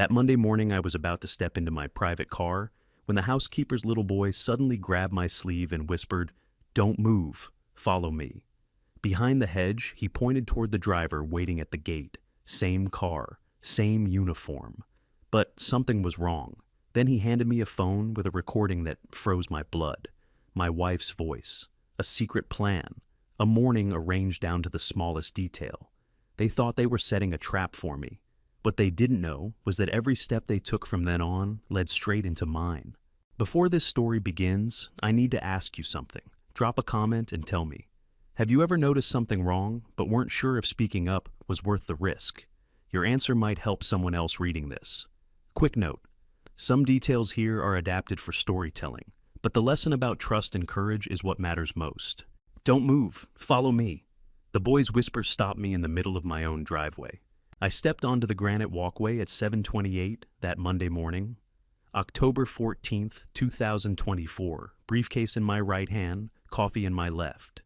That Monday morning, I was about to step into my private car when the housekeeper's little boy suddenly grabbed my sleeve and whispered, "Don't move, follow me." Behind the hedge, he pointed toward the driver waiting at the gate. Same car, same uniform. But something was wrong. Then he handed me a phone with a recording that froze my blood. My wife's voice. A secret plan. A morning arranged down to the smallest detail. They thought they were setting a trap for me. What they didn't know was that every step they took from then on led straight into mine. Before this story begins, I need to ask you something. Drop a comment and tell me. Have you ever noticed something wrong, but weren't sure if speaking up was worth the risk? Your answer might help someone else reading this. Quick note. Some details here are adapted for storytelling, but the lesson about trust and courage is what matters most. Don't move. Follow me. The boy's whisper stopped me in the middle of my own driveway. I stepped onto the granite walkway at 7:28 that Monday morning. October 14th, 2024, briefcase in my right hand, coffee in my left.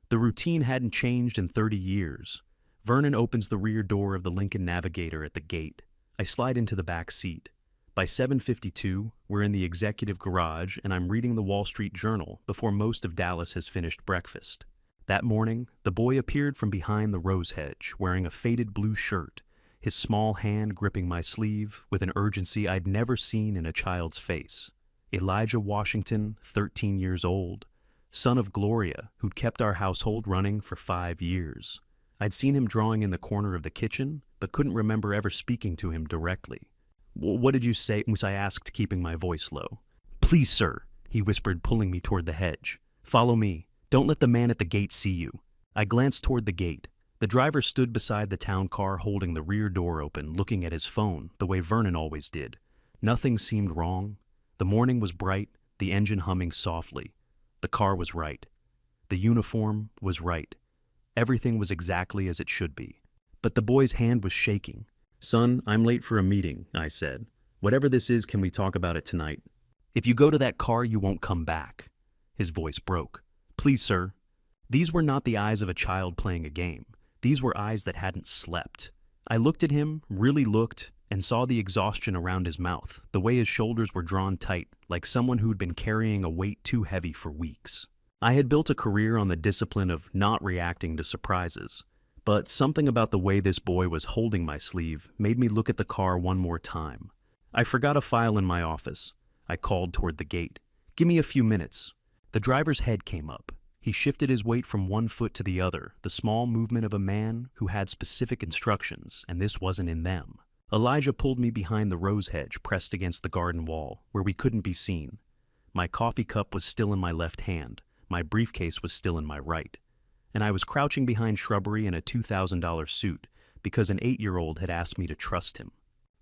The routine hadn't changed in 30 years. Vernon opens the rear door of the Lincoln Navigator at the gate. I slide into the back seat. By 7:52, we're in the executive garage and I'm reading the Wall Street Journal before most of Dallas has finished breakfast. That morning, the boy appeared from behind the rose hedge, wearing a faded blue shirt, his small hand gripping my sleeve with an urgency I'd never seen in a child's face. Elijah Washington, 13 years old, son of Gloria, who'd kept our household running for 5 years. I'd seen him drawing in the corner of the kitchen, but couldn't remember ever speaking to him directly. "What did you say?" I asked, keeping my voice low. "Please, sir," he whispered, pulling me toward the hedge. "Follow me. Don't let the man at the gate see you." I glanced toward the gate. The driver stood beside the town car holding the rear door open, looking at his phone, the way Vernon always did. Nothing seemed wrong. The morning was bright, the engine humming softly. The car was right. The uniform was right. Everything was exactly as it should be. But the boy's hand was shaking. "Son, I'm late for a meeting," I said. "Whatever this is, can we talk about it tonight? If you go to that car, you won't come back." His voice broke. "Please, sir." These were not the eyes of a child playing a game. These were eyes that hadn't slept. I looked at him, really looked, and saw the exhaustion around his mouth, the way his shoulders were drawn tight, like someone who'd been carrying a weight too heavy for weeks. I had built a career on the discipline of not reacting to surprises, but something about the way this boy was holding my sleeve made me look at the car one more time. I forgot a file in my office. I called toward the gate. "Give me a few minutes." The driver's head came up. He shifted his weight from one foot to the other, the small movement of a man who had specific instructions, and this wasn't in them. Elijah pulled me behind the rose hedge pressed against the garden wall, where we couldn't be seen. My coffee cup was still in my left hand. My briefcase was still in my right. And I was crouching behind shrubbery in a $2,000 suit because an 8-year-old had asked me to trust him.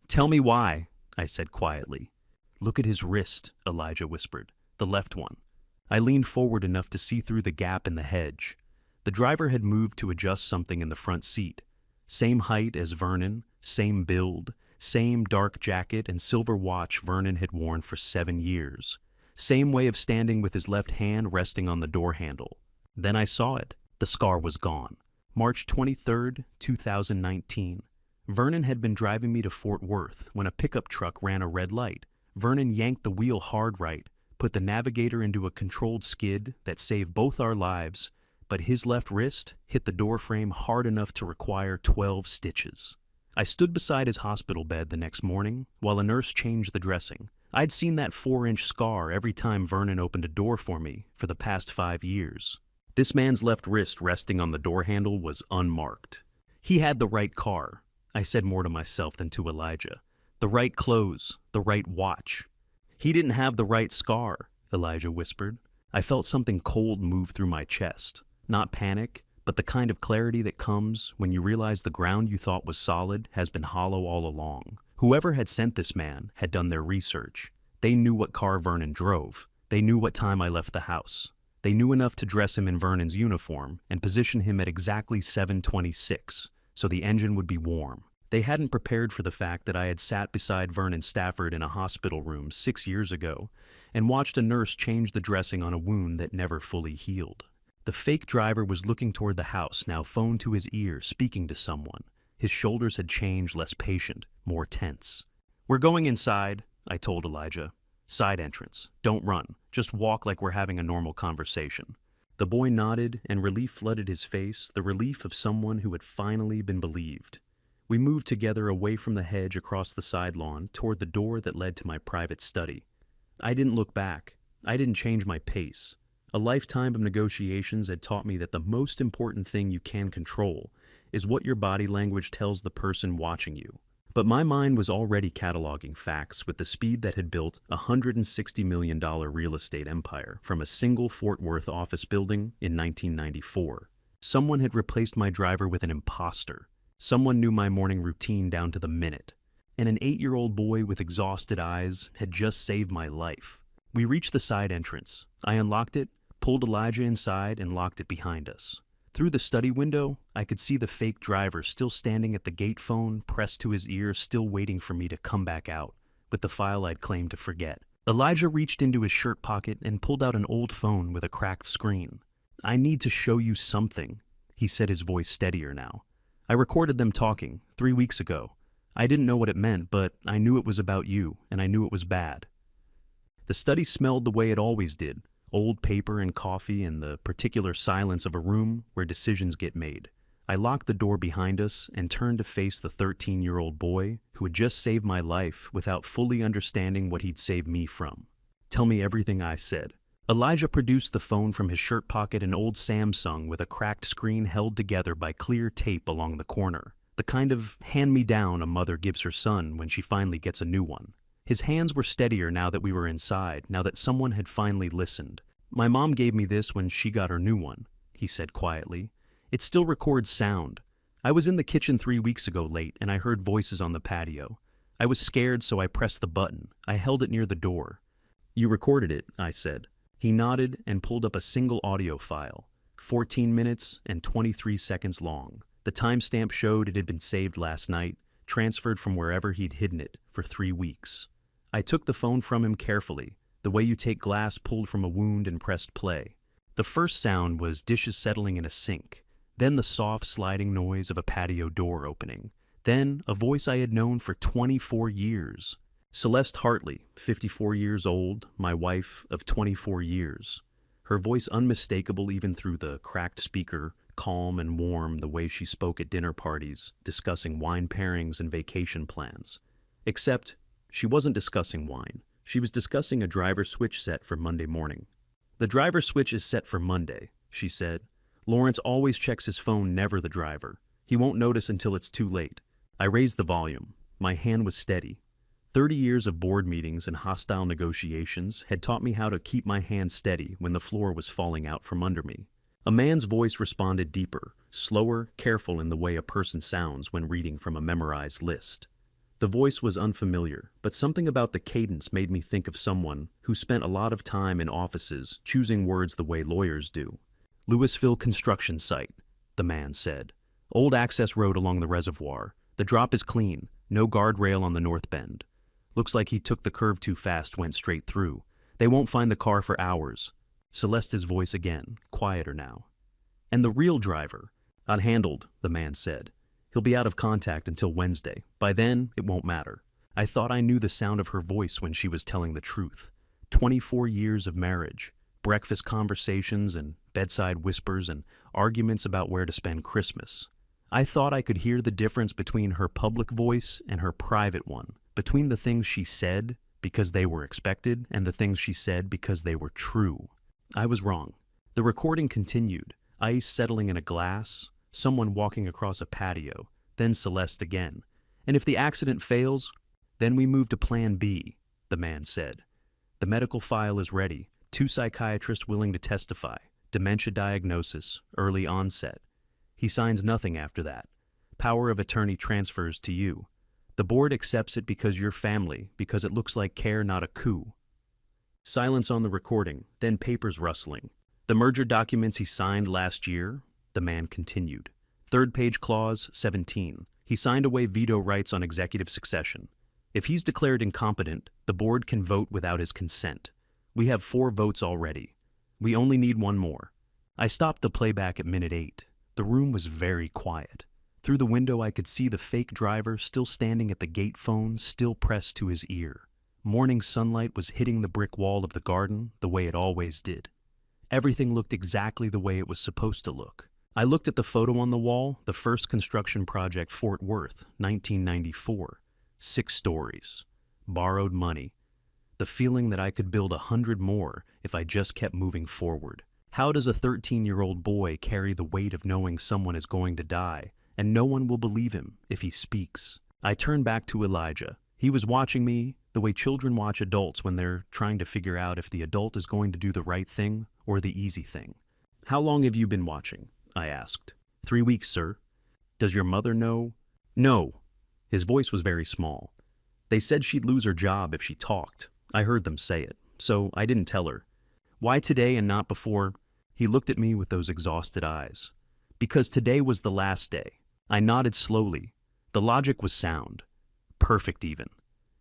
"Tell me why," I said quietly. "Look at his wrist," Elijah whispered, "the left one." I leaned forward enough to see through the gap in the hedge. The driver had moved to adjust something in the front seat. Same height as Vernon, same build, same dark jacket and silver watch Vernon had worn for 7 years. Same way of standing with his left hand resting on the door handle. Then I saw it. The scar was gone. March 23rd, 2019. Vernon had been driving me to Fort Worth when a pickup truck ran a red light. Vernon yanked the wheel hard right, put the Navigator into a controlled skid that saved both our lives, but his left wrist hit the door frame hard enough to require 12 stitches. I stood beside his hospital bed the next morning while a nurse changed the dressing. I'd seen that 4-inch scar every time Vernon opened a door for me for the past 5 years. This man's left wrist resting on the door handle was unmarked. He had the right car, I said more to myself than to Elijah. The right clothes, the right watch. "He didn't have the right scar," Elijah whispered. I felt something cold move through my chest. Not panic, but the kind of clarity that comes when you realize the ground you thought was solid has been hollow all along. Whoever had sent this man had done their research. They knew what car Vernon drove. They knew what time I left the house. They knew enough to dress him in Vernon's uniform and position him at exactly 7:26, so the engine would be warm. They hadn't prepared for the fact that I had sat beside Vernon Stafford in a hospital room 6 years ago and watched a nurse change the dressing on a wound that never fully healed. The fake driver was looking toward the house, now phone to his ear, speaking to someone. His shoulders had changed, less patient, more tense. "We're going inside," I told Elijah. "Side entrance. Don't run. Just walk like we're having a normal conversation." The boy nodded, and relief flooded his face, the relief of someone who had finally been believed. We moved together away from the hedge across the side lawn toward the door that led to my private study. I didn't look back. I didn't change my pace. A lifetime of negotiations had taught me that the most important thing you can control is what your body language tells the person watching you. But my mind was already cataloging facts with the speed that had built a $160 million real estate empire from a single Fort Worth office building in 1994. Someone had replaced my driver with an imposter. Someone knew my morning routine down to the minute. And an 8-year-old boy with exhausted eyes had just saved my life. We reached the side entrance. I unlocked it, pulled Elijah inside, and locked it behind us. Through the study window, I could see the fake driver still standing at the gate phone, pressed to his ear, still waiting for me to come back out, with the file I'd claimed to forget. Elijah reached into his shirt pocket and pulled out an old phone with a cracked screen. "I need to show you something," he said, his voice steadier now. "I recorded them talking 3 weeks ago. I didn't know what it meant, but I knew it was about you, and I knew it was bad." The study smelled the way it always did. Old paper and coffee and the particular silence of a room where decisions get made. I locked the door behind us and turned to face the 13-year-old boy who had just saved my life without fully understanding what he'd saved me from. "Tell me everything," I said. Elijah produced the phone from his shirt pocket, an old Samsung with a cracked screen held together by clear tape along the corner. The kind of hand-me-down a mother gives her son when she finally gets a new one. His hands were steadier now that we were inside, now that someone had finally listened. "My mom gave me this when she got her new one," he said quietly. "It still records sound. I was in the kitchen 3 weeks ago late, and I heard voices on the patio. I was scared, so I pressed the button. I held it near the door." "You recorded it," I said. He nodded and pulled up a single audio file, 14 minutes and 23 seconds long. The timestamp showed it had been saved last night, transferred from wherever he'd hidden it for 3 weeks. I took the phone from him carefully, the way you take glass pulled from a wound, and pressed play. The first sound was dishes settling in a sink, then the soft sliding noise of a patio door opening, then a voice I had known for 24 years. Celeste Hartley, 54 years old, my wife of 24 years. Her voice unmistakable even through the cracked speaker, calm and warm the way she spoke at dinner parties, discussing wine pairings and vacation plans. Except she wasn't discussing wine. She was discussing a driver switch set for Monday morning. "The driver switch is set for Monday," she said. "Lawrence always checks his phone, never the driver. He won't notice until it's too late." I raised the volume. My hand was steady. 30 years of board meetings and hostile negotiations had taught me how to keep my hand steady when the floor was falling out from under me. A man's voice responded deeper, slower, careful in the way a person sounds when reading from a memorized list. The voice was unfamiliar, but something about the cadence made me think of someone who spent a lot of time in offices choosing words the way lawyers do. "Louisville construction site," the man said. "Old access road along the reservoir. The drop is clean, no guardrail on the north bend. Looks like he took the curve too fast, went straight through. They won't find the car for hours." Celeste's voice again, quieter now. "And the real driver?" "Unhandled," the man said. "He'll be out of contact until Wednesday. By then, it won't matter." I thought I knew the sound of her voice when she was telling the truth. 24 years of marriage, breakfast conversations and bedside whispers and arguments about where to spend Christmas. I thought I could hear the difference between her public voice and her private one, between the things she said because they were expected and the things she said because they were true. I was wrong. The recording continued, ice settling in a glass, someone walking across a patio, then Celeste again. "And if the accident fails, then we move to Plan B," the man said. "The medical file is ready, 2 psychiatrists willing to testify, dementia diagnosis, early onset. He signs nothing after that. Power of attorney transfers to you. The board accepts it because you're family, because it looks like care, not a coup." Silence on the recording, then papers rustling. "The merger documents he signed last year," the man continued. "Third page clause 17. He signed away veto rights on executive succession. If he's declared incompetent, the board can vote without his consent. We have 4 votes already. We only need 1 more." I stopped the playback at minute 8. The room was very quiet. Through the window, I could see the fake driver still standing at the gate phone, still pressed to his ear. Morning sunlight was hitting the brick wall of the garden the way it always did. Everything looked exactly the way it was supposed to look. I looked at the photo on the wall, the first construction project, Fort Worth, 1994. 6 stories. Borrowed money. The feeling that I could build 100 more if I just kept moving forward. How does a 13-year-old boy carry the weight of knowing someone is going to die, and no one will believe him if he speaks? I turned back to Elijah. He was watching me the way children watch adults when they're trying to figure out if the adult is going to do the right thing or the easy thing. "How long have you been watching?" I asked. 3 weeks, sir." "Does your mother know?" "No." His voice was very small. "They said she'd lose her job if she talked. I heard them say it, so I didn't tell her." "Why today and not before?" He looked at me with those exhausted eyes. "Because today was the last day." I nodded slowly. The logic was sound. Perfect even.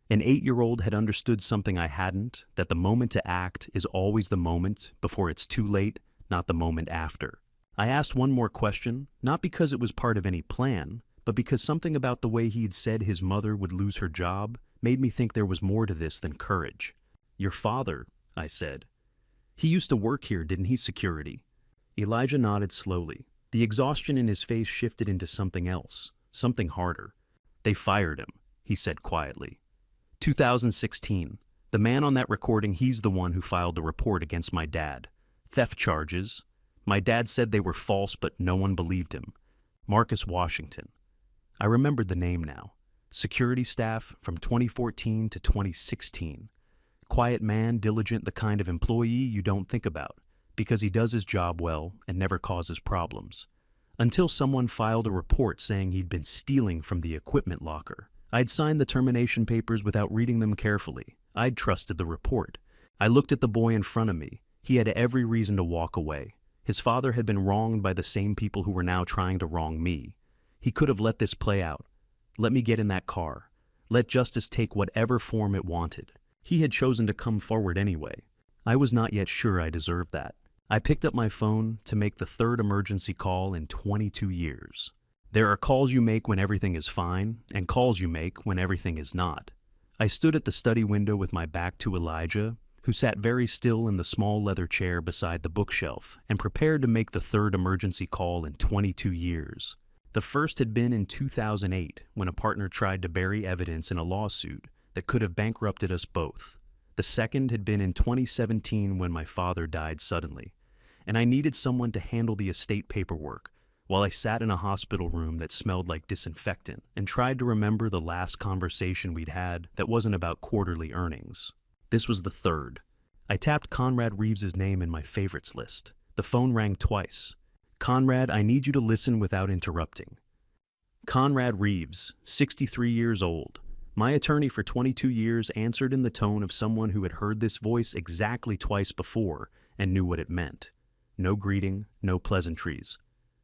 An 8-year-old had understood something I hadn't, that the moment to act is always the moment before it's too late, not the moment after. I asked one more question, not because it was part of any plan, but because something about the way he'd said his mother would lose her job made me think there was more to this than courage. "Your father," I said. "He used to work here, didn't he, security?" Elijah nodded slowly. The exhaustion in his face shifted into something else, something harder. "They fired him," he said quietly. 2016. The man on that recording, he's the one who filed the report against my dad. Theft charges. My dad said they were false, but no one believed him. Marcus Washington. I remembered the name now. Security staff from 2014 to 2016. Quiet man, diligent, the kind of employee you don't think about, because he does his job well and never causes problems. Until someone filed a report saying he'd been stealing from the equipment locker. I'd signed the termination papers without reading them carefully. I'd trusted the report. I looked at the boy in front of me. He had every reason to walk away. His father had been wronged by the same people who were now trying to wrong me. He could have let this play out. Let me get in that car. Let justice take whatever form it wanted. He had chosen to come forward anyway. I was not yet sure I deserved that. I picked up my phone to make the 3rd emergency call in 22 years. There are calls you make when everything is fine, and calls you make when everything is not. I stood at the study window with my back to Elijah, who sat very still in the small leather chair beside the bookshelf, and prepared to make the 3rd emergency call in 22 years. The first had been in 2008, when a partner tried to bury evidence in a lawsuit that could have bankrupted us both. The second had been in 2017, when my father died suddenly, and I needed someone to handle the estate paperwork, while I sat in a hospital room that smelled like disinfectant and tried to remember the last conversation we'd had that wasn't about quarterly earnings. This was the 3rd. I tapped Conrad Reeves's name in my favorites list. The phone rang twice. "Conrad, I need you to listen without interrupting." Conrad Reeves, 63 years old. My attorney for 22 years answered in the tone of someone who had heard this voice exactly twice before and knew what it meant. No greeting, no pleasantries.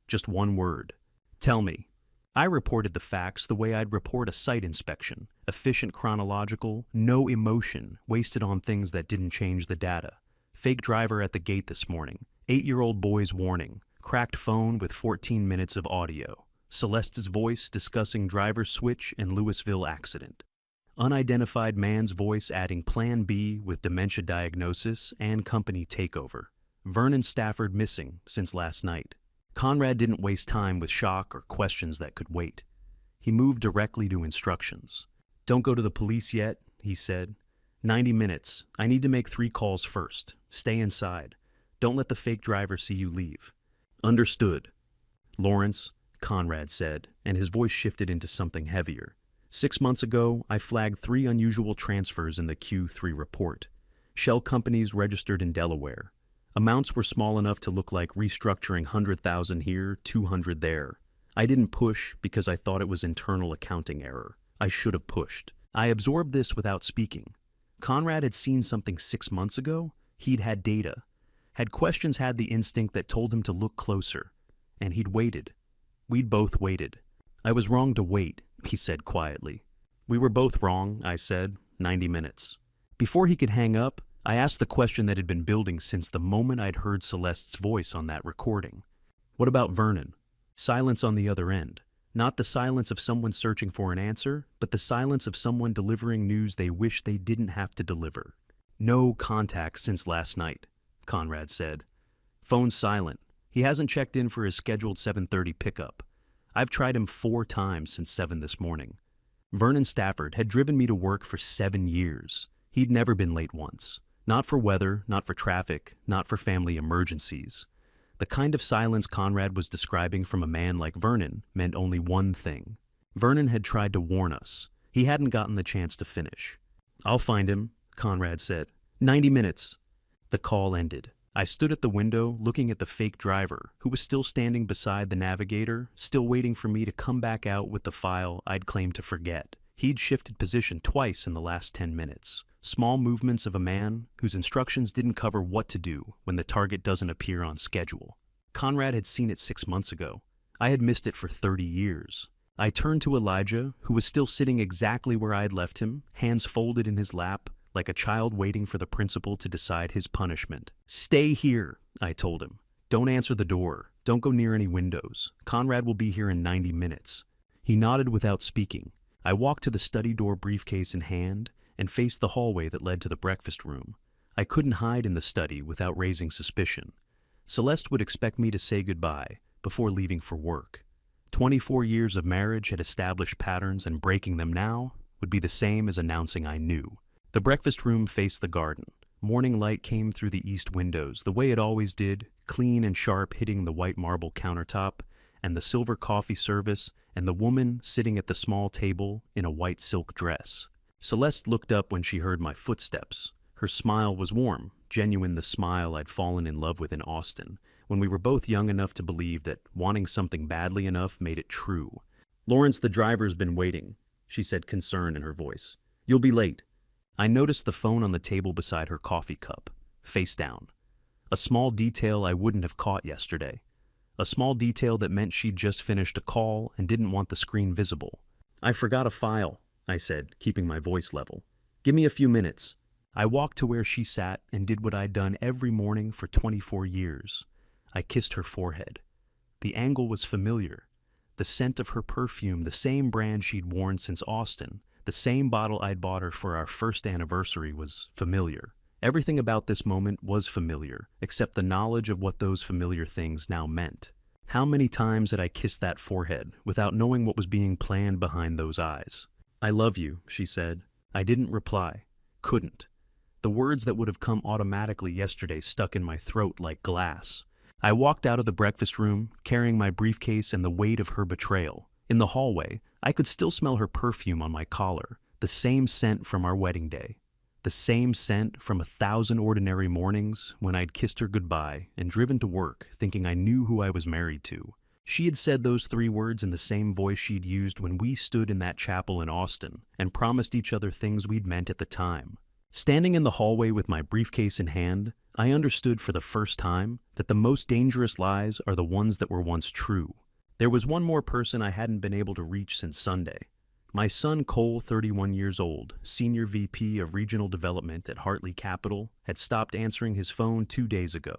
Just one word. "Tell me." I reported the facts the way I'd report a site inspection. Efficient, chronological, no emotion wasted on things that didn't change the data. Fake driver at the gate this morning. 8-year-old boy's warning. Cracked phone with 14 minutes of audio. Celeste's voice discussing driver's switch and Louisville accident. Unidentified man's voice adding Plan B with dementia diagnosis and company takeover. Vernon Stafford missing since last night. Conrad didn't waste time with shock or questions that could wait. He moved directly to instructions. "Don't go to the police yet," he said. 90 minutes. I need to make 3 calls first. Stay inside. Don't let the fake driver see you leave." "Understood." "Lawrence," Conrad said, and his voice shifted into something heavier. 6 months ago, I flagged 3 unusual transfers in the Q3 report. Shell companies registered in Delaware. Amounts were small enough to look like restructuring 100,000 here, 200 there. I didn't push because I thought it was internal accounting error. I should have pushed. I absorbed this without speaking. Conrad had seen something 6 months ago. He'd had data. Had questions had the instinct that told him to look closer. And he'd waited. We'd both waited. "I was wrong to wait," he said quietly. "We were both wrong," I said. 90 minutes. Before he could hang up, I asked the question that had been building since the moment I'd heard Celeste's voice on that recording. "What about Vernon?" Silence on the other end. Not the silence of someone searching for an answer, but the silence of someone delivering news they wish they didn't have to deliver. No contact since last night, Conrad said. Phone's silent. He hasn't checked in for his scheduled 7:30 pickup. I've tried him 4 times since 7 this morning. Vernon Stafford had driven me to work for 7 years. He'd never been late once. Not for weather, not for traffic, not for family emergencies. The kind of silence Conrad was describing from a man like Vernon meant only one thing. Vernon had tried to warn us. He hadn't gotten the chance to finish. I'll find him, Conrad said. 90 minutes. The call ended. I stood at the window looking at the fake driver, who was still standing beside the navigator, still waiting for me to come back out with the file I'd claimed to forget. He'd shifted position twice in the last 10 minutes. Small movements of a man whose instructions didn't cover what to do when the target doesn't appear on schedule. Conrad had seen it 6 months ago. I had missed it for 30 years. I turned to Elijah, who was still sitting exactly where I'd left him, hands folded in his lap, like a child waiting for the principal to decide his punishment. Stay here, I told him. Don't answer the door. Don't go near any windows. Conrad will be here in 90 minutes. He nodded without speaking. I walked to the study door, briefcase in hand, and faced the hallway that led to the breakfast room. I couldn't hide in the study without raising suspicion. Celeste would expect me to say goodbye before leaving for work. 24 years of marriage had established patterns, and breaking them now would be the same as announcing I knew. The breakfast room faced the garden. Morning light came through the east windows, the way it always did, clean and sharp, hitting the white marble countertop, and the silver coffee service, and the woman sitting at the small table in a white silk dress. Celeste looked up when she heard my footsteps. Her smile was warm, genuine, the smile I'd fallen in love with in Austin, when we were both young enough to believe that wanting something badly enough made it true. Lawrence, the driver's been waiting, she said, concern in her voice. You'll be late. I noticed the phone on the table beside her coffee cup, face down. A small detail I wouldn't have caught yesterday. A small detail that meant she'd just finished a call and didn't want the screen visible. I forgot a file, I said, keeping my voice level. Give me a few minutes. I walked to where she sat and did what I'd done every morning for 24 years. I kissed her forehead. The angle was familiar. The scent of her perfume, the same brand she'd worn since Austin, the same bottle I'd bought her for our first anniversary, was familiar. Everything about this moment was familiar, except the knowledge of what those familiar things now meant. How many times had I kissed that forehead without knowing what was being planned behind those eyes? I love you, she said. I didn't reply. Couldn't. The words that would have come automatically yesterday stuck in my throat like glass. I walked out of the breakfast room, carrying my briefcase and the weight of her betrayal. In the hallway, I could still smell her perfume on my collar, the same scent from our wedding day. The same scent from 1,000 ordinary mornings when I'd kissed her goodbye and driven to work thinking I knew who I was married to. She had said those 3 words in the same voice she'd used when we stood in that chapel in Austin and promised each other things we'd meant at the time. Standing in the hallway with my briefcase in hand, I understood for the first time that the most dangerous lies are the ones that were once true. There was one more person I hadn't been able to reach since Sunday. My son Cole, 31 years old, Senior VP of Regional Development at Hartley Capital, had stopped answering his phone 2 days ago.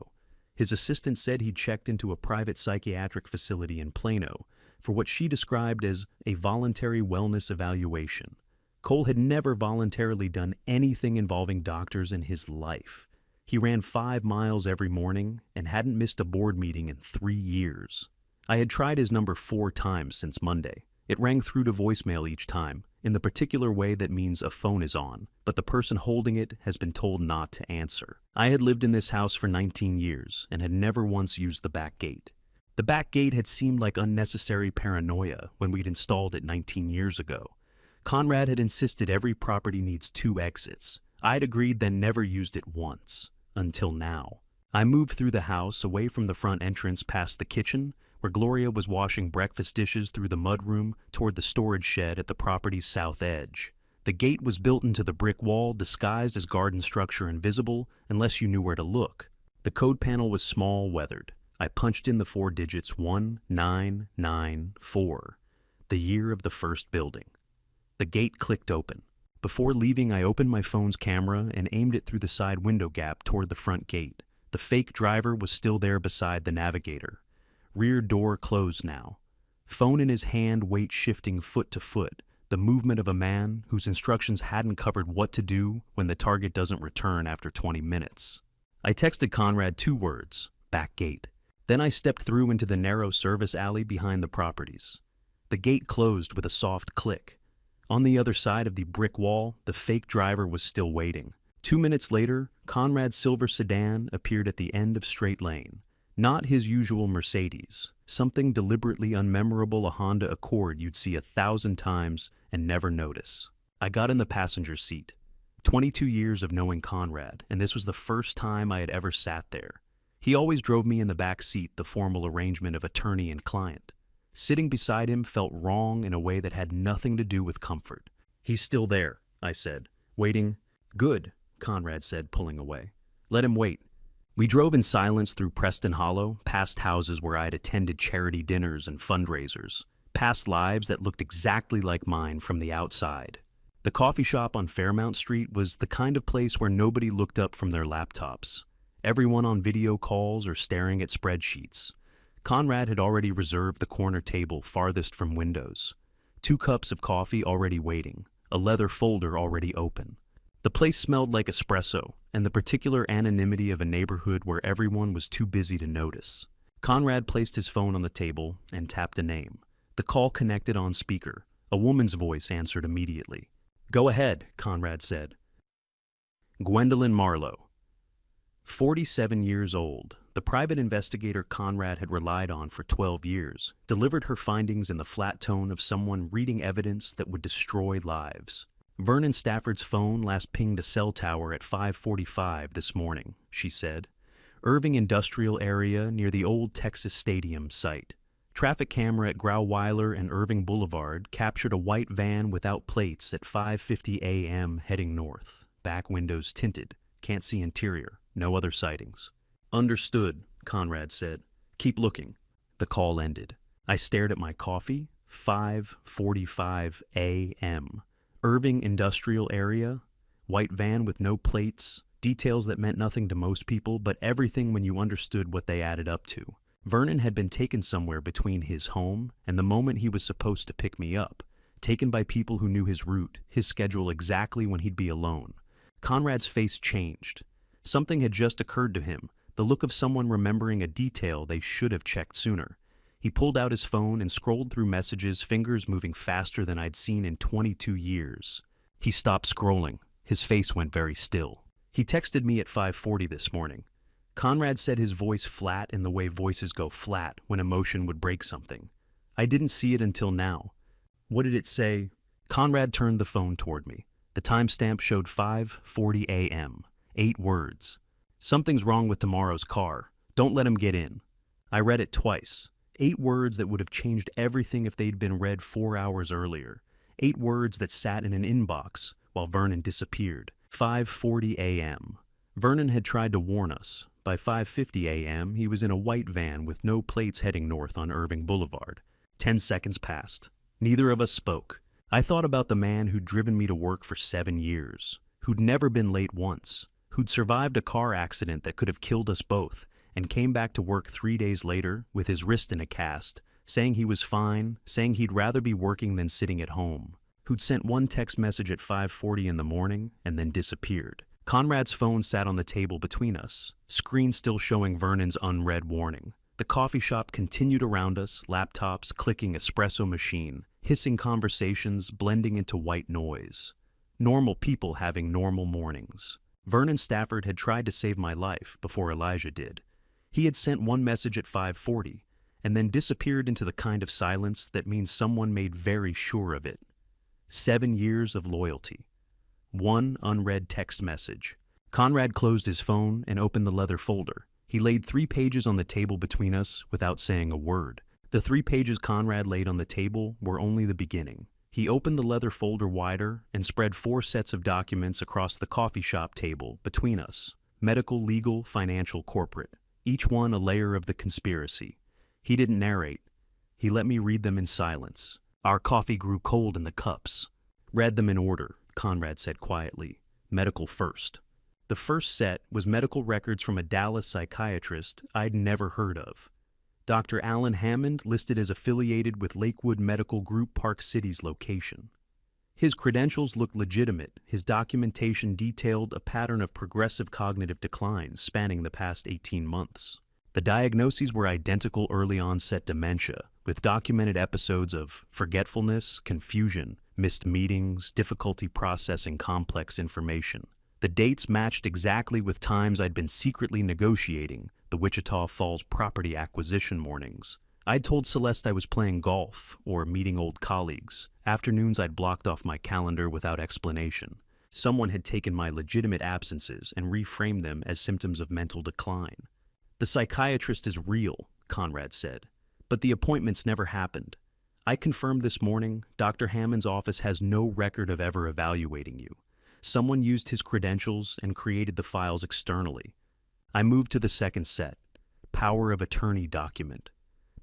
His assistant said he'd checked into a private psychiatric facility in Plano for what she described as a voluntary wellness evaluation. Cole had never voluntarily done anything involving doctors in his life. He ran 5 miles every morning and hadn't missed a board meeting in 3 years. I had tried his number 4 times since Monday. It rang through to voicemail each time, in the particular way that means a phone is on, but the person holding it has been told not to answer. I had lived in this house for 19 years and had never once used the back gate. The back gate had seemed like unnecessary paranoia when we'd installed it 19 years ago. Conrad had insisted every property needs 2 exits. I'd agreed, then never used it once. Until now. I moved through the house, away from the front entrance past the kitchen, where Gloria was washing breakfast dishes, through the mudroom toward the storage shed at the property's south edge. The gate was built into the brick wall, disguised as garden structure, invisible unless you knew where to look. The code panel was small, weathered. I punched in the 4 digits 1994, the year of the first building. The gate clicked open. Before leaving, I opened my phone's camera and aimed it through the side window gap toward the front gate. The fake driver was still there beside the navigator. Rear door closed now. Phone in his hand, weight shifting foot to foot, the movement of a man whose instructions hadn't covered what to do when the target doesn't return after 20 minutes. I texted Conrad 2 words, back gate. Then I stepped through into the narrow service alley behind the properties. The gate closed with a soft click. On the other side of the brick wall, the fake driver was still waiting. 2 minutes later, Conrad's silver sedan appeared at the end of straight lane. Not his usual Mercedes, something deliberately unmemorable, a Honda Accord you'd see 1,000 times and never notice. I got in the passenger seat. 22 years of knowing Conrad, and this was the first time I had ever sat there. He always drove me in the back seat, the formal arrangement of attorney and client. Sitting beside him felt wrong in a way that had nothing to do with comfort. "He's still there," I said, waiting. "Good," Conrad said, pulling away. "Let him wait." We drove in silence through Preston Hollow, past houses where I had attended charity dinners and fundraisers, past lives that looked exactly like mine from the outside. The coffee shop on Fairmount Street was the kind of place where nobody looked up from their laptops. Everyone on video calls or staring at spreadsheets. Conrad had already reserved the corner table farthest from windows. 2 cups of coffee already waiting, a leather folder already open. The place smelled like espresso and the particular anonymity of a neighborhood where everyone was too busy to notice. Conrad placed his phone on the table and tapped a name. The call connected on speaker. A woman's voice answered immediately. "Go ahead," Conrad said. Gwendolyn Marlowe. 47 years old, the private investigator Conrad had relied on for 12 years, delivered her findings in the flat tone of someone reading evidence that would destroy lives. "Vernon Stafford's phone last pinged a cell tower at 5:45 this morning," she said. "Irving Industrial Area near the old Texas Stadium site. Traffic camera at Grauweiler and Irving Boulevard captured a white van without plates at 5:50 a.m. heading north. Back windows tinted. Can't see interior. No other sightings." "Understood," Conrad said. "Keep looking." The call ended. I stared at my coffee. 5:45 a.m. Irving Industrial Area. White van with no plates. Details that meant nothing to most people, but everything when you understood what they added up to. Vernon had been taken somewhere between his home and the moment he was supposed to pick me up. Taken by people who knew his route, his schedule, exactly when he'd be alone. Conrad's face changed. Something had just occurred to him, the look of someone remembering a detail they should have checked sooner. He pulled out his phone and scrolled through messages, fingers moving faster than I'd seen in 22 years. He stopped scrolling. His face went very still. He texted me at 5:40 this morning. Conrad said his voice flat in the way voices go flat when emotion would break something. I didn't see it until now. What did it say? Conrad turned the phone toward me. The timestamp showed 5:40 a.m. 8 words. "Something's wrong with tomorrow's car. Don't let him get in." I read it twice. 8 words that would have changed everything if they'd been read 4 hours earlier. 8 words that sat in an inbox while Vernon disappeared. 5:40 a.m. Vernon had tried to warn us. By 5:50 a.m., he was in a white van with no plates heading north on Irving Boulevard. 10 seconds passed. Neither of us spoke. I thought about the man who'd driven me to work for 7 years, who'd never been late once, who'd survived a car accident that could have killed us both, and came back to work 3 days later with his wrist in a cast, saying he was fine, saying he'd rather be working than sitting at home, who'd sent one text message at 5:40 in the morning and then disappeared. Conrad's phone sat on the table between us, screen still showing Vernon's unread warning. The coffee shop continued around us, laptops, clicking espresso machine, hissing conversations blending into white noise. Normal people having normal mornings. Vernon Stafford had tried to save my life before Elijah did. He had sent one message at 5:40 and then disappeared into the kind of silence that means someone made very sure of it. 7 years of loyalty. One unread text message. Conrad closed his phone and opened the leather folder. He laid 3 pages on the table between us without saying a word. The 3 pages Conrad laid on the table were only the beginning. He opened the leather folder wider and spread 4 sets of documents across the coffee shop table between us. Medical, legal, financial, corporate. Each one a layer of the conspiracy. He didn't narrate. He let me read them in silence. Our coffee grew cold in the cups. "Read them in order," Conrad said quietly. "Medical first." The first set was medical records from a Dallas psychiatrist I'd never heard of. Dr. Alan Hammond listed as affiliated with Lakewood Medical Group, Park City's location. His credentials looked legitimate. His documentation detailed a pattern of progressive cognitive decline spanning the past 18 months. The diagnoses were identical early-onset dementia, with documented episodes of forgetfulness, confusion, missed meetings, difficulty processing complex information. The dates matched exactly with times I'd been secretly negotiating the Wichita Falls property acquisition mornings. I'd told Celeste I was playing golf or meeting old colleagues. Afternoons I'd blocked off my calendar without explanation. Someone had taken my legitimate absences and reframed them as symptoms of mental decline. The psychiatrist is real, Conrad said, but the appointments never happened. I confirmed this morning, Dr. Hammond's office has no record of ever evaluating you. Someone used his credentials and created the files externally. I moved to the second set, power of attorney document.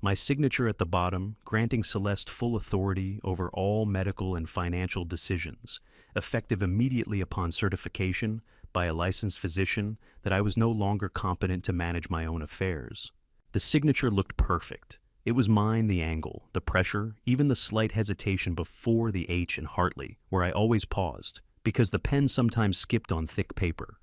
My signature at the bottom, granting Celeste full authority over all medical and financial decisions, effective immediately upon certification by a licensed physician that I was no longer competent to manage my own affairs. The signature looked perfect. It was mine, the angle, the pressure, even the slight hesitation before the H in Hartley, where I always paused, because the pen sometimes skipped on thick paper.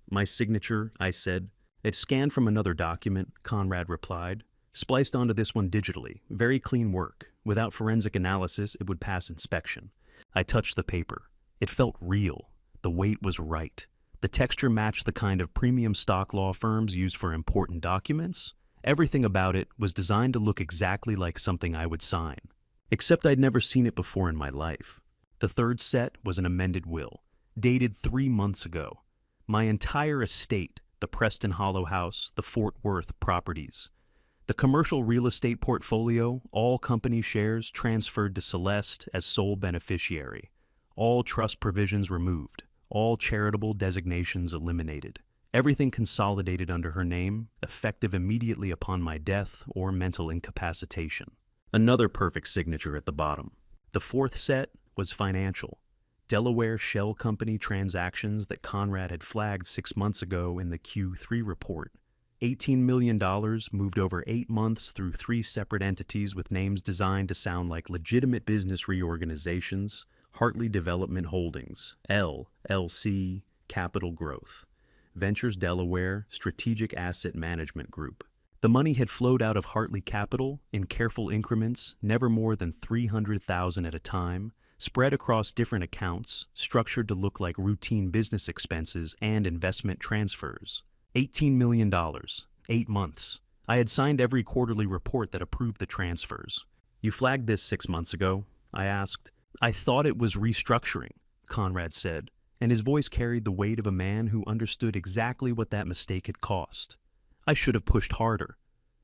My signature, I said. It's scanned from another document, Conrad replied. Spliced onto this one digitally. Very clean work. Without forensic analysis, it would pass inspection. I touched the paper. It felt real. The weight was right. The texture matched the kind of premium stock law firms use for important documents. Everything about it was designed to look exactly like something I would sign. Except I'd never seen it before in my life. The third set was an amended will, dated 3 months ago. My entire estate, the Preston Hollow House, the Fort Worth properties, the commercial real estate portfolio, all company shares transferred to Celeste as sole beneficiary, all trust provisions removed, all charitable designations eliminated, everything consolidated under her name, effective immediately upon my death or mental incapacitation. Another perfect signature at the bottom. The fourth set was financial. Delaware Shell Company transactions that Conrad had flagged 6 months ago in the Q3 report. $18 million moved over 8 months through 3 separate entities with names designed to sound like legitimate business reorganizations: Hartley Development Holdings, LLC, Capital Growth, Ventures Delaware, Strategic Asset Management Group. The money had flowed out of Hartley Capital in careful increments, never more than $300,000 at a time, spread across different accounts, structured to look like routine business expenses and investment transfers. $18 million, 8 months. I had signed every quarterly report that approved the transfers. You flagged this 6 months ago, I asked. I thought it was restructuring, Conrad said, and his voice carried the weight of a man who understood exactly what that mistake had cost. I should have pushed harder.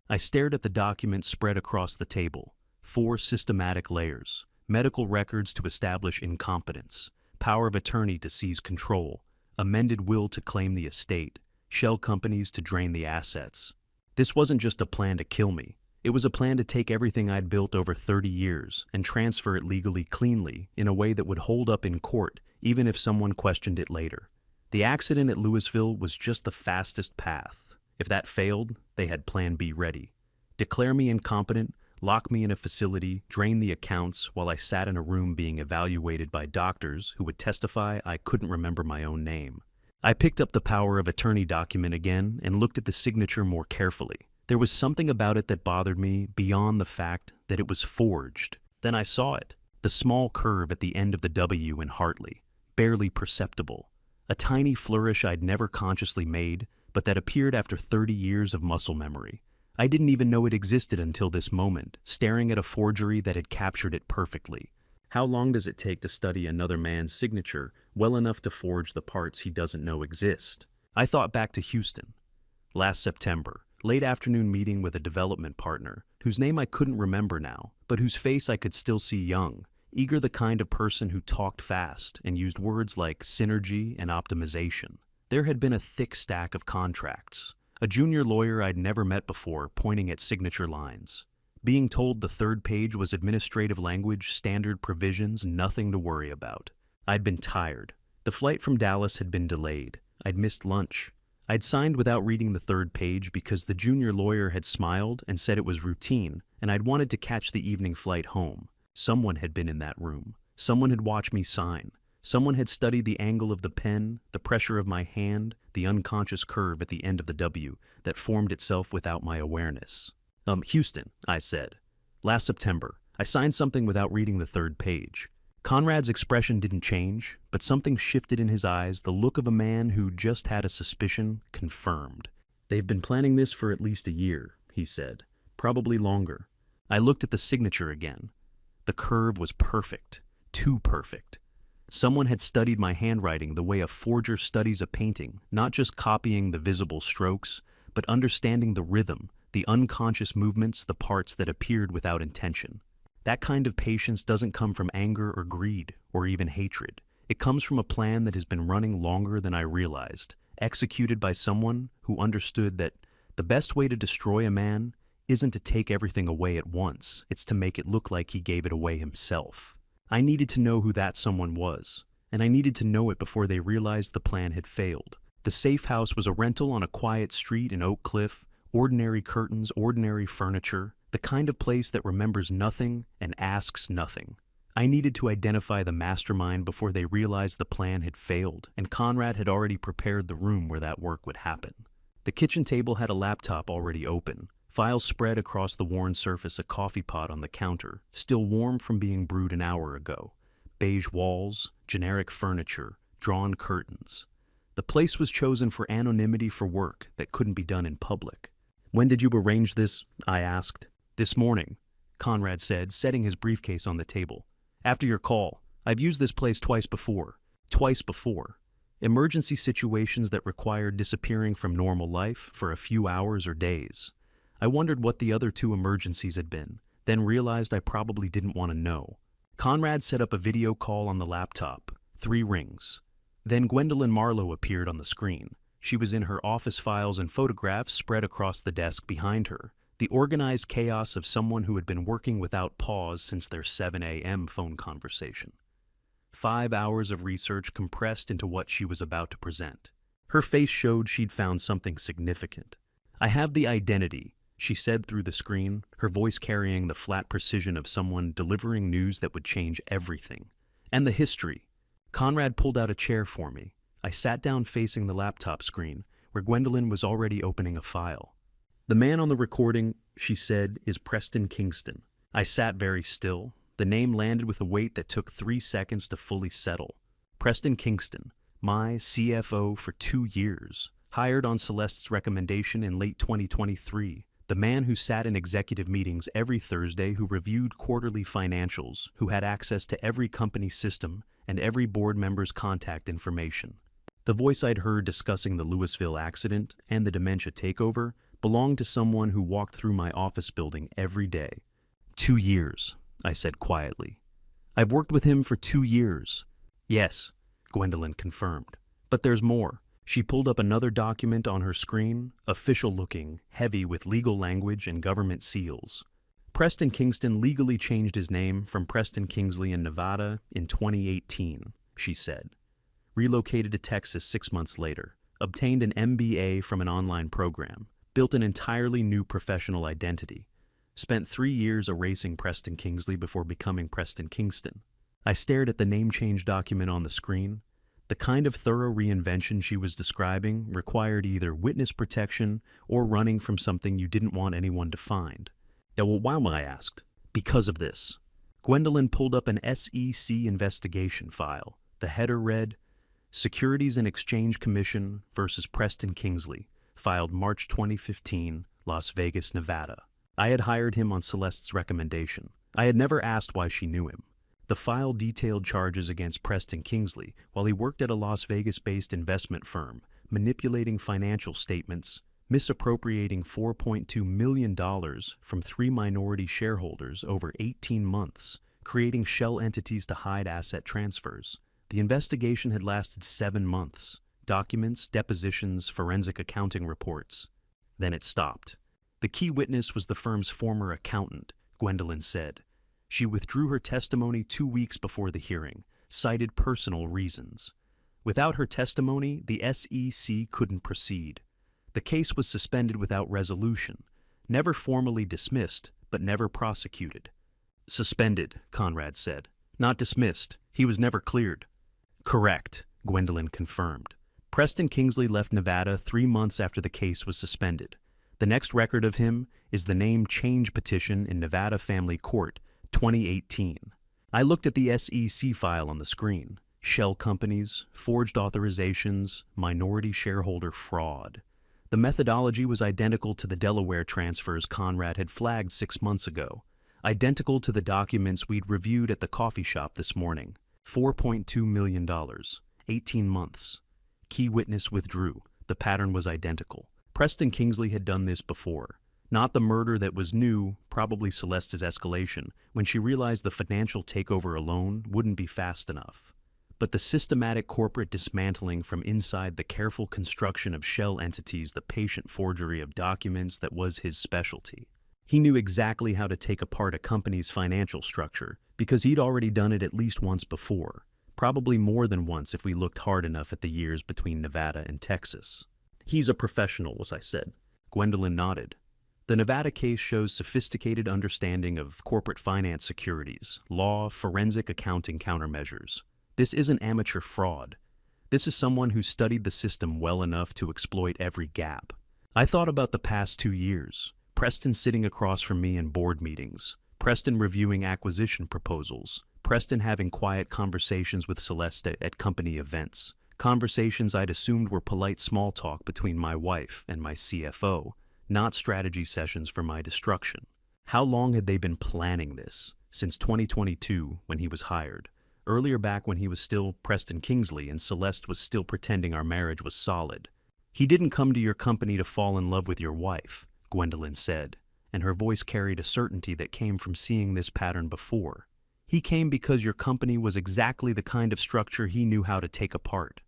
I stared at the document spread across the table. 4 systematic layers. Medical records to establish incompetence. Power of attorney to seize control. Amended will to claim the estate. Shell companies to drain the assets. This wasn't just a plan to kill me. It was a plan to take everything I'd built over 30 years and transfer it legally cleanly in a way that would hold up in court even if someone questioned it later. The accident at Louisville was just the fastest path. If that failed, they had Plan B ready. Declare me incompetent, lock me in a facility, drain the accounts while I sat in a room being evaluated by doctors who would testify I couldn't remember my own name. I picked up the power of attorney document again and looked at the signature more carefully. There was something about it that bothered me beyond the fact that it was forged. Then I saw it, the small curve at the end of the W in Hartley, barely perceptible. A tiny flourish I'd never consciously made, but that appeared after 30 years of muscle memory. I didn't even know it existed until this moment, staring at a forgery that had captured it perfectly. How long does it take to study another man's signature well enough to forge the parts he doesn't know exist? I thought back to Houston. Last September, late afternoon meeting with a development partner, whose name I couldn't remember now, but whose face I could still see young, eager, the kind of person who talked fast and used words like synergy and optimization. There had been a thick stack of contracts. A junior lawyer I'd never met before pointing at signature lines. Being told the third page was administrative language, standard provisions, nothing to worry about. I'd been tired. The flight from Dallas had been delayed. I'd missed lunch. I'd signed without reading the third page because the junior lawyer had smiled and said it was routine, and I'd wanted to catch the evening flight home. Someone had been in that room. Someone had watched me sign. Someone had studied the angle of the pen, the pressure of my hand, the unconscious curve at the end of the W that formed itself without my awareness. Houston, I said. Last September, I signed something without reading the third page. Conrad's expression didn't change, but something shifted in his eyes, the look of a man who just had a suspicion confirmed. They've been planning this for at least a year, he said. Probably longer. I looked at the signature again. The curve was perfect. Too perfect. Someone had studied my handwriting the way a forger studies a painting, not just copying the visible strokes, but understanding the rhythm, the unconscious movements, the parts that appeared without intention. That kind of patience doesn't come from anger or greed, or even hatred. It comes from a plan that has been running longer than I realized, executed by someone who understood that the best way to destroy a man isn't to take everything away at once, it's to make it look like he gave it away himself. I needed to know who that someone was, and I needed to know it before they realized the plan had failed. The safe house was a rental on a quiet street in Oak Cliff, ordinary curtains, ordinary furniture, the kind of place that remembers nothing and asks nothing. I needed to identify the mastermind before they realized the plan had failed, and Conrad had already prepared the room where that work would happen. The kitchen table had a laptop already open, files spread across the worn surface, a coffee pot on the counter, still warm from being brewed an hour ago, beige walls, generic furniture, drawn curtains. The place was chosen for anonymity, for work that couldn't be done in public. "When did you arrange this?" I asked. "This morning," Conrad said, setting his briefcase on the table. "After your call. I've used this place twice before. Twice before. Emergency situations that required disappearing from normal life for a few hours or days. I wondered what the other two emergencies had been, then realized I probably didn't want to know." Conrad set up a video call on the laptop. 3 rings. Then Gwendolyn Marlowe appeared on the screen. She was in her office files and photographs spread across the desk behind her, the organized chaos of someone who had been working without pause since their 7 a.m. phone conversation. 5 hours of research compressed into what she was about to present. Her face showed she'd found something significant. "I have the identity," she said through the screen, her voice carrying the flat precision of someone delivering news that would change everything. "And the history." Conrad pulled out a chair for me. I sat down facing the laptop screen, where Gwendolyn was already opening a file. "The man on the recording," she said, "is Preston Kingston." I sat very still. The name landed with a weight that took 3 seconds to fully settle. Preston Kingston, my CFO for 2 years, hired on Celeste's recommendation in late 2023. The man who sat in executive meetings every Thursday, who reviewed quarterly financials, who had access to every company system and every board member's contact information. The voice I'd heard discussing the Louisville accident and the dementia takeover belonged to someone who walked through my office building every day. 2 years, I said quietly. "I've worked with him for 2 years. "Yes," Gwendolyn confirmed. "But there's more." She pulled up another document on her screen, official-looking, heavy with legal language and government seals. Preston Kingston legally changed his name from Preston Kingsley in Nevada in 2018, she said. Relocated to Texas 6 months later, obtained an MBA from an online program, built an entirely new professional identity, spent 3 years erasing Preston Kingsley before becoming Preston Kingston. I stared at the name change document on the screen. The kind of thorough reinvention she was describing required either witness protection or running from something you didn't want anyone to find. "Yeah, well, why?" I asked. "Because of this." Gwendolyn pulled up an SEC investigation file. The header read, "Securities and Exchange Commission versus Preston Kingsley, filed March 2015, Las Vegas, Nevada." I had hired him on Celeste's recommendation. I had never asked why she knew him. The file detailed charges against Preston Kingsley while he worked at a Las Vegas-based investment firm, manipulating financial statements, misappropriating $4.2 million from 3 minority shareholders over 18 months, creating shell entities to hide asset transfers. The investigation had lasted 7 months. Documents, depositions, forensic accounting reports. Then it stopped. The key witness was the firm's former accountant, Gwendolyn said. She withdrew her testimony 2 weeks before the hearing, cited personal reasons. Without her testimony, the SEC couldn't proceed. The case was suspended without resolution, never formally dismissed, but never prosecuted. Suspended, Conrad said. Not dismissed. He was never cleared. Correct, Gwendolyn confirmed. Preston Kingsley left Nevada 3 months after the case was suspended. The next record of him is the name change petition in Nevada Family Court, 2018. I looked at the SEC file on the screen. Shell companies, forged authorizations, minority shareholder fraud. The methodology was identical to the Delaware transfers Conrad had flagged 6 months ago, identical to the documents we'd reviewed at the coffee shop this morning. $4.2 million, 18 months. Key witness withdrew. The pattern was identical. Preston Kingsley had done this before. Not the murder that was new, probably Celeste's escalation, when she realized the financial takeover alone wouldn't be fast enough. But the systematic corporate dismantling from inside, the careful construction of shell entities, the patient forgery of documents that was his specialty. He knew exactly how to take apart a company's financial structure, because he'd already done it at least once before, probably more than once if we looked hard enough at the years between Nevada and Texas. He's a professional, as I said. Gwendolyn nodded. The Nevada case shows sophisticated understanding of corporate finance securities, law, forensic accounting countermeasures. This isn't amateur fraud. This is someone who studied the system well enough to exploit every gap. I thought about the past 2 years. Preston sitting across from me in board meetings. Preston reviewing acquisition proposals. Preston having quiet conversations with Celeste at company events. Conversations I'd assumed were polite small talk between my wife and my CFO, not strategy sessions for my destruction. How long had they been planning this? Since 2022, when he was hired. Earlier, back when he was still Preston Kingsley and Celeste was still pretending our marriage was solid. He didn't come to your company to fall in love with your wife, Gwendolyn said, and her voice carried a certainty that came from seeing this pattern before. He came because your company was exactly the kind of structure he knew how to take apart.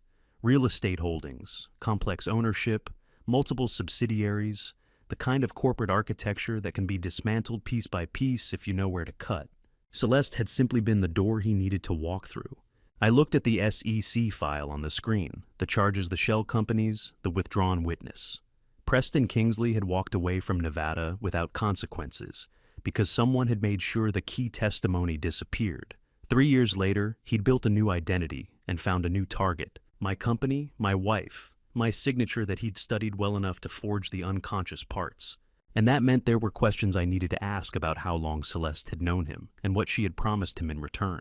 Real estate holdings, complex ownership, multiple subsidiaries, the kind of corporate architecture that can be dismantled piece by piece if you know where to cut. Celeste had simply been the door he needed to walk through. I looked at the SEC file on the screen, the charges, the shell companies, the withdrawn witness. Preston Kingsley had walked away from Nevada without consequences because someone had made sure the key testimony disappeared. 3 years later, he'd built a new identity and found a new target. My company, my wife, my signature that he'd studied well enough to forge the unconscious parts. And that meant there were questions I needed to ask about how long Celeste had known him and what she had promised him in return.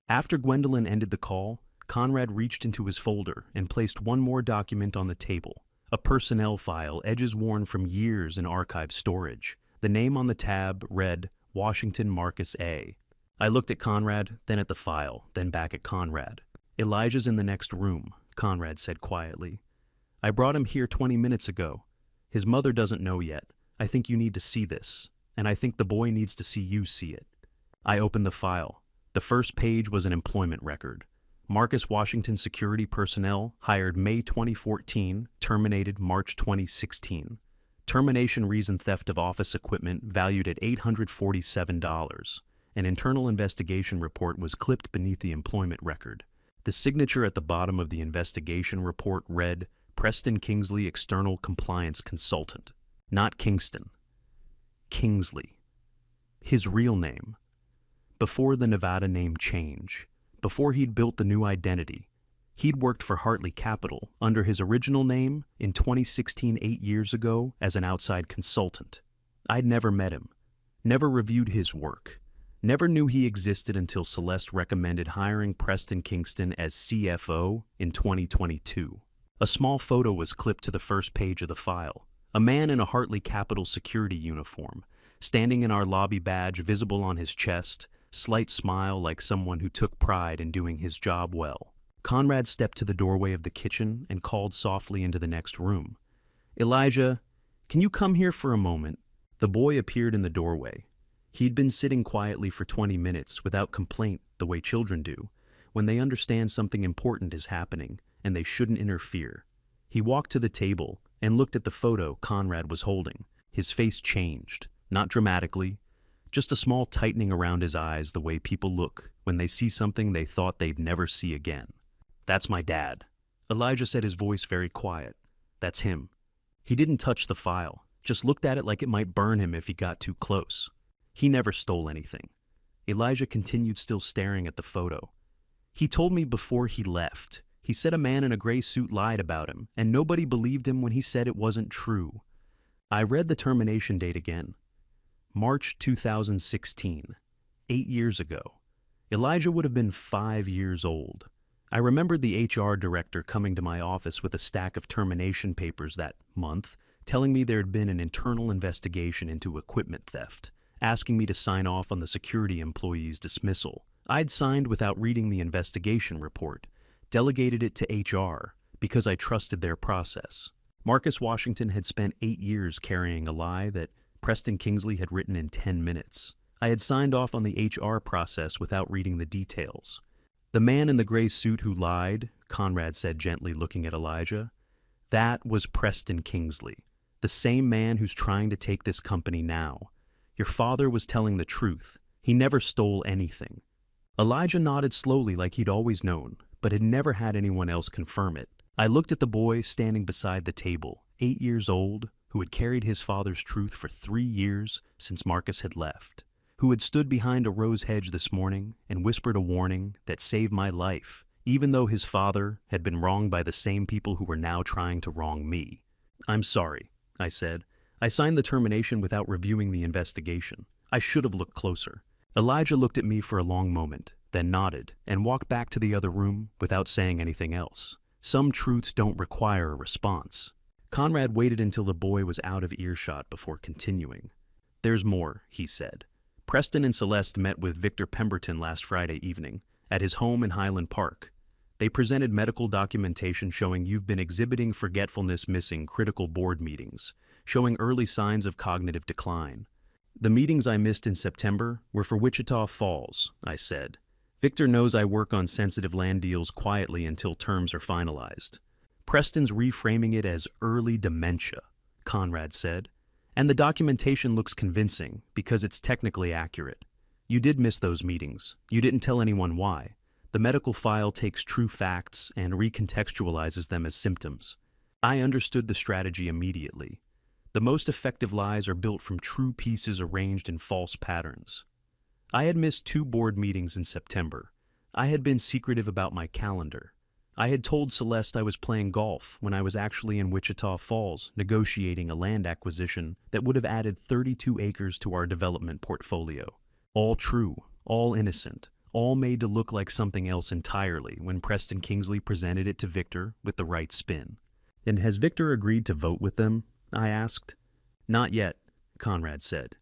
After Gwendolyn ended the call, Conrad reached into his folder and placed one more document on the table. A personnel file, edges worn from years in archive storage. The name on the tab read Washington Marcus A. I looked at Conrad, then at the file, then back at Conrad. Elijah's in the next room, Conrad said quietly. I brought him here 20 minutes ago. His mother doesn't know yet. I think you need to see this, and I think the boy needs to see you see it. I opened the file. The first page was an employment record. Marcus Washington security personnel hired May 2014, terminated March 2016. Termination reason theft of office equipment valued at $847. An internal investigation report was clipped beneath the employment record. The signature at the bottom of the investigation report read, Preston Kingsley, External Compliance Consultant. Not Kingston. Kingsley. His real name. Before the Nevada name change, before he'd built the new identity, he'd worked for Hartley Capital under his original name in 2016, 8 years ago, as an outside consultant. I'd never met him, never reviewed his work, never knew he existed until Celeste recommended hiring Preston Kingston as CFO in 2022. A small photo was clipped to the first page of the file. A man in a Hartley Capital security uniform, standing in our lobby, badge visible on his chest, slight smile like someone who took pride in doing his job well. Conrad stepped to the doorway of the kitchen and called softly into the next room. Elijah, can you come here for a moment? The boy appeared in the doorway. He'd been sitting quietly for 20 minutes without complaint, the way children do, when they understand something important is happening and they shouldn't interfere. He walked to the table and looked at the photo Conrad was holding. His face changed, not dramatically, just a small tightening around his eyes, the way people look when they see something they thought they'd never see again. That's my dad, Elijah said, his voice very quiet. That's him. He didn't touch the file, just looked at it like it might burn him if he got too close. He never stole anything. Elijah continued, still staring at the photo. He told me before he left. He said a man in a gray suit lied about him, and nobody believed him when he said it wasn't true. I read the termination date again. March 2016. 8 years ago. Elijah would have been 5 years old. I remembered the HR director coming to my office with a stack of termination papers that month, telling me there had been an internal investigation into equipment theft, asking me to sign off on the security employee's dismissal. I'd signed without reading the investigation report, delegated it to HR because I trusted their process. Marcus Washington had spent 8 years carrying a lie that Preston Kingsley had written in 10 minutes. I had signed off on the HR process without reading the details. The man in the gray suit who lied, Conrad said gently, looking at Elijah, that was Preston Kingsley, the same man who's trying to take this company now. Your father was telling the truth. He never stole anything. Elijah nodded slowly like he'd always known, but had never had anyone else confirm it. I looked at the boy standing beside the table, 8 years old, who had carried his father's truth for 3 years since Marcus had left, who had stood behind a rose hedge this morning and whispered a warning that saved my life, even though his father had been wronged by the same people who were now trying to wrong me. I'm sorry, I said. I signed the termination without reviewing the investigation. I should have looked closer. Elijah looked at me for a long moment, then nodded and walked back to the other room without saying anything else. Some truths don't require a response. Conrad waited until the boy was out of earshot before continuing. There's more, he said. Preston and Celeste met with Victor Pemberton last Friday evening at his home in Highland Park. They presented medical documentation showing you've been exhibiting forgetfulness, missing critical board meetings, showing early signs of cognitive decline. The meetings I missed in September were for Wichita Falls, I said. Victor knows I work on sensitive land deals quietly until terms are finalized. Preston's reframing it as early dementia, Conrad said. And the documentation looks convincing because it's technically accurate. You did miss those meetings. You didn't tell anyone why. The medical file takes true facts and recontextualizes them as symptoms. I understood the strategy immediately. The most effective lies are built from true pieces arranged in false patterns. I had missed 2 board meetings in September. I had been secretive about my calendar. I had told Celeste I was playing golf when I was actually in Wichita Falls negotiating a land acquisition that would have added 32 acres to our development portfolio. All true, all innocent, all made to look like something else entirely when Preston Kingsley presented it to Victor with the right spin. And has Victor agreed to vote with them? I asked. Not yet, Conrad said.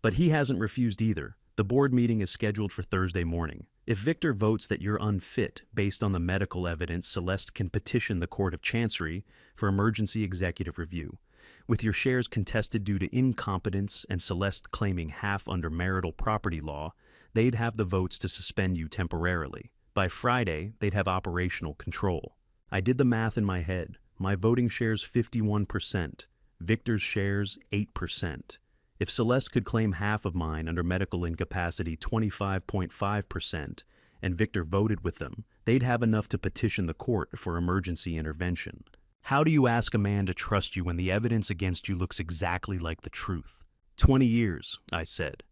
But he hasn't refused either. The board meeting is scheduled for Thursday morning. If Victor votes that you're unfit based on the medical evidence, Celeste can petition the Court of Chancery for emergency executive review. With your shares contested due to incompetence and Celeste claiming half under marital property law, they'd have the votes to suspend you temporarily. By Friday, they'd have operational control. I did the math in my head. My voting shares 51%, Victor's shares 8%. If Celeste could claim half of mine under medical incapacity 25.5%, and Victor voted with them, they'd have enough to petition the court for emergency intervention. How do you ask a man to trust you when the evidence against you looks exactly like the truth? 20 years, I said.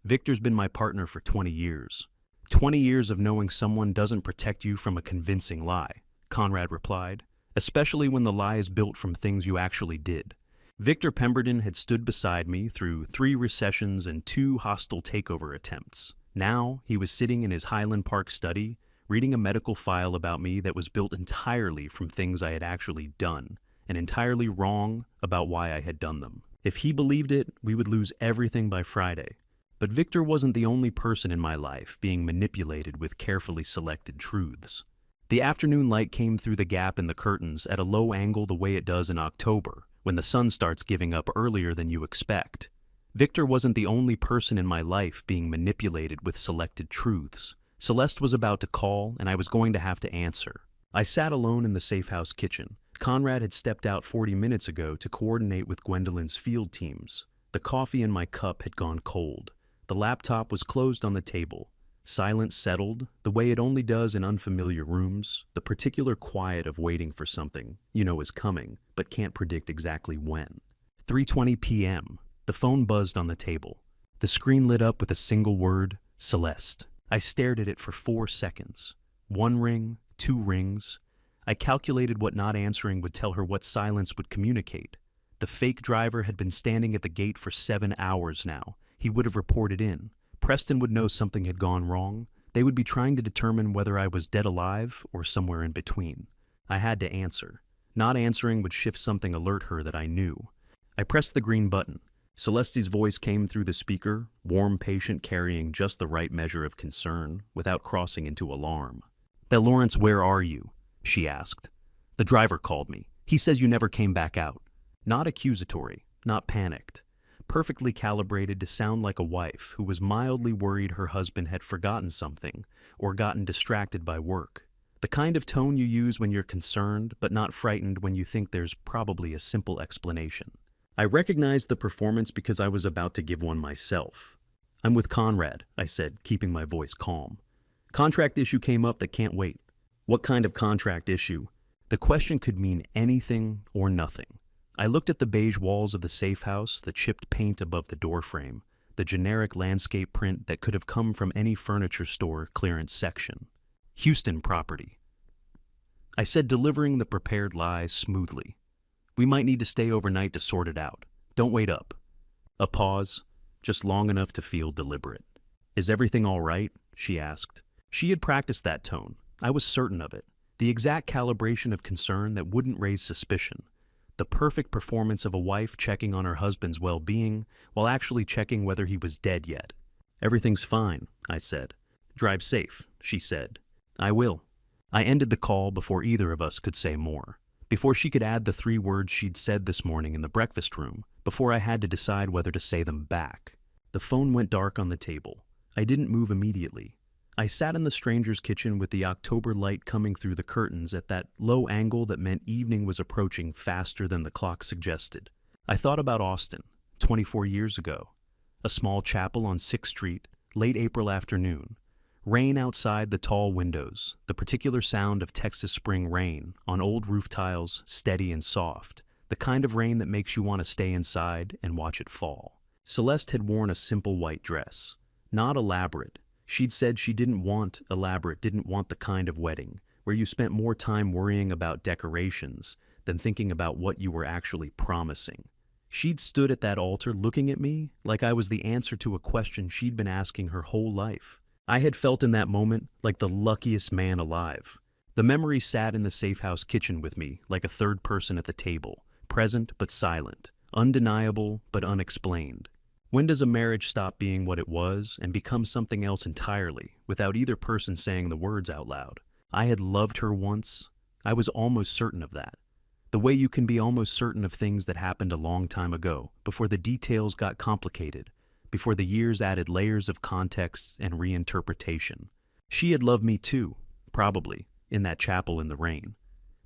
Victor's been my partner for 20 years. 20 years of knowing someone doesn't protect you from a convincing lie, Conrad replied, especially when the lie is built from things you actually did. Victor Pemberton had stood beside me through 3 recessions and 2 hostile takeover attempts. Now he was sitting in his Highland Park study, reading a medical file about me that was built entirely from things I had actually done, and entirely wrong about why I had done them. If he believed it, we would lose everything by Friday. But Victor wasn't the only person in my life being manipulated with carefully selected truths. The afternoon light came through the gap in the curtains at a low angle the way it does in October, when the sun starts giving up earlier than you expect. Victor wasn't the only person in my life being manipulated with selected truths. Celeste was about to call, and I was going to have to answer. I sat alone in the safe house kitchen. Conrad had stepped out 40 minutes ago to coordinate with Gwendolyn's field teams. The coffee in my cup had gone cold. The laptop was closed on the table. Silence settled, the way it only does in unfamiliar rooms, the particular quiet of waiting for something you know is coming, but can't predict exactly when. 3:20 p.m. The phone buzzed on the table. The screen lit up with a single word, Celeste. I stared at it for 4 seconds. 1 ring, 2 rings. I calculated what not answering would tell her, what silence would communicate. The fake driver had been standing at the gate for 7 hours now. He would have reported in. Preston would know something had gone wrong. They would be trying to determine whether I was dead alive or somewhere in between. I had to answer. Not answering would shift something, alert her that I knew. I pressed the green button. Celeste's voice came through the speaker, warm, patient, carrying just the right measure of concern without crossing into alarm. "Lawrence, where are you?" she asked. "The driver called me. He says you never came back out." Not accusatory, not panicked. Perfectly calibrated to sound like a wife who was mildly worried her husband had forgotten something or gotten distracted by work. The kind of tone you use when you're concerned but not frightened when you think there's probably a simple explanation. I recognized the performance because I was about to give one myself. "I'm with Conrad," I said, keeping my voice calm. "Contract issue came up that can't wait." "What kind of contract issue?" The question could mean anything or nothing. I looked at the beige walls of the safe house, the chipped paint above the doorframe, the generic landscape print that could have come from any furniture store clearance section. "Houston property," I said, delivering the prepared lies smoothly. "We might need to stay overnight to sort it out. Don't wait up." A pause, just long enough to feel deliberate. "Is everything all right?" she asked. She had practiced that tone. I was certain of it. The exact calibration of concern that wouldn't raise suspicion. The perfect performance of a wife checking on her husband's well-being while actually checking whether he was dead yet. "Everything's fine," I said. "Drive safe," she said. "I will." I ended the call before either of us could say more. Before she could add the 3 words she'd said this morning in the breakfast room, before I had to decide whether to say them back. The phone went dark on the table. I didn't move immediately. I sat in the stranger's kitchen with the October light coming through the curtains at that low angle that meant evening was approaching faster than the clock suggested. I thought about Austin, 24 years ago. A small chapel on 6th Street, late April afternoon. Rain outside the tall windows, the particular sound of Texas spring rain on old roof tiles, steady and soft, the kind of rain that makes you want to stay inside and watch it fall. Celeste had worn a simple white dress. Not elaborate. She'd said she didn't want elaborate, didn't want the kind of wedding where you spent more time worrying about decorations than thinking about what you were actually promising. She'd stood at that altar looking at me like I was the answer to a question she'd been asking her whole life. I had felt in that moment like the luckiest man alive. The memory sat in the safe house kitchen with me like a third person at the table, present but silent, undeniable but unexplained. When does a marriage stop being what it was and become something else entirely, without either person saying the words out loud? I had loved her once. I was almost certain of that. The way you can be almost certain of things that happened a long time ago, before the details got complicated, before the years added layers of context and reinterpretation. She had loved me too, probably, in that chapel in the rain.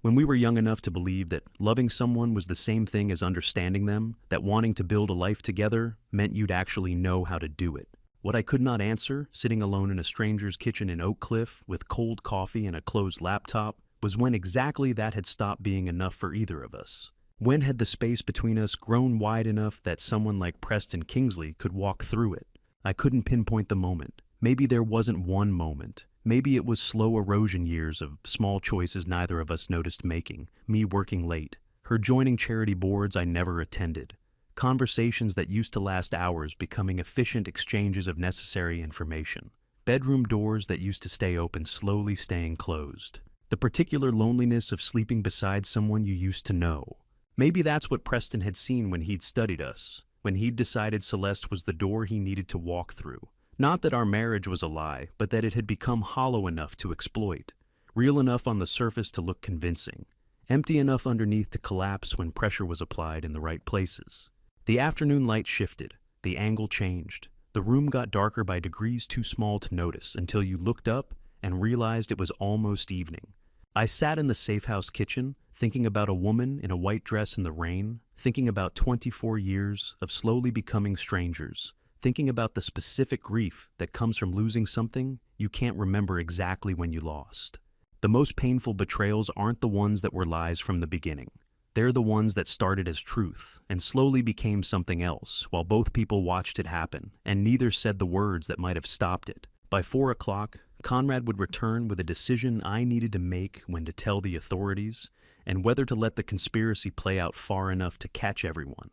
When we were young enough to believe that loving someone was the same thing as understanding them, that wanting to build a life together meant you'd actually know how to do it. What I could not answer, sitting alone in a stranger's kitchen in Oak Cliff with cold coffee and a closed laptop, was when exactly that had stopped being enough for either of us. When had the space between us grown wide enough that someone like Preston Kingsley could walk through it? I couldn't pinpoint the moment. Maybe there wasn't one moment. Maybe it was slow erosion years of small choices neither of us noticed making, me working late, her joining charity boards I never attended, conversations that used to last hours becoming efficient exchanges of necessary information, bedroom doors that used to stay open slowly staying closed, the particular loneliness of sleeping beside someone you used to know. Maybe that's what Preston had seen when he'd studied us, when he'd decided Celeste was the door he needed to walk through. Not that our marriage was a lie, but that it had become hollow enough to exploit, real enough on the surface to look convincing, empty enough underneath to collapse when pressure was applied in the right places. The afternoon light shifted, the angle changed, the room got darker by degrees too small to notice until you looked up and realized it was almost evening. I sat in the safe house kitchen, thinking about a woman in a white dress in the rain, thinking about 24 years of slowly becoming strangers, thinking about the specific grief that comes from losing something you can't remember exactly when you lost. The most painful betrayals aren't the ones that were lies from the beginning. They're the ones that started as truth and slowly became something else while both people watched it happen and neither said the words that might have stopped it. By 4 o'clock, Conrad would return with a decision I needed to make: when to tell the authorities and whether to let the conspiracy play out far enough to catch everyone.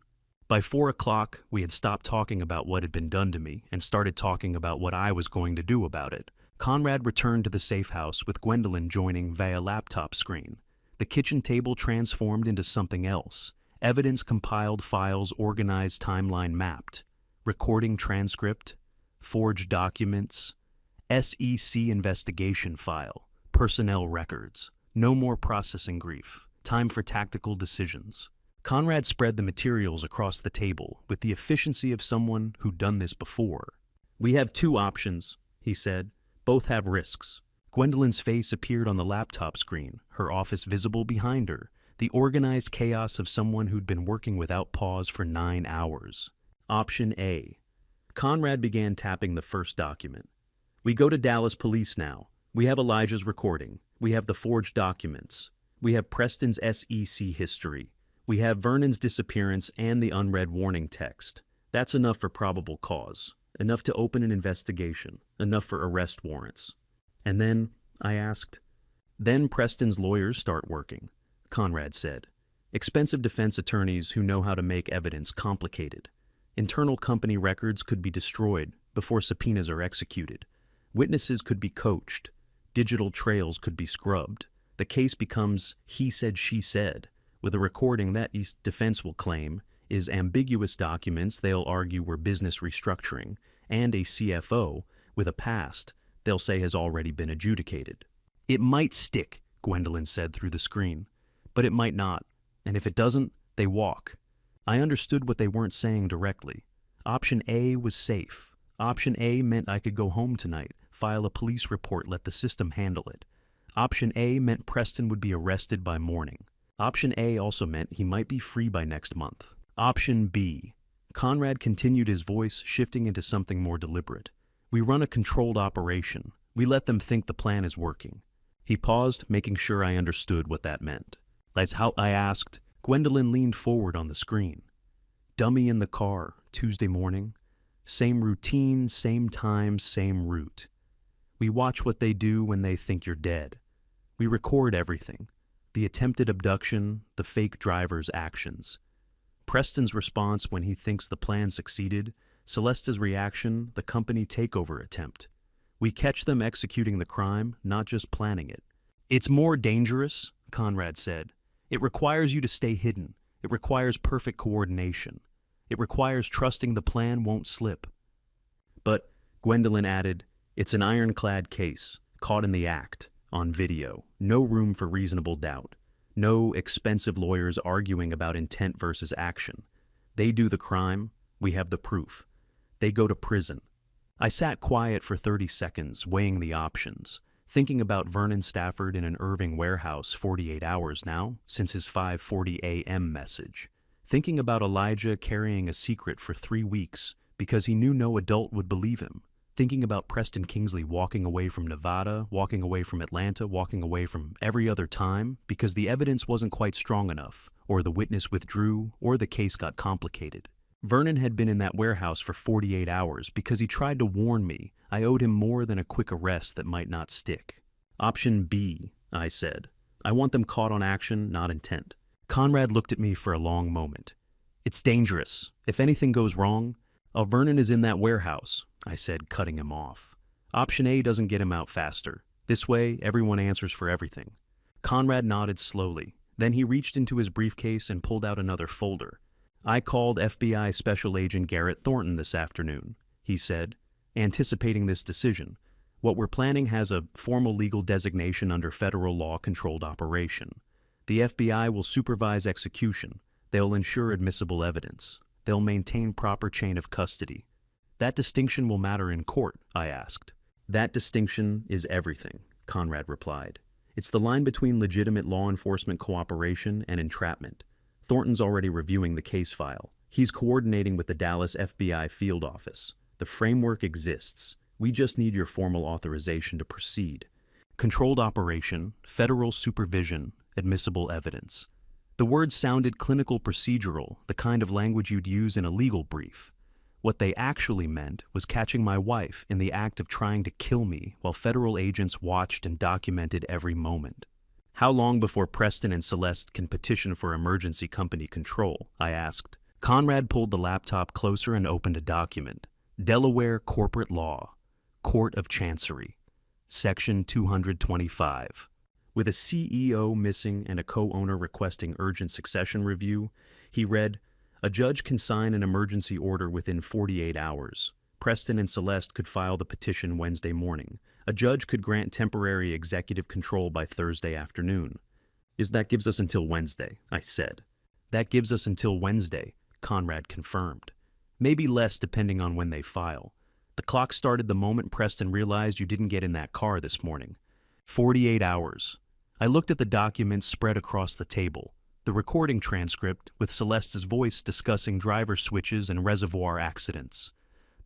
By 4 o'clock, we had stopped talking about what had been done to me and started talking about what I was going to do about it. Conrad returned to the safe house with Gwendolyn joining via laptop screen. The kitchen table transformed into something else. Evidence compiled, files organized, timeline mapped. Recording transcript, forged documents, SEC investigation file, personnel records. No more processing grief. Time for tactical decisions. Conrad spread the materials across the table with the efficiency of someone who'd done this before. "We have two options," he said. "Both have risks." Gwendolyn's face appeared on the laptop screen, her office visible behind her, the organized chaos of someone who'd been working without pause for 9 hours. Option A. Conrad began tapping the first document. "We go to Dallas police now. We have Elijah's recording. We have the forged documents. We have Preston's SEC history. We have Vernon's disappearance and the unread warning text. That's enough for probable cause. Enough to open an investigation. Enough for arrest warrants." "And then," I asked. "Then Preston's lawyers start working," Conrad said. "Expensive defense attorneys who know how to make evidence complicated. Internal company records could be destroyed before subpoenas are executed. Witnesses could be coached. Digital trails could be scrubbed. The case becomes he said, she said, with a recording that defense will claim is ambiguous documents they'll argue were business restructuring, and a CFO with a past they'll say has already been adjudicated." "It might stick," Gwendolyn said through the screen, "but it might not, and if it doesn't, they walk." I understood what they weren't saying directly. Option A was safe. Option A meant I could go home tonight, file a police report, let the system handle it. Option A meant Preston would be arrested by morning. Option A also meant he might be free by next month. Option B. Conrad continued, his voice shifting into something more deliberate. "We run a controlled operation. We let them think the plan is working." He paused, making sure I understood what that meant. That's how I asked. Gwendolyn leaned forward on the screen. "Dummy in the car, Tuesday morning. Same routine, same time, same route. We watch what they do when they think you're dead. We record everything. The attempted abduction, the fake driver's actions. Preston's response when he thinks the plan succeeded, Celeste's reaction, the company takeover attempt. We catch them executing the crime, not just planning it." "It's more dangerous," Conrad said. "It requires you to stay hidden. It requires perfect coordination. It requires trusting the plan won't slip." "But," Gwendolyn added, "it's an ironclad case, caught in the act, on video. No room for reasonable doubt. No expensive lawyers arguing about intent versus action. They do the crime, we have the proof. They go to prison." I sat quiet for 30 seconds, weighing the options, thinking about Vernon Stafford in an Irving warehouse 48 hours now, since his 5:40 a.m. message. Thinking about Elijah carrying a secret for 3 weeks because he knew no adult would believe him. Thinking about Preston Kingsley walking away from Nevada, walking away from Atlanta, walking away from every other time because the evidence wasn't quite strong enough, or the witness withdrew, or the case got complicated. Vernon had been in that warehouse for 48 hours because he tried to warn me I owed him more than a quick arrest that might not stick. "Option B," I said. "I want them caught on action, not intent." Conrad looked at me for a long moment. "It's dangerous. If anything goes wrong..." "Vernon is in that warehouse," I said, cutting him off. "Option A doesn't get him out faster. This way, everyone answers for everything." Conrad nodded slowly. Then he reached into his briefcase and pulled out another folder. "I called FBI Special Agent Garrett Thornton this afternoon," he said, anticipating this decision. "What we're planning has a formal legal designation under federal law-controlled operation. The FBI will supervise execution. They'll ensure admissible evidence. They'll maintain proper chain of custody. That distinction will matter in court," I asked. "That distinction is everything," Conrad replied. "It's the line between legitimate law enforcement cooperation and entrapment. Thornton's already reviewing the case file. He's coordinating with the Dallas FBI field office. The framework exists. We just need your formal authorization to proceed. Controlled operation, federal supervision, admissible evidence. The words sounded clinical procedural, the kind of language you'd use in a legal brief. What they actually meant was catching my wife in the act of trying to kill me while federal agents watched and documented every moment. How long before Preston and Celeste can petition for emergency company control? I asked. Conrad pulled the laptop closer and opened a document. Delaware Corporate Law, Court of Chancery, Section 225. With a CEO missing and a co-owner requesting urgent succession review, he read, "A judge can sign an emergency order within 48 hours. Preston and Celeste could file the petition Wednesday morning. A judge could grant temporary executive control by Thursday afternoon." That gives us until Wednesday, I said. That gives us until Wednesday, Conrad confirmed. Maybe less depending on when they file. The clock started the moment Preston realized you didn't get in that car this morning. 48 hours. I looked at the documents spread across the table. The recording transcript with Celeste's voice discussing driver switches and reservoir accidents.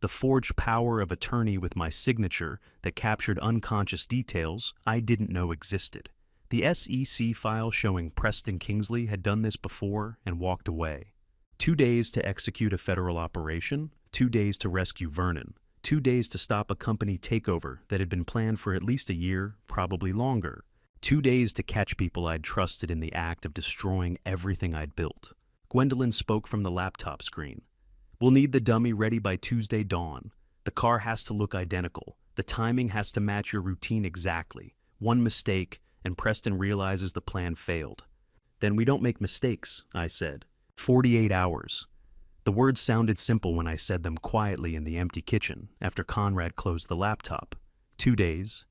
The forged power of attorney with my signature that captured unconscious details I didn't know existed. The SEC file showing Preston Kingsley had done this before and walked away. 2 days to execute a federal operation, 2 days to rescue Vernon, 2 days to stop a company takeover that had been planned for at least a year, probably longer. 2 days to catch people I'd trusted in the act of destroying everything I'd built. Gwendolyn spoke from the laptop screen. "We'll need the dummy ready by Tuesday dawn. The car has to look identical. The timing has to match your routine exactly. One mistake, and Preston realizes the plan failed." "Then we don't make mistakes," I said. 48 hours. The words sounded simple when I said them quietly in the empty kitchen after Conrad closed the laptop. 2 days.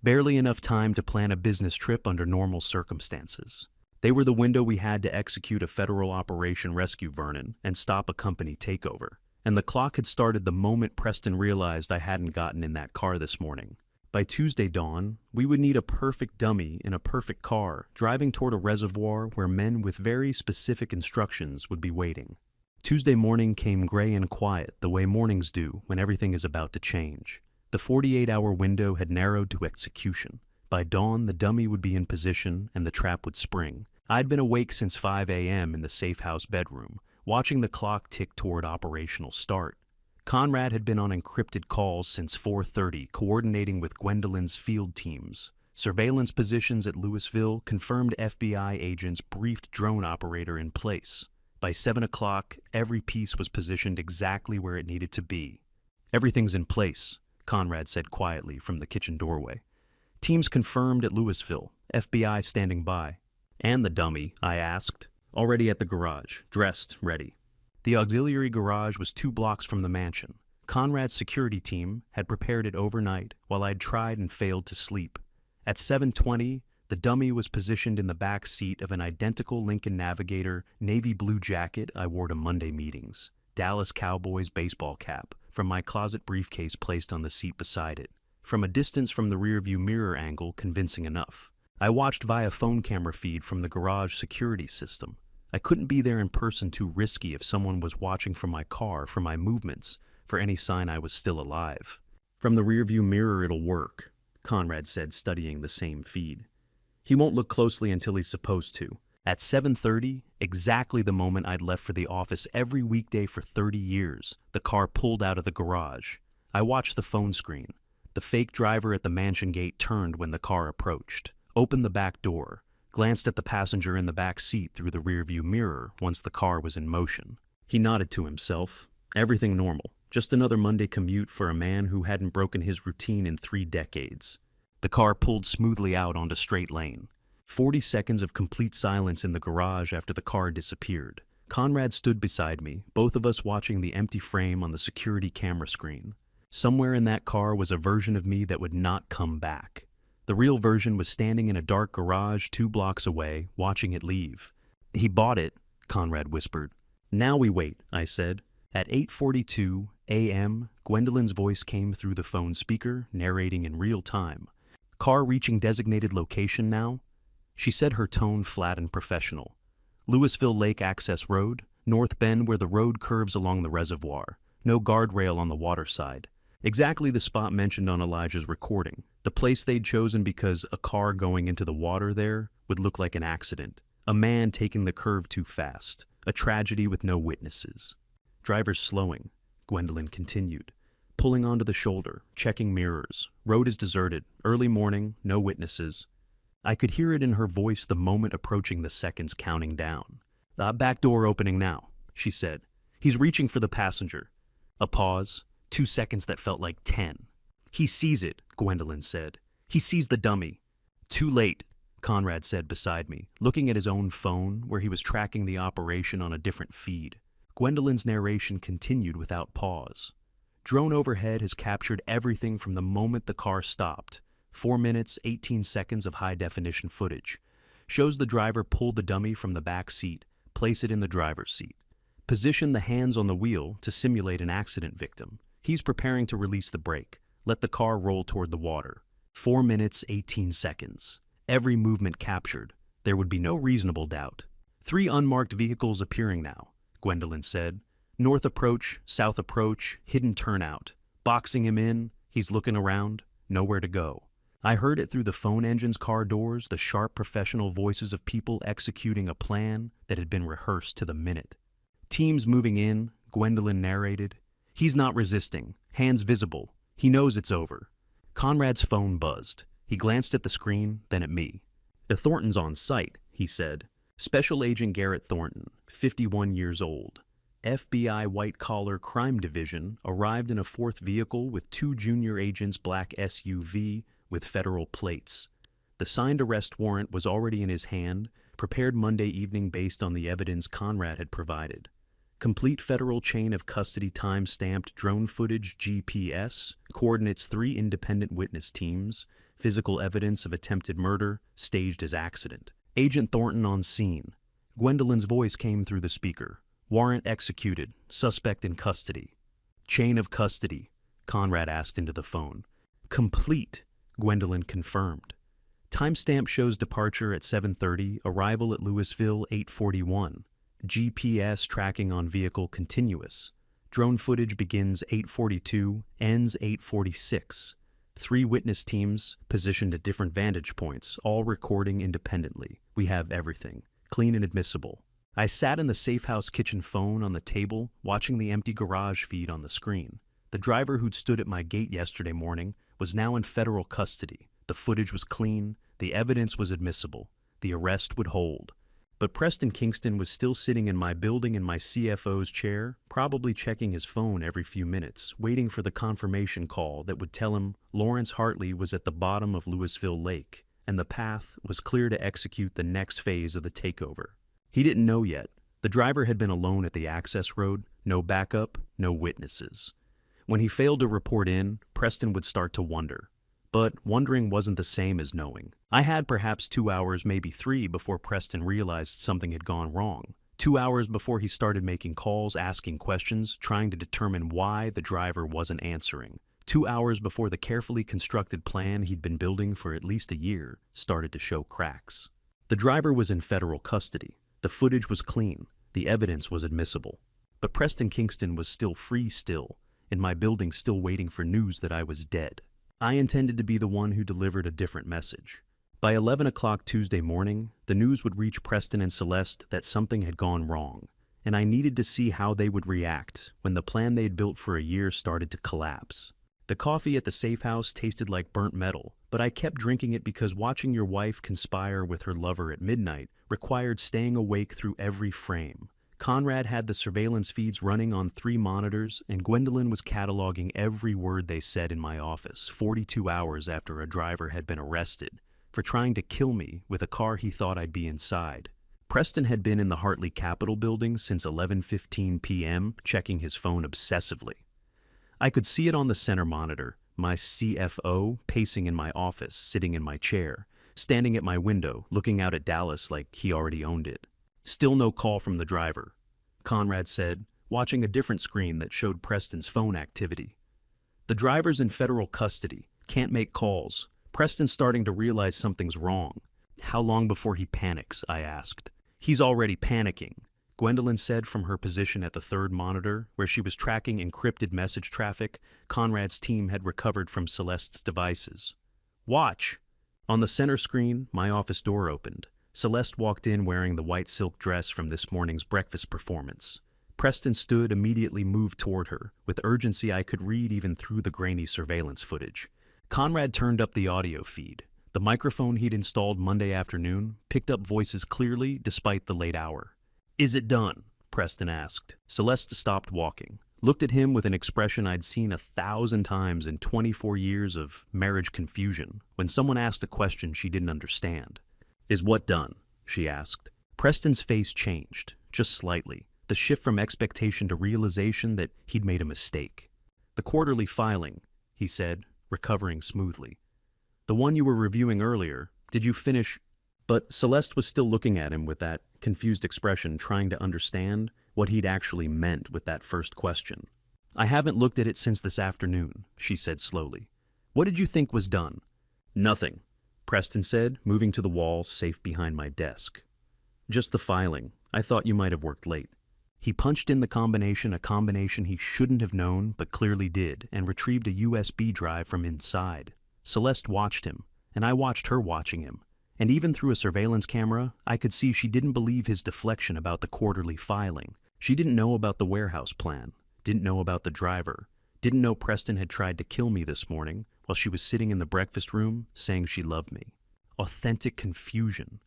Barely enough time to plan a business trip under normal circumstances. They were the window we had to execute a federal operation rescue Vernon and stop a company takeover. And the clock had started the moment Preston realized I hadn't gotten in that car this morning. By Tuesday dawn, we would need a perfect dummy in a perfect car, driving toward a reservoir where men with very specific instructions would be waiting. Tuesday morning came gray and quiet the way mornings do when everything is about to change. The 48-hour window had narrowed to execution. By dawn, the dummy would be in position and the trap would spring. I'd been awake since 5 a.m. in the safe house bedroom, watching the clock tick toward operational start. Conrad had been on encrypted calls since 4:30, coordinating with Gwendolyn's field teams. Surveillance positions at Louisville confirmed FBI agents briefed drone operator in place. By 7 o'clock, every piece was positioned exactly where it needed to be. "Everything's in place," Conrad said quietly from the kitchen doorway. "Teams confirmed at Louisville, FBI standing by." "And the dummy?" I asked. "Already at the garage, dressed, ready." The auxiliary garage was 2 blocks from the mansion. Conrad's security team had prepared it overnight while I'd tried and failed to sleep. At 7:20, the dummy was positioned in the back seat of an identical Lincoln Navigator navy blue jacket I wore to Monday meetings, Dallas Cowboys baseball cap, from my closet briefcase placed on the seat beside it. From a distance from the rearview mirror angle, convincing enough. I watched via phone camera feed from the garage security system. I couldn't be there in person, too risky if someone was watching from my car, for my movements, for any sign I was still alive. "From the rearview mirror it'll work," Conrad said, studying the same feed. "He won't look closely until he's supposed to." At 7:30, exactly the moment I'd left for the office every weekday for 30 years, the car pulled out of the garage. I watched the phone screen. The fake driver at the mansion gate turned when the car approached, opened the back door, glanced at the passenger in the back seat through the rearview mirror once the car was in motion. He nodded to himself. Everything normal. Just another Monday commute for a man who hadn't broken his routine in 3 decades. The car pulled smoothly out onto straight lane. 40 seconds of complete silence in the garage after the car disappeared. Conrad stood beside me, both of us watching the empty frame on the security camera screen. Somewhere in that car was a version of me that would not come back. The real version was standing in a dark garage 2 blocks away, watching it leave. "He bought it," Conrad whispered. "Now we wait," I said. At 8:42 a.m., Gwendolyn's voice came through the phone speaker, narrating in real time. "Car reaching designated location now?" She said, her tone flat and professional. "Louisville Lake Access Road, North Bend where the road curves along the reservoir. No guardrail on the water side. Exactly the spot mentioned on Elijah's recording. The place they'd chosen because a car going into the water there would look like an accident. A man taking the curve too fast. A tragedy with no witnesses. Driver's slowing, Gwendolyn continued. Pulling onto the shoulder, checking mirrors. Road is deserted. Early morning, no witnesses. I could hear it in her voice the moment approaching the seconds counting down. Back door opening now, she said. He's reaching for the passenger. A pause. 2 seconds that felt like 10. He sees it, Gwendolyn said. He sees the dummy. Too late, Conrad said beside me, looking at his own phone where he was tracking the operation on a different feed. Gwendolyn's narration continued without pause. Drone overhead has captured everything from the moment the car stopped. 4 minutes, 18 seconds of high-definition footage. Shows the driver pull the dummy from the back seat, place it in the driver's seat. Position the hands on the wheel to simulate an accident victim. He's preparing to release the brake. Let the car roll toward the water. 4 minutes, 18 seconds. Every movement captured. There would be no reasonable doubt. 3 unmarked vehicles appearing now, Gwendolyn said. North approach, south approach, hidden turnout. Boxing him in, he's looking around, nowhere to go. I heard it through the phone engine's car doors, the sharp professional voices of people executing a plan that had been rehearsed to the minute. Teams moving in, Gwendolyn narrated. He's not resisting, hands visible. He knows it's over. Conrad's phone buzzed. He glanced at the screen, then at me. Thornton's on site, he said. Special Agent Garrett Thornton, 51 years old. FBI White-Collar Crime Division arrived in a 4th vehicle with 2 junior agents' black SUV with federal plates. The signed arrest warrant was already in his hand, prepared Monday evening based on the evidence Conrad had provided. Complete federal chain of custody time-stamped drone footage GPS, coordinates 3 independent witness teams, physical evidence of attempted murder, staged as accident. Agent Thornton on scene. Gwendolyn's voice came through the speaker. Warrant executed, suspect in custody. Chain of custody, Conrad asked into the phone. Complete, Gwendolyn confirmed. Timestamp shows departure at 7:30, arrival at Louisville 8:41. GPS tracking on vehicle continuous. Drone footage begins 8:42, ends 8:46. 3 witness teams positioned at different vantage points, all recording independently. We have everything. Clean and admissible. I sat in the safe house kitchen phone on the table, watching the empty garage feed on the screen. The driver who'd stood at my gate yesterday morning was now in federal custody. The footage was clean. The evidence was admissible. The arrest would hold. But Preston Kingston was still sitting in my building in my CFO's chair, probably checking his phone every few minutes, waiting for the confirmation call that would tell him Lawrence Hartley was at the bottom of Louisville Lake, and the path was clear to execute the next phase of the takeover. He didn't know yet. The driver had been alone at the access road, no backup, no witnesses. When he failed to report in, Preston would start to wonder. But wondering wasn't the same as knowing. I had perhaps 2 hours, maybe 3, before Preston realized something had gone wrong. 2 hours before he started making calls, asking questions, trying to determine why the driver wasn't answering. 2 hours before the carefully constructed plan he'd been building for at least a year started to show cracks. The driver was in federal custody. The footage was clean. The evidence was admissible. But Preston Kingston was still free in my building still waiting for news that I was dead. I intended to be the one who delivered a different message. By 11 o'clock Tuesday morning, the news would reach Preston and Celeste that something had gone wrong, and I needed to see how they would react when the plan they'd built for a year started to collapse. The coffee at the safe house tasted like burnt metal, but I kept drinking it because watching your wife conspire with her lover at midnight required staying awake through every frame. Conrad had the surveillance feeds running on 3 monitors, and Gwendolyn was cataloging every word they said in my office 42 hours after a driver had been arrested for trying to kill me with a car he thought I'd be inside. Preston had been in the Hartley Capitol building since 11:15 p.m., checking his phone obsessively. I could see it on the center monitor, my CFO pacing in my office, sitting in my chair, standing at my window, looking out at Dallas like he already owned it. Still no call from the driver, Conrad said, watching a different screen that showed Preston's phone activity. The driver's in federal custody, can't make calls. Preston's starting to realize something's wrong. How long before he panics, I asked. He's already panicking, Gwendolyn said from her position at the third monitor, where she was tracking encrypted message traffic Conrad's team had recovered from Celeste's devices. "Watch!" On the center screen, my office door opened. Celeste walked in wearing the white silk dress from this morning's breakfast performance. Preston stood, immediately moved toward her, with urgency I could read even through the grainy surveillance footage. Conrad turned up the audio feed. The microphone he'd installed Monday afternoon picked up voices clearly despite the late hour. "Is it done?" Preston asked. Celeste stopped walking, looked at him with an expression I'd seen 1,000 times in 24 years of marriage confusion when someone asked a question she didn't understand. "Is what done?" she asked. Preston's face changed, just slightly, the shift from expectation to realization that he'd made a mistake. "The quarterly filing," he said, recovering smoothly. "The one you were reviewing earlier, did you finish?" But Celeste was still looking at him with that confused expression, trying to understand what he'd actually meant with that first question. "I haven't looked at it since this afternoon," she said slowly. "What did you think was done?" "Nothing," Preston said, moving to the wall safe behind my desk. "Just the filing. I thought you might have worked late." He punched in the combination, a combination he shouldn't have known but clearly did, and retrieved a USB drive from inside. Celeste watched him, and I watched her watching him. And even through a surveillance camera, I could see she didn't believe his deflection about the quarterly filing. She didn't know about the warehouse plan, didn't know about the driver, didn't know Preston had tried to kill me this morning while she was sitting in the breakfast room saying she loved me. "Authentic confusion,"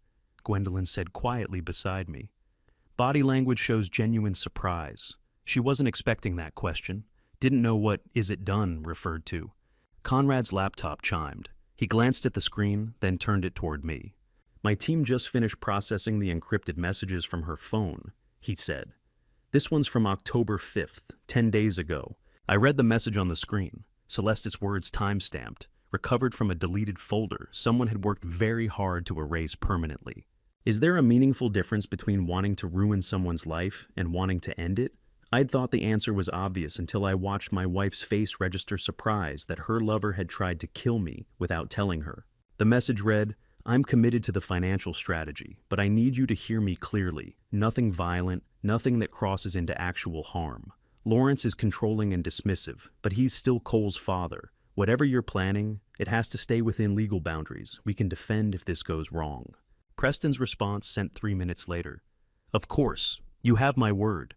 Gwendolyn said quietly beside me. Body language shows genuine surprise. She wasn't expecting that question, didn't know what "is it done" referred to. Conrad's laptop chimed. He glanced at the screen, then turned it toward me. "My team just finished processing the encrypted messages from her phone," he said. "This one's from October 5th, 10 days ago. I read the message on the screen. Celeste's words time-stamped, recovered from a deleted folder someone had worked very hard to erase permanently. Is there a meaningful difference between wanting to ruin someone's life and wanting to end it? I'd thought the answer was obvious until I watched my wife's face register surprise that her lover had tried to kill me without telling her. The message read, "I'm committed to the financial strategy, but I need you to hear me clearly. Nothing violent, nothing that crosses into actual harm. Lawrence is controlling and dismissive, but he's still Cole's father. Whatever you're planning, it has to stay within legal boundaries. We can defend if this goes wrong." Preston's response sent 3 minutes later. "Of course, you have my word."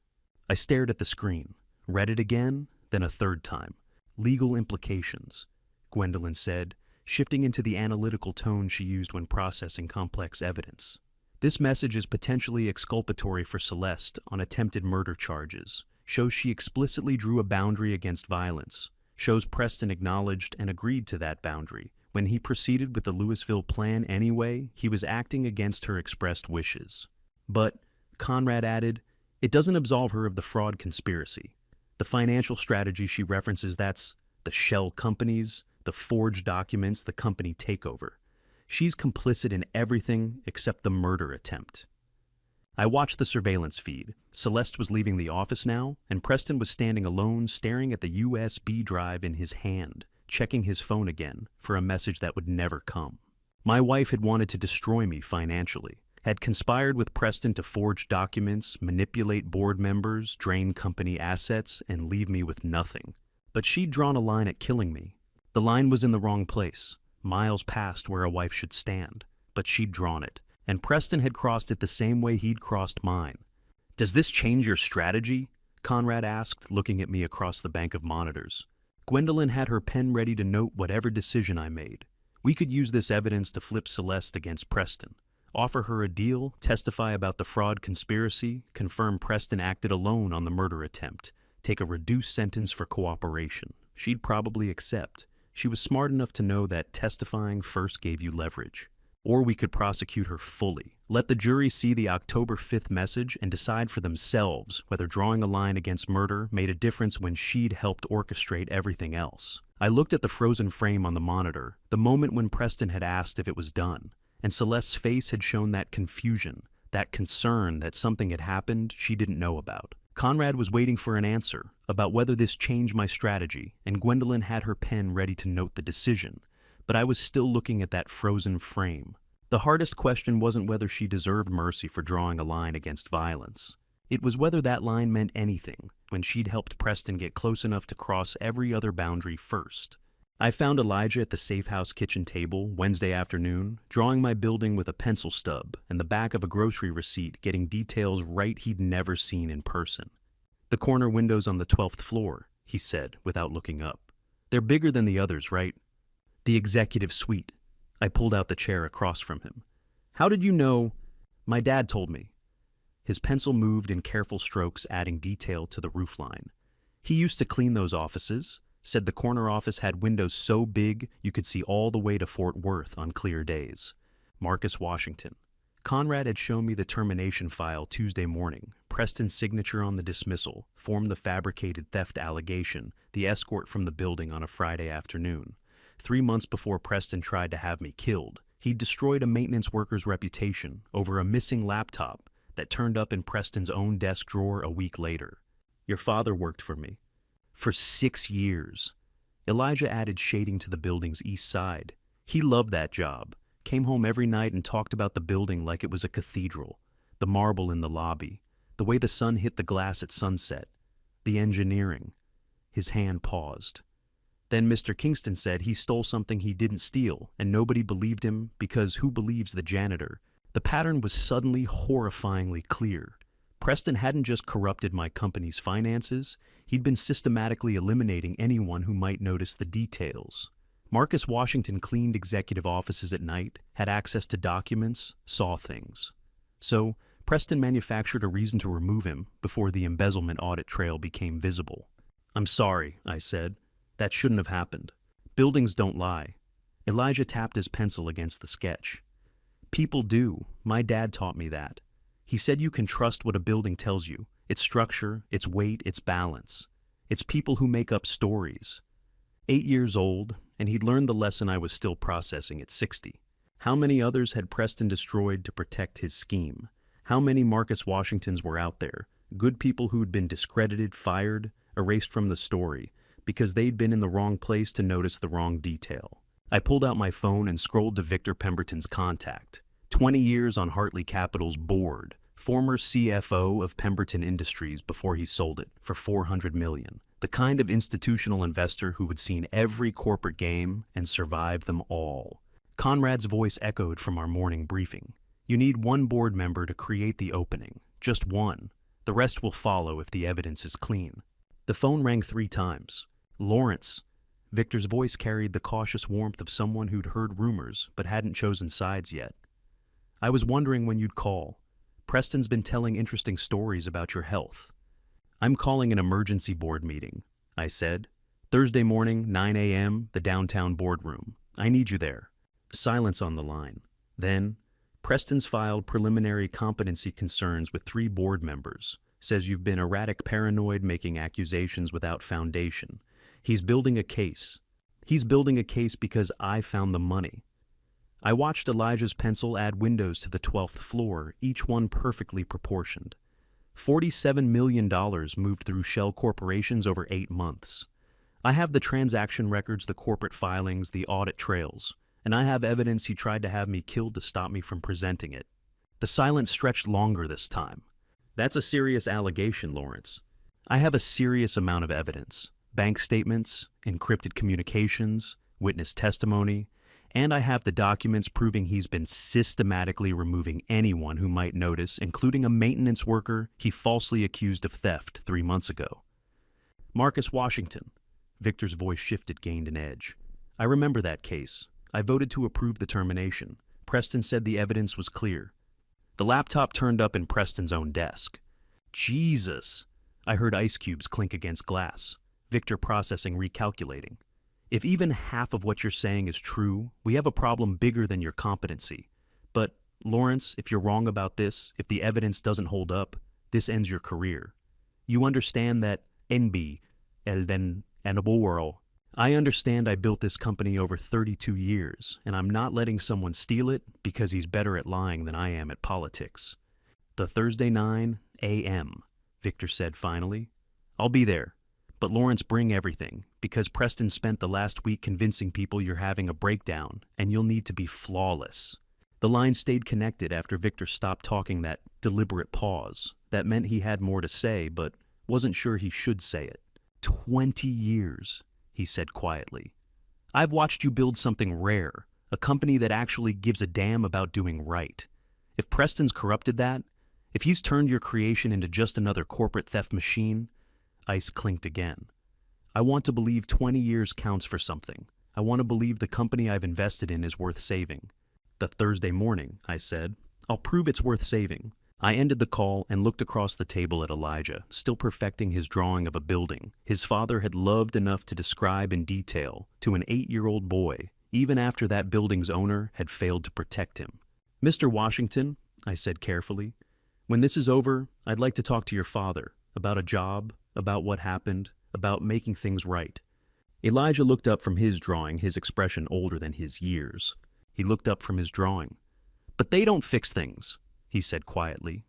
I stared at the screen, read it again, then a third time. "Legal implications," Gwendolyn said, shifting into the analytical tone she used when processing complex evidence. "This message is potentially exculpatory for Celeste on attempted murder charges, shows she explicitly drew a boundary against violence, shows Preston acknowledged and agreed to that boundary. When he proceeded with the Louisville plan anyway, he was acting against her expressed wishes. But," Conrad added, "it doesn't absolve her of the fraud conspiracy. The financial strategy she references, that's the shell companies, the forged documents, the company takeover. She's complicit in everything except the murder attempt." I watched the surveillance feed. Celeste was leaving the office now, and Preston was standing alone, staring at the USB drive in his hand, checking his phone again for a message that would never come. My wife had wanted to destroy me financially, had conspired with Preston to forge documents, manipulate board members, drain company assets, and leave me with nothing. But she'd drawn a line at killing me. The line was in the wrong place, miles past where a wife should stand, but she'd drawn it, and Preston had crossed it the same way he'd crossed mine. "Does this change your strategy?" Conrad asked, looking at me across the bank of monitors. Gwendolyn had her pen ready to note whatever decision I made. We could use this evidence to flip Celeste against Preston, offer her a deal, testify about the fraud conspiracy, confirm Preston acted alone on the murder attempt, take a reduced sentence for cooperation. She'd probably accept. She was smart enough to know that testifying first gave you leverage. Or we could prosecute her fully, let the jury see the October 5th message and decide for themselves whether drawing a line against murder made a difference when she'd helped orchestrate everything else. I looked at the frozen frame on the monitor, the moment when Preston had asked if it was done, and Celeste's face had shown that confusion, that concern that something had happened she didn't know about. Conrad was waiting for an answer about whether this changed my strategy, and Gwendolyn had her pen ready to note the decision. But I was still looking at that frozen frame. The hardest question wasn't whether she deserved mercy for drawing a line against violence. It was whether that line meant anything when she'd helped Preston get close enough to cross every other boundary first. I found Elijah at the safe house kitchen table Wednesday afternoon, drawing my building with a pencil stub and the back of a grocery receipt, getting details right he'd never seen in person. "The corner windows on the 12th floor," he said without looking up. "They're bigger than the others, right?" "The executive suite." I pulled out the chair across from him. "How did you know?" "My dad told me." His pencil moved in careful strokes, adding detail to the roofline. "He used to clean those offices. Said the corner office had windows so big you could see all the way to Fort Worth on clear days." Marcus Washington. Conrad had shown me the termination file Tuesday morning. Preston's signature on the dismissal formed the fabricated theft allegation, the escort from the building on a Friday afternoon. 3 months before Preston tried to have me killed, he'd destroyed a maintenance worker's reputation over a missing laptop that turned up in Preston's own desk drawer a week later. "Your father worked for me. For 6 years. Elijah added shading to the building's east side. He loved that job, came home every night and talked about the building like it was a cathedral, the marble in the lobby, the way the sun hit the glass at sunset, the engineering. His hand paused. Then Mr. Kingston said he stole something he didn't steal, and nobody believed him because who believes the janitor? The pattern was suddenly horrifyingly clear. Preston hadn't just corrupted my company's finances, he'd been systematically eliminating anyone who might notice the details. Marcus Washington cleaned executive offices at night, had access to documents, saw things. So, Preston manufactured a reason to remove him before the embezzlement audit trail became visible. "I'm sorry," I said. "That shouldn't have happened. Buildings don't lie." Elijah tapped his pencil against the sketch. "People do. My dad taught me that. He said you can trust what a building tells you, its structure, its weight, its balance. It's people who make up stories." 8 years old, and he'd learned the lesson I was still processing at 60. How many others had Preston destroyed to protect his scheme? How many Marcus Washingtons were out there, good people who'd been discredited, fired, erased from the story, because they'd been in the wrong place to notice the wrong detail? I pulled out my phone and scrolled to Victor Pemberton's contact. 20 years on Hartley Capital's board, former CFO of Pemberton Industries before he sold it for $400 million. The kind of institutional investor who had seen every corporate game and survived them all. Conrad's voice echoed from our morning briefing. "You need one board member to create the opening. Just one. The rest will follow if the evidence is clean." The phone rang 3 times. "Lawrence." Victor's voice carried the cautious warmth of someone who'd heard rumors but hadn't chosen sides yet. "I was wondering when you'd call. Preston's been telling interesting stories about your health." "I'm calling an emergency board meeting," I said. "Thursday morning, 9 a.m., the downtown boardroom. I need you there." Silence on the line. Then, "Preston's filed preliminary competency concerns with 3 board members. Says you've been erratic, paranoid, making accusations without foundation. He's building a case. He's building a case because I found the money." I watched Elijah's pencil add windows to the 12th floor, each one perfectly proportioned. $47 million moved through shell corporations over 8 months. I have the transaction records, the corporate filings, the audit trails, and I have evidence he tried to have me killed to stop me from presenting it. The silence stretched longer this time. "That's a serious allegation, Lawrence." "I have a serious amount of evidence. Bank statements, encrypted communications, witness testimony, and I have the documents proving he's been systematically removing anyone who might notice, including a maintenance worker he falsely accused of theft 3 months ago." "Marcus Washington." Victor's voice shifted, gained an edge. "I remember that case. I voted to approve the termination. Preston said the evidence was clear. The laptop turned up in Preston's own desk." "Jesus!" I heard ice cubes clink against glass. Victor processing, recalculating. "If even half of what you're saying is true, we have a problem bigger than your competency. But, Lawrence, if you're wrong about this, if the evidence doesn't hold up, this ends your career. You understand that NB, el den enaboro. I understand I built this company over 32 years, and I'm not letting someone steal it because he's better at lying than I am at politics." "The Thursday 9 a.m., Victor said finally. "I'll be there. But Lawrence, bring everything, because Preston spent the last week convincing people you're having a breakdown, and you'll need to be flawless." The line stayed connected after Victor stopped talking that deliberate pause. That meant he had more to say, but wasn't sure he should say it. 20 years, he said quietly. I've watched you build something rare, a company that actually gives a damn about doing right. If Preston's corrupted that, if he's turned your creation into just another corporate theft machine, ice clinked again. I want to believe 20 years counts for something. I want to believe the company I've invested in is worth saving. The Thursday morning, I said. I'll prove it's worth saving. I ended the call and looked across the table at Elijah, still perfecting his drawing of a building his father had loved enough to describe in detail to an 8-year-old boy, even after that building's owner had failed to protect him. Mr. Washington, I said carefully, when this is over, I'd like to talk to your father about a job, about what happened, about making things right. Elijah looked up from his drawing, his expression older than his years. He looked up from his drawing. But they don't fix things, he said quietly.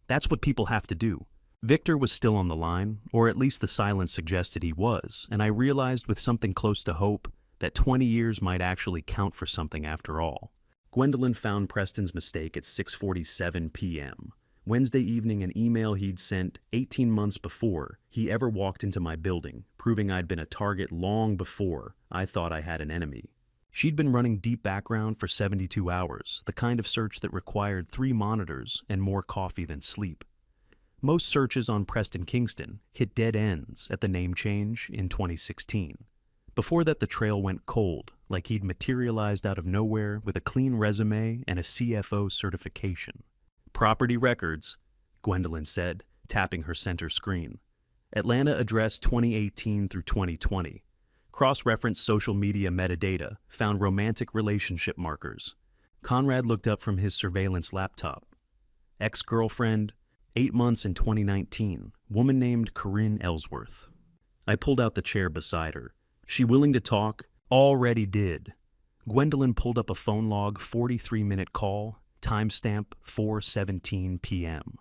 That's what people have to do. Victor was still on the line, or at least the silence suggested he was, and I realized with something close to hope that 20 years might actually count for something after all. Gwendolyn found Preston's mistake at 6:47 p.m. Wednesday evening, an email he'd sent 18 months before he ever walked into my building, proving I'd been a target long before I thought I had an enemy. She'd been running deep background for 72 hours, the kind of search that required 3 monitors and more coffee than sleep. Most searches on Preston Kingston hit dead ends at the name change in 2016. Before that, the trail went cold, like he'd materialized out of nowhere with a clean resume and a CFO certification. Property records, Gwendolyn said, tapping her center screen. Atlanta address 2018 through 2020. Cross-referenced social media metadata, found romantic relationship markers. Conrad looked up from his surveillance laptop. Ex-girlfriend, 8 months in 2019, woman named Corinne Ellsworth. I pulled out the chair beside her. She willing to talk? Already did. Gwendolyn pulled up a phone log, 43-minute call, timestamp 4:17 p.m.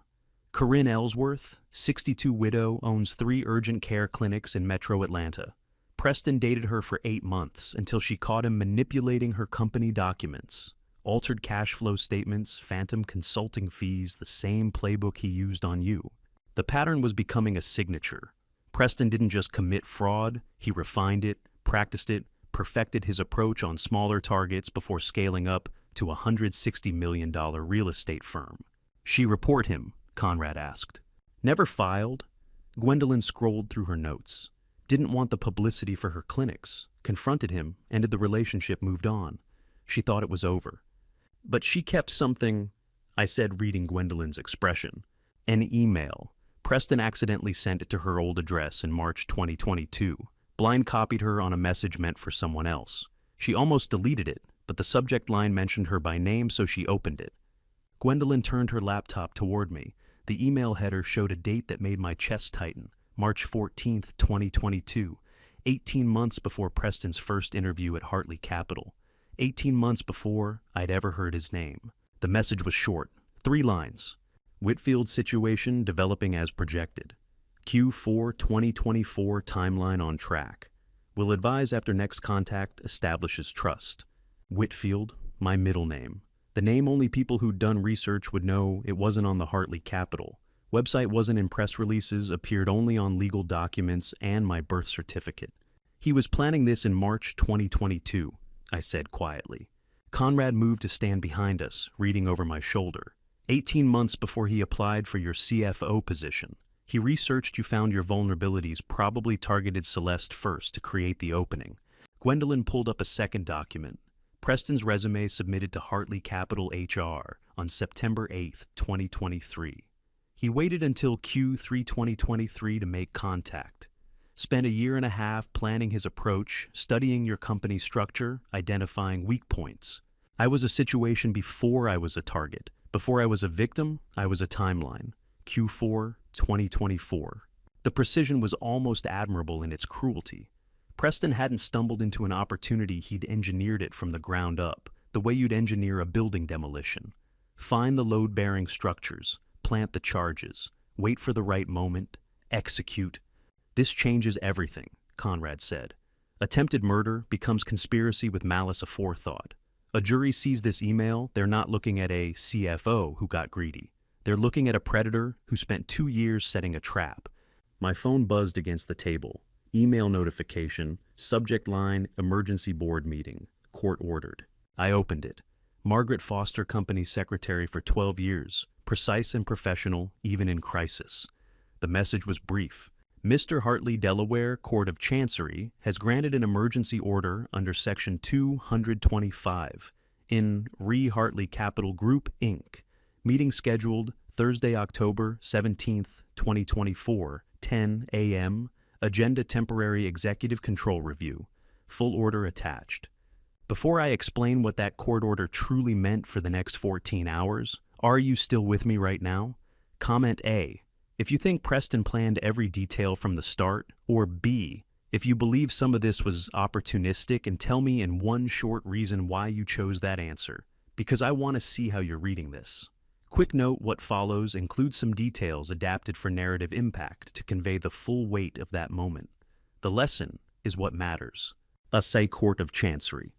Corinne Ellsworth, 62 widow, owns 3 urgent care clinics in metro Atlanta. Preston dated her for 8 months until she caught him manipulating her company documents. Altered cash flow statements, phantom consulting fees, the same playbook he used on you. The pattern was becoming a signature. Preston didn't just commit fraud, he refined it, practiced it, perfected his approach on smaller targets before scaling up to a $160 million real estate firm. She report him? Conrad asked. Never filed? Gwendolyn scrolled through her notes. Didn't want the publicity for her clinics, confronted him, ended the relationship, moved on. She thought it was over. But she kept something, I said, reading Gwendolyn's expression. An email. Preston accidentally sent it to her old address in March 2022. Blind copied her on a message meant for someone else. She almost deleted it, but the subject line mentioned her by name, so she opened it. Gwendolyn turned her laptop toward me. The email header showed a date that made my chest tighten. March 14th, 2022, 18 months before Preston's first interview at Hartley Capital, 18 months before I'd ever heard his name. The message was short, 3 lines. Whitfield situation developing as projected. Q4 2024 timeline on track. Will advise after next contact establishes trust. Whitfield, my middle name. The name only people who'd done research would know. It wasn't on the Hartley Capital. Website wasn't in press releases, appeared only on legal documents and my birth certificate. He was planning this in March 2022, I said quietly. Conrad moved to stand behind us, reading over my shoulder. 18 months before he applied for your CFO position. He researched you, found your vulnerabilities, probably targeted Celeste first to create the opening. Gwendolyn pulled up a second document. Preston's resume submitted to Hartley Capital HR on September 8th, 2023. He waited until Q3 2023 to make contact. Spent a year and a half planning his approach, studying your company's structure, identifying weak points. I was a situation before I was a target. Before I was a victim, I was a timeline. Q4 2024. The precision was almost admirable in its cruelty. Preston hadn't stumbled into an opportunity, he'd engineered it from the ground up, the way you'd engineer a building demolition. Find the load-bearing structures. Plant the charges, wait for the right moment, execute. This changes everything, Conrad said. Attempted murder becomes conspiracy with malice aforethought. A jury sees this email, they're not looking at a CFO who got greedy. They're looking at a predator who spent 2 years setting a trap. My phone buzzed against the table. Email notification, subject line, emergency board meeting, court ordered. I opened it. Margaret Foster Company secretary for 12 years, precise and professional, even in crisis. The message was brief. Mr. Hartley, Delaware Court of Chancery has granted an emergency order under Section 225 in Re Hartley Capital Group, Inc. Meeting scheduled Thursday, October 17th, 2024, 10 a.m. Agenda Temporary Executive Control Review. Full order attached. Before I explain what that court order truly meant for the next 14 hours, are you still with me right now? Comment A, if you think Preston planned every detail from the start, or B, if you believe some of this was opportunistic, and tell me in one short reason why you chose that answer, because I want to see how you're reading this. Quick note, what follows includes some details adapted for narrative impact to convey the full weight of that moment. The lesson is what matters. Assay Court of Chancery.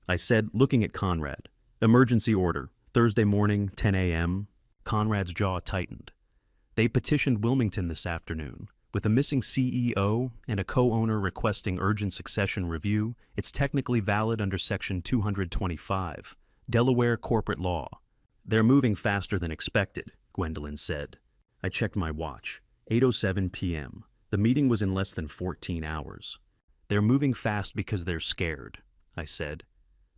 I said, looking at Conrad. Emergency order, Thursday morning, 10 a.m. Conrad's jaw tightened. They petitioned Wilmington this afternoon. With a missing CEO and a co-owner requesting urgent succession review, it's technically valid under Section 225, Delaware corporate law. They're moving faster than expected, Gwendolyn said. I checked my watch. 8:07 p.m. The meeting was in less than 14 hours. They're moving fast because they're scared, I said.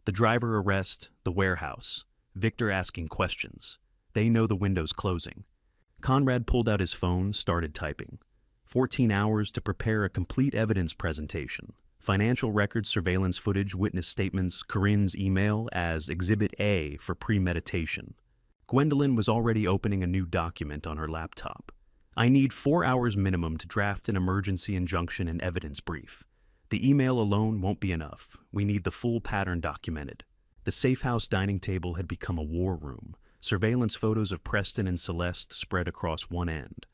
The driver arrest, the warehouse, Victor asking questions. They know the window's closing. Conrad pulled out his phone, started typing. 14 hours to prepare a complete evidence presentation. Financial records, surveillance footage, witness statements, Corinne's email as Exhibit A for premeditation. Gwendolyn was already opening a new document on her laptop. I need 4 hours minimum to draft an emergency injunction and evidence brief. The email alone won't be enough. We need the full pattern documented. The safe house dining table had become a war room. Surveillance photos of Preston and Celeste spread across one end.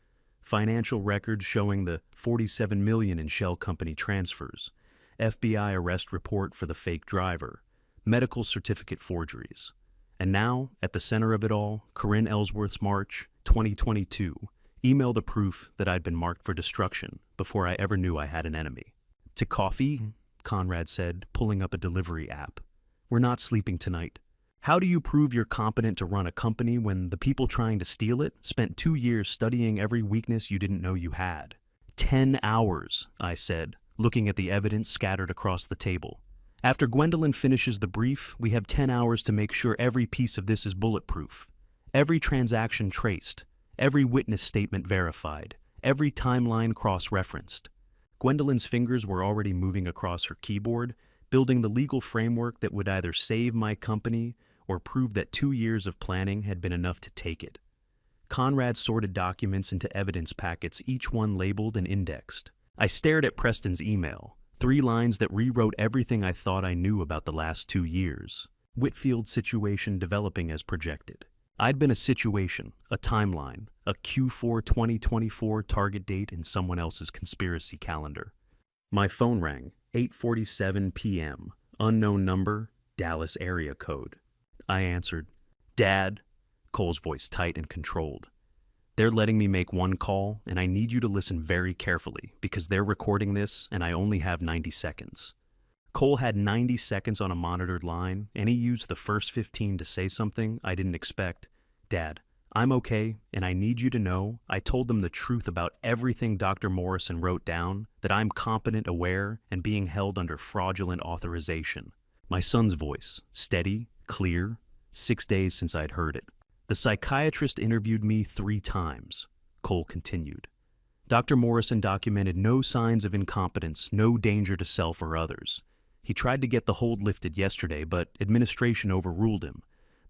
Financial records showing the $47 million in shell company transfers. FBI arrest report for the fake driver. Medical certificate forgeries. And now, at the center of it all, Corinne Ellsworth's March 2022. Email the proof that I'd been marked for destruction before I ever knew I had an enemy. To coffee? Conrad said, pulling up a delivery app. We're not sleeping tonight. How do you prove you're competent to run a company when the people trying to steal it spent 2 years studying every weakness you didn't know you had? 10 hours, I said, looking at the evidence scattered across the table. After Gwendolyn finishes the brief, we have 10 hours to make sure every piece of this is bulletproof. Every transaction traced, every witness statement verified, every timeline cross-referenced. Gwendolyn's fingers were already moving across her keyboard, building the legal framework that would either save my company or prove that 2 years of planning had been enough to take it. Conrad sorted documents into evidence packets, each one labeled and indexed. I stared at Preston's email, 3 lines that rewrote everything I thought I knew about the last 2 years. Whitfield situation developing as projected. I'd been a situation, a timeline, a Q4 2024 target date in someone else's conspiracy calendar. My phone rang, 8:47 p.m. Unknown number, Dallas area code. I answered. Dad, Cole's voice tight and controlled. They're letting me make one call, and I need you to listen very carefully because they're recording this and I only have 90 seconds. Cole had 90 seconds on a monitored line, and he used the first 15 to say something I didn't expect. Dad, I'm okay, and I need you to know I told them the truth about everything Dr. Morrison wrote down, that I'm competent, aware, and being held under fraudulent authorization. My son's voice, steady, clear, 6 days since I'd heard it. The psychiatrist interviewed me 3 times, Cole continued. Dr. Morrison documented no signs of incompetence, no danger to self or others. He tried to get the hold lifted yesterday, but administration overruled him.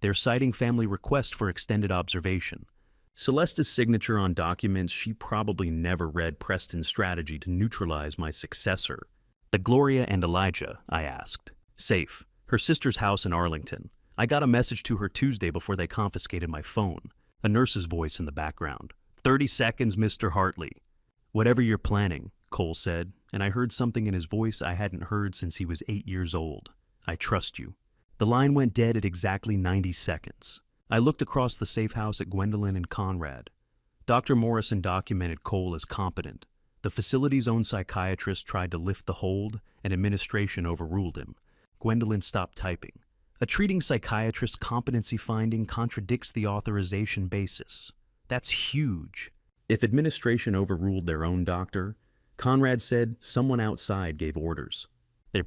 They're citing family request for extended observation. Celeste's signature on documents she probably never read Preston's strategy to neutralize my successor. The Gloria and Elijah, I asked. Safe. Her sister's house in Arlington. I got a message to her Tuesday before they confiscated my phone. A nurse's voice in the background. 30 seconds, Mr. Hartley. Whatever you're planning, Cole said, and I heard something in his voice I hadn't heard since he was 8 years old. I trust you. The line went dead at exactly 90 seconds. I looked across the safe house at Gwendolyn and Conrad. Dr. Morrison documented Cole as competent. The facility's own psychiatrist tried to lift the hold, and administration overruled him. Gwendolyn stopped typing. A treating psychiatrist's competency finding contradicts the authorization basis. That's huge. If administration overruled their own doctor, Conrad said someone outside gave orders.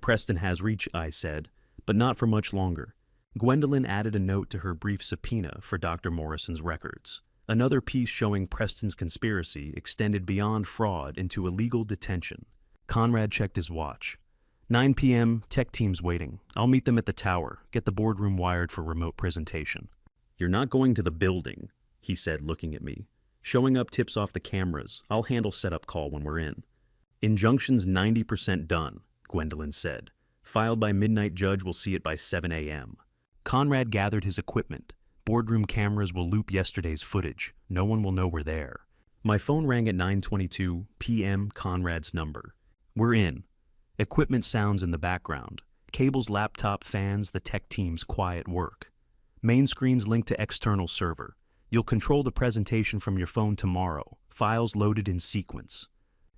Preston has reach, I said, but not for much longer. Gwendolyn added a note to her brief subpoena for Dr. Morrison's records. Another piece showing Preston's conspiracy extended beyond fraud into illegal detention. Conrad checked his watch. 9 p.m., tech team's waiting. I'll meet them at the tower, get the boardroom wired for remote presentation. You're not going to the building, he said, looking at me. Showing up tips off the cameras. I'll handle setup call when we're in. Injunction's 90% done, Gwendolyn said. Filed by midnight, judge will see it by 7 a.m. Conrad gathered his equipment. Boardroom cameras will loop yesterday's footage. No one will know we're there. My phone rang at 9:22 p.m. Conrad's number. We're in. Equipment sounds in the background. Cables, laptop, fans, the tech team's quiet work. Main screen's linked to external server. You'll control the presentation from your phone tomorrow. Files loaded in sequence.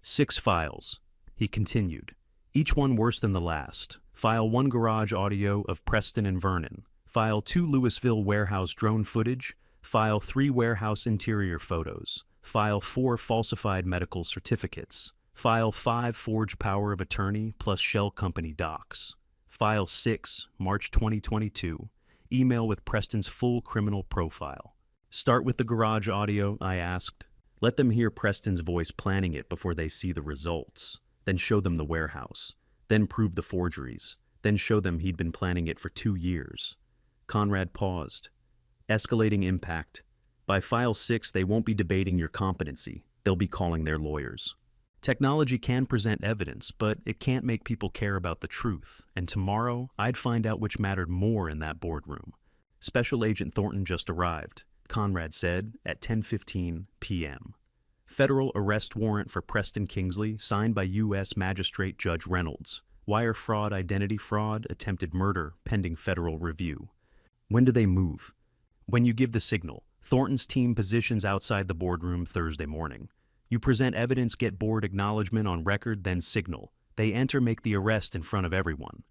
6 files. He continued. Each one worse than the last. File 1 garage audio of Preston and Vernon. File 2 Louisville warehouse drone footage. File 3 warehouse interior photos. File 4 falsified medical certificates. File 5 forged power of attorney plus shell company docs. File 6 March 2022. Email with Preston's full criminal profile. Start with the garage audio, I asked. Let them hear Preston's voice planning it before they see the results. Then show them the warehouse. Then prove the forgeries. Then show them he'd been planning it for 2 years. Conrad paused. Escalating impact. By file 6, they won't be debating your competency. They'll be calling their lawyers. Technology can present evidence, but it can't make people care about the truth. And tomorrow, I'd find out which mattered more in that boardroom. Special Agent Thornton just arrived, Conrad said at 10:15 p.m. Federal arrest warrant for Preston Kingsley, signed by U.S. Magistrate Judge Reynolds. Wire fraud, identity fraud, attempted murder, pending federal review. When do they move? When you give the signal. Thornton's team positions outside the boardroom Thursday morning. You present evidence, get board acknowledgement on record, then signal. They enter, make the arrest in front of everyone.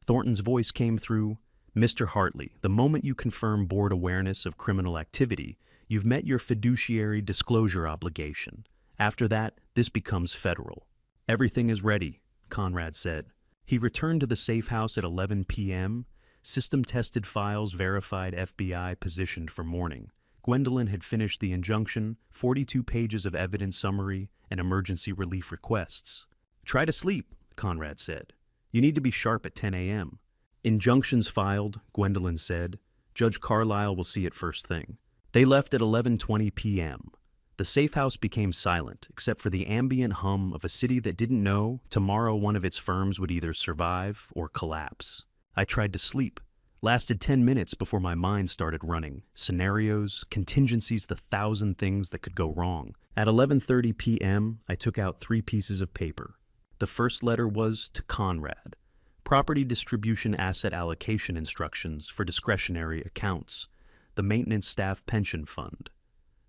Thornton's voice came through. Mr. Hartley, the moment you confirm board awareness of criminal activity, you've met your fiduciary disclosure obligation. After that, this becomes federal. Everything is ready, Conrad said. He returned to the safe house at 11 p.m., system-tested files verified, FBI positioned for morning. Gwendolyn had finished the injunction, 42 pages of evidence summary, and emergency relief requests. Try to sleep, Conrad said. You need to be sharp at 10 a.m. Injunctions filed, Gwendolyn said. Judge Carlisle will see it first thing. They left at 11:20 p.m. The safe house became silent, except for the ambient hum of a city that didn't know tomorrow one of its firms would either survive or collapse. I tried to sleep. Lasted 10 minutes before my mind started running. Scenarios, contingencies, the 1,000 things that could go wrong. At 11:30 p.m., I took out 3 pieces of paper. The first letter was to Conrad. Property distribution asset allocation instructions for discretionary accounts. The maintenance staff pension fund.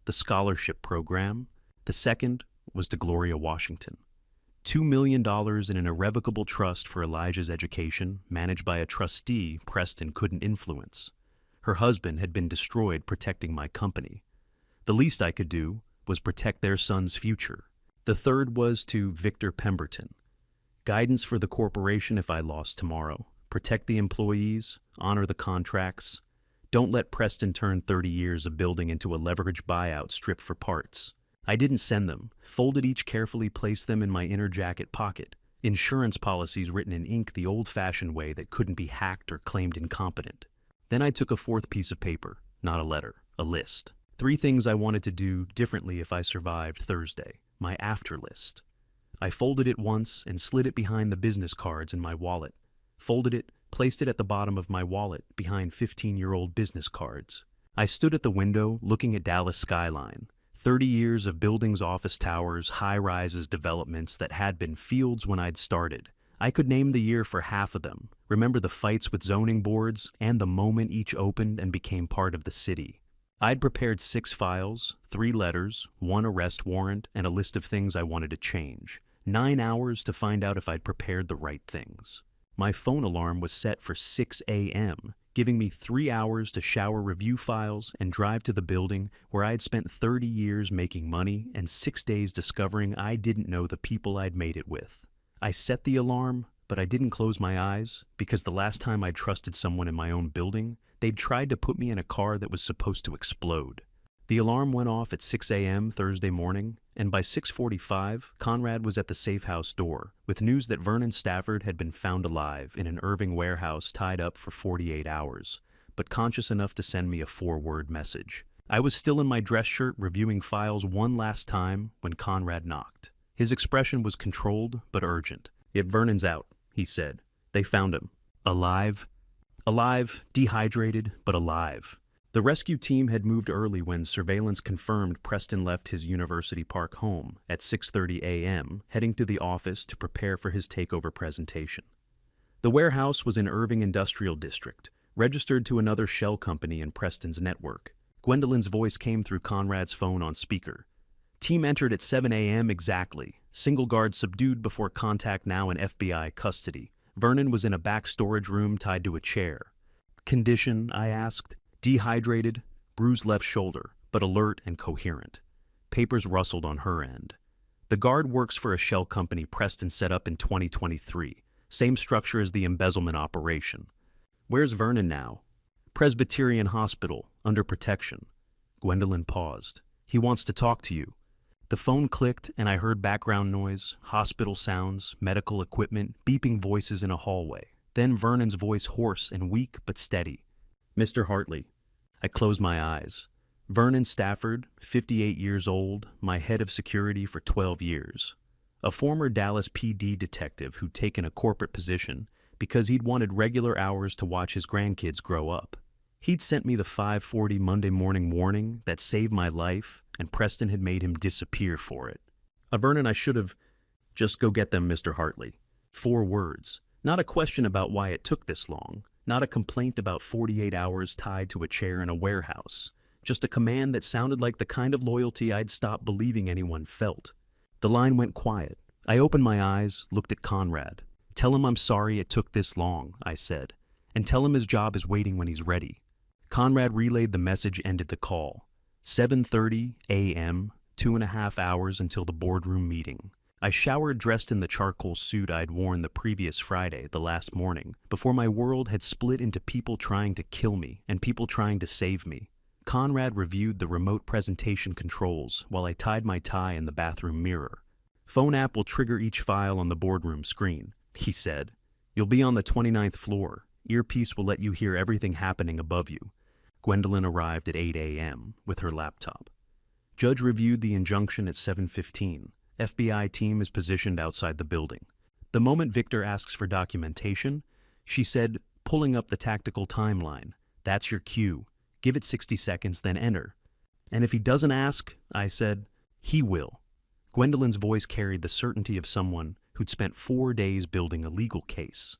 The scholarship program. The second was to Gloria Washington. $2 million in an irrevocable trust for Elijah's education, managed by a trustee Preston couldn't influence. Her husband had been destroyed protecting my company. The least I could do was protect their son's future. The third was to Victor Pemberton. Guidance for the corporation if I lost tomorrow. Protect the employees, honor the contracts. Don't let Preston turn 30 years of building into a leveraged buyout strip for parts. I didn't send them, folded each, carefully placed them in my inner jacket pocket. Insurance policies written in ink the old-fashioned way that couldn't be hacked or claimed incompetent. Then I took a 4th piece of paper, not a letter, a list. 3 things I wanted to do differently if I survived Thursday, my after list. I folded it once and slid it behind the business cards in my wallet. Folded it, placed it at the bottom of my wallet behind 15-year-old business cards. I stood at the window looking at Dallas skyline. 30 years of buildings, office towers, high-rises, developments that had been fields when I'd started. I could name the year for half of them, remember the fights with zoning boards, and the moment each opened and became part of the city. I'd prepared 6 files, 3 letters, 1 arrest warrant, and a list of things I wanted to change. 9 hours to find out if I'd prepared the right things. My phone alarm was set for 6 a.m., giving me 3 hours to shower review files and drive to the building where I had spent 30 years making money and 6 days discovering I didn't know the people I'd made it with. I set the alarm, but I didn't close my eyes because the last time I trusted someone in my own building, they'd tried to put me in a car that was supposed to explode. The alarm went off at 6 a.m. Thursday morning, and by 6:45, Conrad was at the safe house door with news that Vernon Stafford had been found alive in an Irving warehouse tied up for 48 hours, but conscious enough to send me a 4-word message. I was still in my dress shirt reviewing files one last time when Conrad knocked. His expression was controlled but urgent. "Yep, Vernon's out," he said. "They found him. Alive? Alive, dehydrated, but alive." The rescue team had moved early when surveillance confirmed Preston left his University Park home at 6:30 a.m., heading to the office to prepare for his takeover presentation. The warehouse was in Irving Industrial District, registered to another shell company in Preston's network. Gwendolyn's voice came through Conrad's phone on speaker. Team entered at 7 a.m. exactly. Single guard subdued before contact, now in FBI custody. Vernon was in a back storage room tied to a chair. "Condition?" I asked. "Dehydrated, bruised left shoulder, but alert and coherent." Papers rustled on her end. "The guard works for a shell company Preston set up in 2023. Same structure as the embezzlement operation." "Where's Vernon now?" "Presbyterian Hospital, under protection." Gwendolyn paused. "He wants to talk to you." The phone clicked and I heard background noise, hospital sounds, medical equipment, beeping voices in a hallway. Then Vernon's voice, hoarse and weak but steady. "Mr. Hartley." I closed my eyes. Vernon Stafford, 58 years old, my head of security for 12 years. A former Dallas PD detective who'd taken a corporate position because he'd wanted regular hours to watch his grandkids grow up. He'd sent me the 5:40 Monday morning warning that saved my life, and Preston had made him disappear for it. Vernon, I should have... "Just go get them, Mr. Hartley." 4 words. Not a question about why it took this long. Not a complaint about 48 hours tied to a chair in a warehouse. Just a command that sounded like the kind of loyalty I'd stopped believing anyone felt. The line went quiet. I opened my eyes, looked at Conrad. "Tell him I'm sorry it took this long," I said. "And tell him his job is waiting when he's ready." Conrad relayed the message, ended the call. 7:30 a.m., 2.5 hours until the boardroom meeting. I showered dressed in the charcoal suit I'd worn the previous Friday, the last morning, before my world had split into people trying to kill me and people trying to save me. Conrad reviewed the remote presentation controls while I tied my tie in the bathroom mirror. "Phone app will trigger each file on the boardroom screen," he said. "You'll be on the 29th floor. Earpiece will let you hear everything happening above you." Gwendolyn arrived at 8 a.m. with her laptop. Judge reviewed the injunction at 7:15. FBI team is positioned outside the building. The moment Victor asks for documentation, she said, pulling up the tactical timeline, "That's your cue. Give it 60 seconds, then enter." "And if he doesn't ask," I said, "he will." Gwendolyn's voice carried the certainty of someone who'd spent 4 days building a legal case.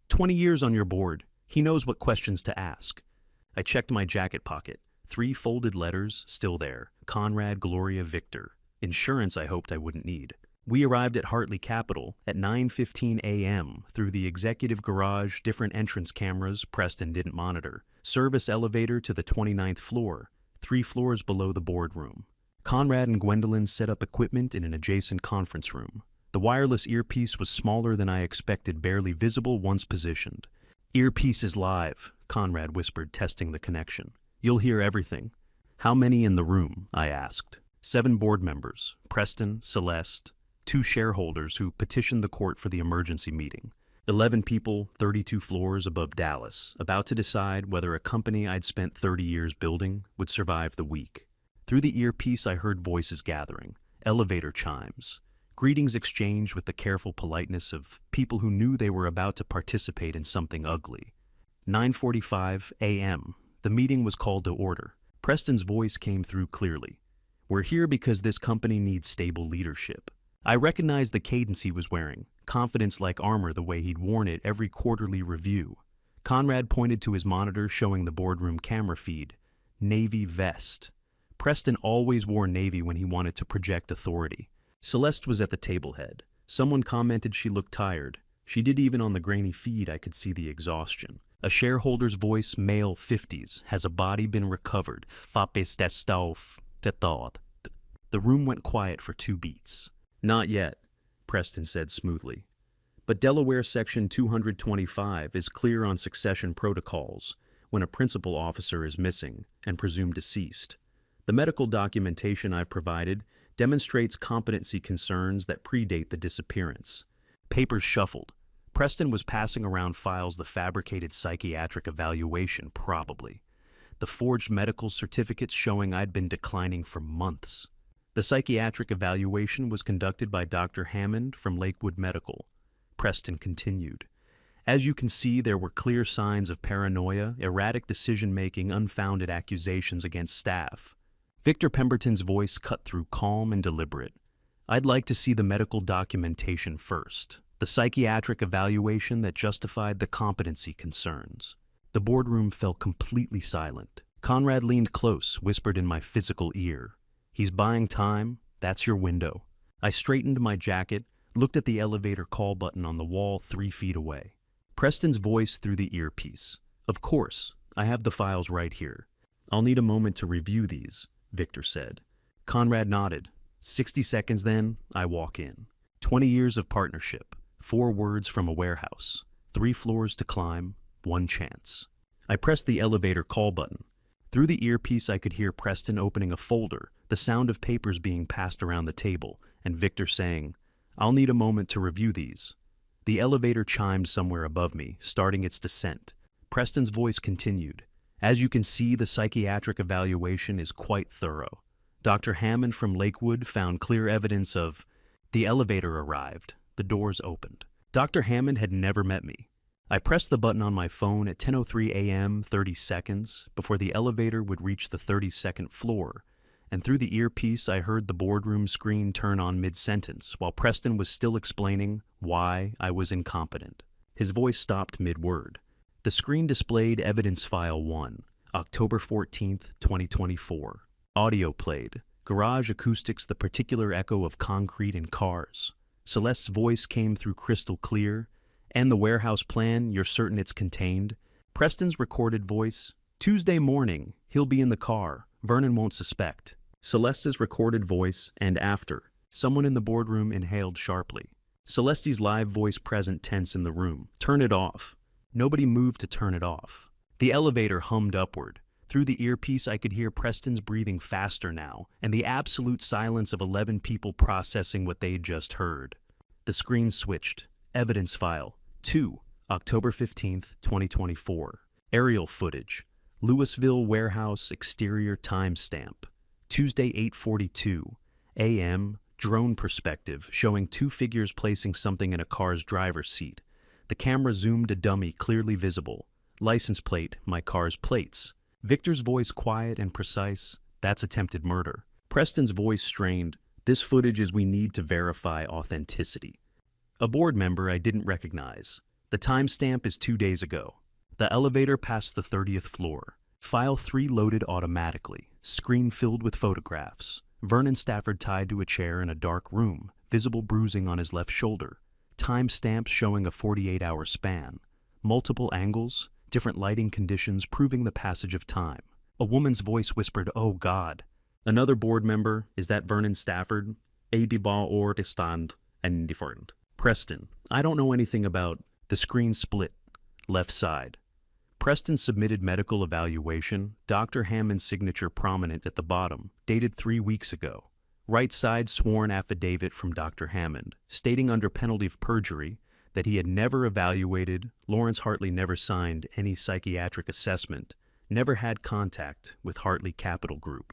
20 years on your board. He knows what questions to ask." I checked my jacket pocket. 3 folded letters, still there. Conrad, Gloria, Victor. Insurance I hoped I wouldn't need. We arrived at Hartley Capital at 9:15 a.m. through the executive garage, different entrance cameras Preston didn't monitor, service elevator to the 29th floor, 3 floors below the boardroom. Conrad and Gwendolyn set up equipment in an adjacent conference room. The wireless earpiece was smaller than I expected, barely visible once positioned. "Earpiece is live," Conrad whispered, testing the connection. "You'll hear everything." "How many in the room?" I asked. 7 board members, Preston, Celeste, 2 shareholders who petitioned the court for the emergency meeting. 11 people, 32 floors above Dallas, about to decide whether a company I'd spent 30 years building would survive the week. Through the earpiece I heard voices gathering, elevator chimes, greetings exchanged with the careful politeness of people who knew they were about to participate in something ugly. 9:45 a.m. The meeting was called to order. Preston's voice came through clearly. "We're here because this company needs stable leadership. I recognized the cadence he was wearing, confidence like armor the way he'd worn it every quarterly review. Conrad pointed to his monitor showing the boardroom camera feed. Navy vest. Preston always wore navy when he wanted to project authority. Celeste was at the table head. Someone commented she looked tired. She did. Even on the grainy feed I could see the exhaustion. A shareholder's voice, male 50s. Has a body been recovered? The room went quiet for 2 beats. Not yet, Preston said smoothly. But Delaware Section 225 is clear on succession protocols when a principal officer is missing and presumed deceased. The medical documentation I've provided demonstrates competency concerns that predate the disappearance. Papers shuffled. Preston was passing around files, the fabricated psychiatric evaluation, probably. The forged medical certificates showing I'd been declining for months. The psychiatric evaluation was conducted by Dr. Hammond from Lakewood Medical. Preston continued. As you can see, there were clear signs of paranoia, erratic decision-making, unfounded accusations against staff. Victor Pemberton's voice cut through, calm and deliberate. I'd like to see the medical documentation first, the psychiatric evaluation that justified the competency concerns. The boardroom fell completely silent. Conrad leaned close, whispered in my physical ear. He's buying time, that's your window. I straightened my jacket, looked at the elevator call button on the wall 3 feet away. Preston's voice through the earpiece. Of course, I have the files right here. I'll need a moment to review these, Victor said. Conrad nodded. 60 seconds then, I walk in. 20 years of partnership, 4 words from a warehouse, 3 floors to climb, 1 chance. I pressed the elevator call button. Through the earpiece I could hear Preston opening a folder, the sound of papers being passed around the table, and Victor saying, I'll need a moment to review these. The elevator chimed somewhere above me, starting its descent. Preston's voice continued. As you can see, the psychiatric evaluation is quite thorough. Dr. Hammond from Lakewood found clear evidence of... The elevator arrived. The doors opened. Dr. Hammond had never met me. I pressed the button on my phone at 10:03 a.m., 30 seconds, before the elevator would reach the 32nd floor, and through the earpiece I heard the boardroom screen turn on mid-sentence, while Preston was still explaining why I was incompetent. His voice stopped mid-word. The screen displayed Evidence File 1, October 14th, 2024. Audio played. Garage acoustics, the particular echo of concrete and cars. Celeste's voice came through crystal clear. And the warehouse plan, you're certain it's contained? Preston's recorded voice. Tuesday morning, he'll be in the car. Vernon won't suspect. Celeste's recorded voice, and after. Someone in the boardroom inhaled sharply. Celeste's live voice present tense in the room. Turn it off. Nobody moved to turn it off. The elevator hummed upward. Through the earpiece I could hear Preston's breathing faster now, and the absolute silence of 11 people processing what they'd just heard. The screen switched. Evidence file 2, October 15th, 2024. Aerial footage. Louisville warehouse exterior timestamp. Tuesday 8:42 a.m. Drone perspective showing 2 figures placing something in a car's driver's seat. The camera zoomed a dummy clearly visible. License plate, my car's plates. Victor's voice quiet and precise. That's attempted murder. Preston's voice strained. This footage is we need to verify authenticity. A board member I didn't recognize. The timestamp is 2 days ago. The elevator passed the 30th floor. File 3 loaded automatically. Screen filled with photographs. Vernon Stafford tied to a chair in a dark room, visible bruising on his left shoulder. Timestamps showing a 48-hour span. Multiple angles, different lighting conditions proving the passage of time. A woman's voice whispered, "Oh God." Another board member, is that Vernon Stafford? Edibal or stand and different. Preston, I don't know anything about... The screen split. Left side. Preston submitted medical evaluation, Dr. Hammond's signature prominent at the bottom, dated 3 weeks ago. Right side sworn affidavit from Dr. Hammond, stating under penalty of perjury that he had never evaluated, Lawrence Hartley never signed any psychiatric assessment, never had contact with Hartley Capital Group.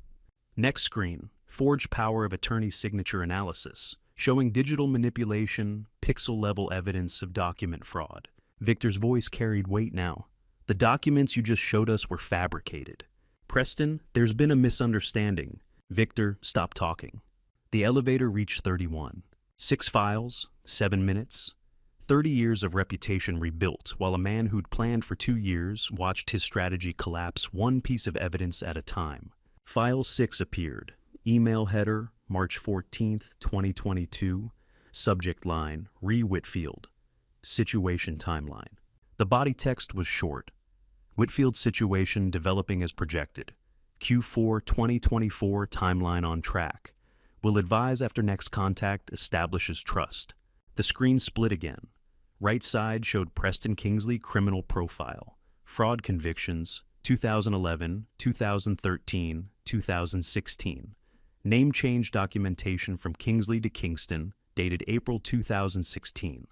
Next screen, forged power of attorney signature analysis, showing digital manipulation, pixel-level evidence of document fraud. Victor's voice carried weight now. The documents you just showed us were fabricated. Preston, there's been a misunderstanding. Victor, stop talking. The elevator reached 31. 6 files, 7 minutes. 30 years of reputation rebuilt, while a man who'd planned for 2 years watched his strategy collapse one piece of evidence at a time. File 6 appeared. Email header, March 14th, 2022. Subject line, Re Whitfield. Situation timeline. The body text was short. Whitfield's situation developing as projected. Q4 2024 timeline on track. Will advise after next contact establishes trust. The screen split again. Right side showed Preston Kingsley criminal profile. Fraud convictions, 2011, 2013, 2016. Name change documentation from Kingsley to Kingston, dated April 2016.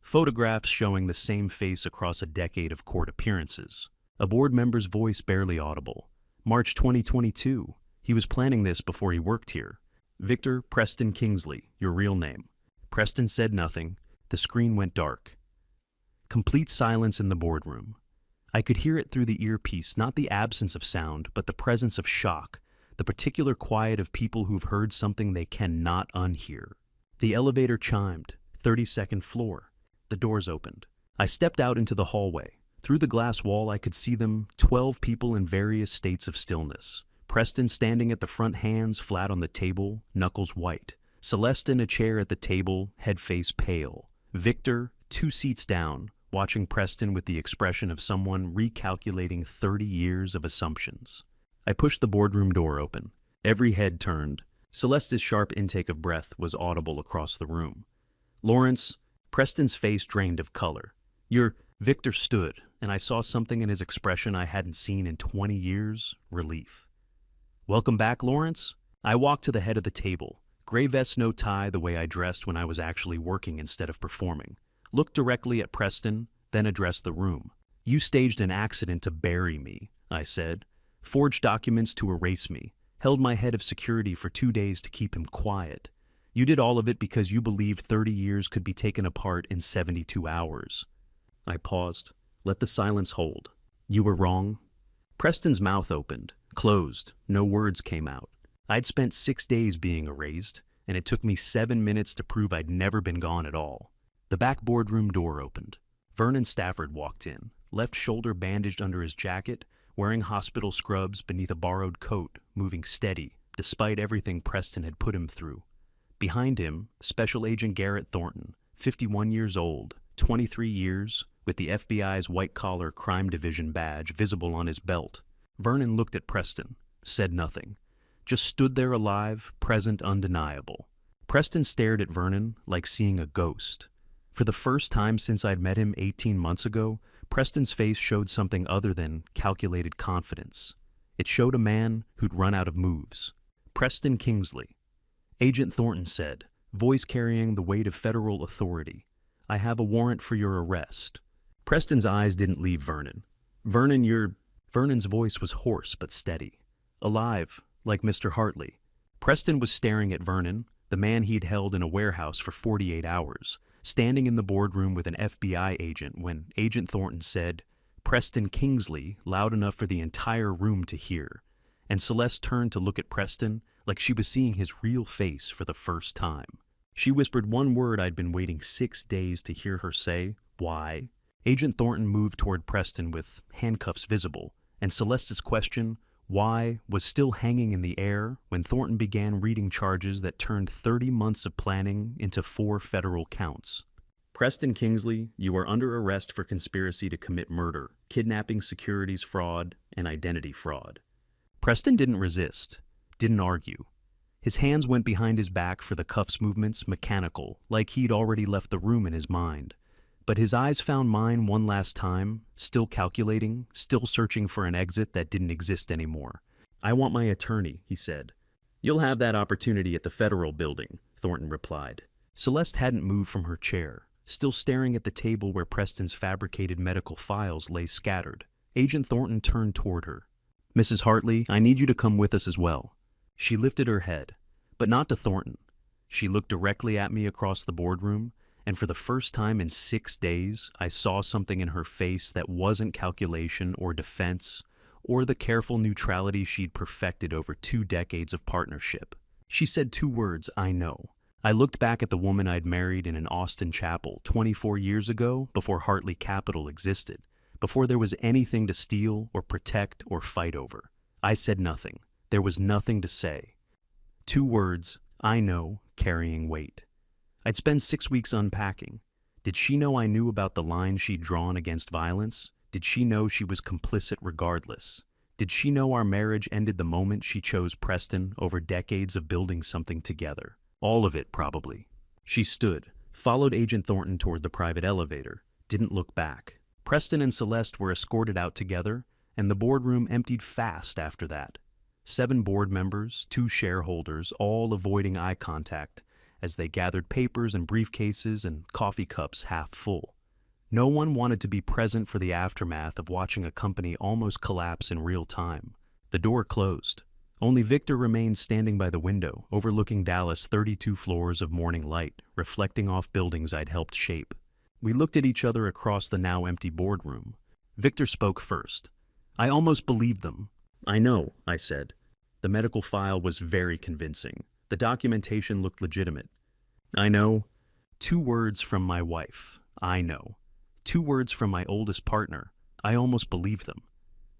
Photographs showing the same face across a decade of court appearances. A board member's voice barely audible. March 2022. He was planning this before he worked here. Victor Preston Kingsley, your real name. Preston said nothing. The screen went dark. Complete silence in the boardroom. I could hear it through the earpiece, not the absence of sound, but the presence of shock, the particular quiet of people who've heard something they cannot unhear. The elevator chimed, 32nd floor. The doors opened. I stepped out into the hallway. Through the glass wall, I could see them, 12 people in various states of stillness. Preston standing at the front, hands flat on the table, knuckles white. Celeste in a chair at the table, head face pale. Victor, 2 seats down, watching Preston with the expression of someone recalculating 30 years of assumptions. I pushed the boardroom door open. Every head turned. Celeste's sharp intake of breath was audible across the room. Lawrence, Preston's face drained of color. Victor stood, and I saw something in his expression I hadn't seen in 20 years, relief. Welcome back, Lawrence? I walked to the head of the table. Gray vest, no tie, the way I dressed when I was actually working instead of performing. Looked directly at Preston, then addressed the room. You staged an accident to bury me, I said. Forged documents to erase me. Held my head of security for 2 days to keep him quiet. You did all of it because you believed 30 years could be taken apart in 72 hours. I paused. Let the silence hold. You were wrong. Preston's mouth opened, closed. No words came out. I'd spent 6 days being erased, and it took me 7 minutes to prove I'd never been gone at all. The back boardroom door opened. Vernon Stafford walked in, left shoulder bandaged under his jacket, wearing hospital scrubs beneath a borrowed coat, moving steady, despite everything Preston had put him through. Behind him, Special Agent Garrett Thornton, 51 years old, 23 years, with the FBI's white-collar crime division badge visible on his belt. Vernon looked at Preston, said nothing. Just stood there alive, present, undeniable. Preston stared at Vernon like seeing a ghost. For the first time since I'd met him 18 months ago, Preston's face showed something other than calculated confidence. It showed a man who'd run out of moves. Preston Kingsley. Agent Thornton said, voice carrying the weight of federal authority. I have a warrant for your arrest. Preston's eyes didn't leave Vernon. Vernon's voice was hoarse but steady. Alive, like Mr. Hartley. Preston was staring at Vernon, the man he'd held in a warehouse for 48 hours, standing in the boardroom with an FBI agent when Agent Thornton said, Preston Kingsley, loud enough for the entire room to hear. And Celeste turned to look at Preston like she was seeing his real face for the first time. She whispered one word I'd been waiting 6 days to hear her say, why? Agent Thornton moved toward Preston with handcuffs visible, and Celeste's question, why, was still hanging in the air when Thornton began reading charges that turned 30 months of planning into 4 federal counts. Preston Kingsley, you are under arrest for conspiracy to commit murder, kidnapping, securities fraud, and identity fraud. Preston didn't resist, didn't argue. His hands went behind his back for the cuffs movements, mechanical, like he'd already left the room in his mind. But his eyes found mine one last time, still calculating, still searching for an exit that didn't exist anymore. I want my attorney, he said. You'll have that opportunity at the federal building, Thornton replied. Celeste hadn't moved from her chair, still staring at the table where Preston's fabricated medical files lay scattered. Agent Thornton turned toward her. Mrs. Hartley, I need you to come with us as well. She lifted her head, but not to Thornton. She looked directly at me across the boardroom, and for the first time in 6 days, I saw something in her face that wasn't calculation or defense, or the careful neutrality she'd perfected over 2 decades of partnership. She said 2 words, I know. I looked back at the woman I'd married in an Austin chapel 24 years ago, before Hartley Capital existed, before there was anything to steal or protect or fight over. I said nothing. There was nothing to say. 2 words, I know, carrying weight. I'd spend 6 weeks unpacking. Did she know I knew about the line she'd drawn against violence? Did she know she was complicit regardless? Did she know our marriage ended the moment she chose Preston over decades of building something together? All of it, probably. She stood, followed Agent Thornton toward the private elevator, didn't look back. Preston and Celeste were escorted out together, and the boardroom emptied fast after that. 7 board members, 2 shareholders, all avoiding eye contact as they gathered papers and briefcases and coffee cups half full. No one wanted to be present for the aftermath of watching a company almost collapse in real time. The door closed. Only Victor remained standing by the window, overlooking Dallas' 32 floors of morning light, reflecting off buildings I'd helped shape. We looked at each other across the now empty boardroom. Victor spoke first. I almost believed them. I know, I said. The medical file was very convincing. The documentation looked legitimate. I know. 2 words from my wife. I know. 2 words from my oldest partner. I almost believed them.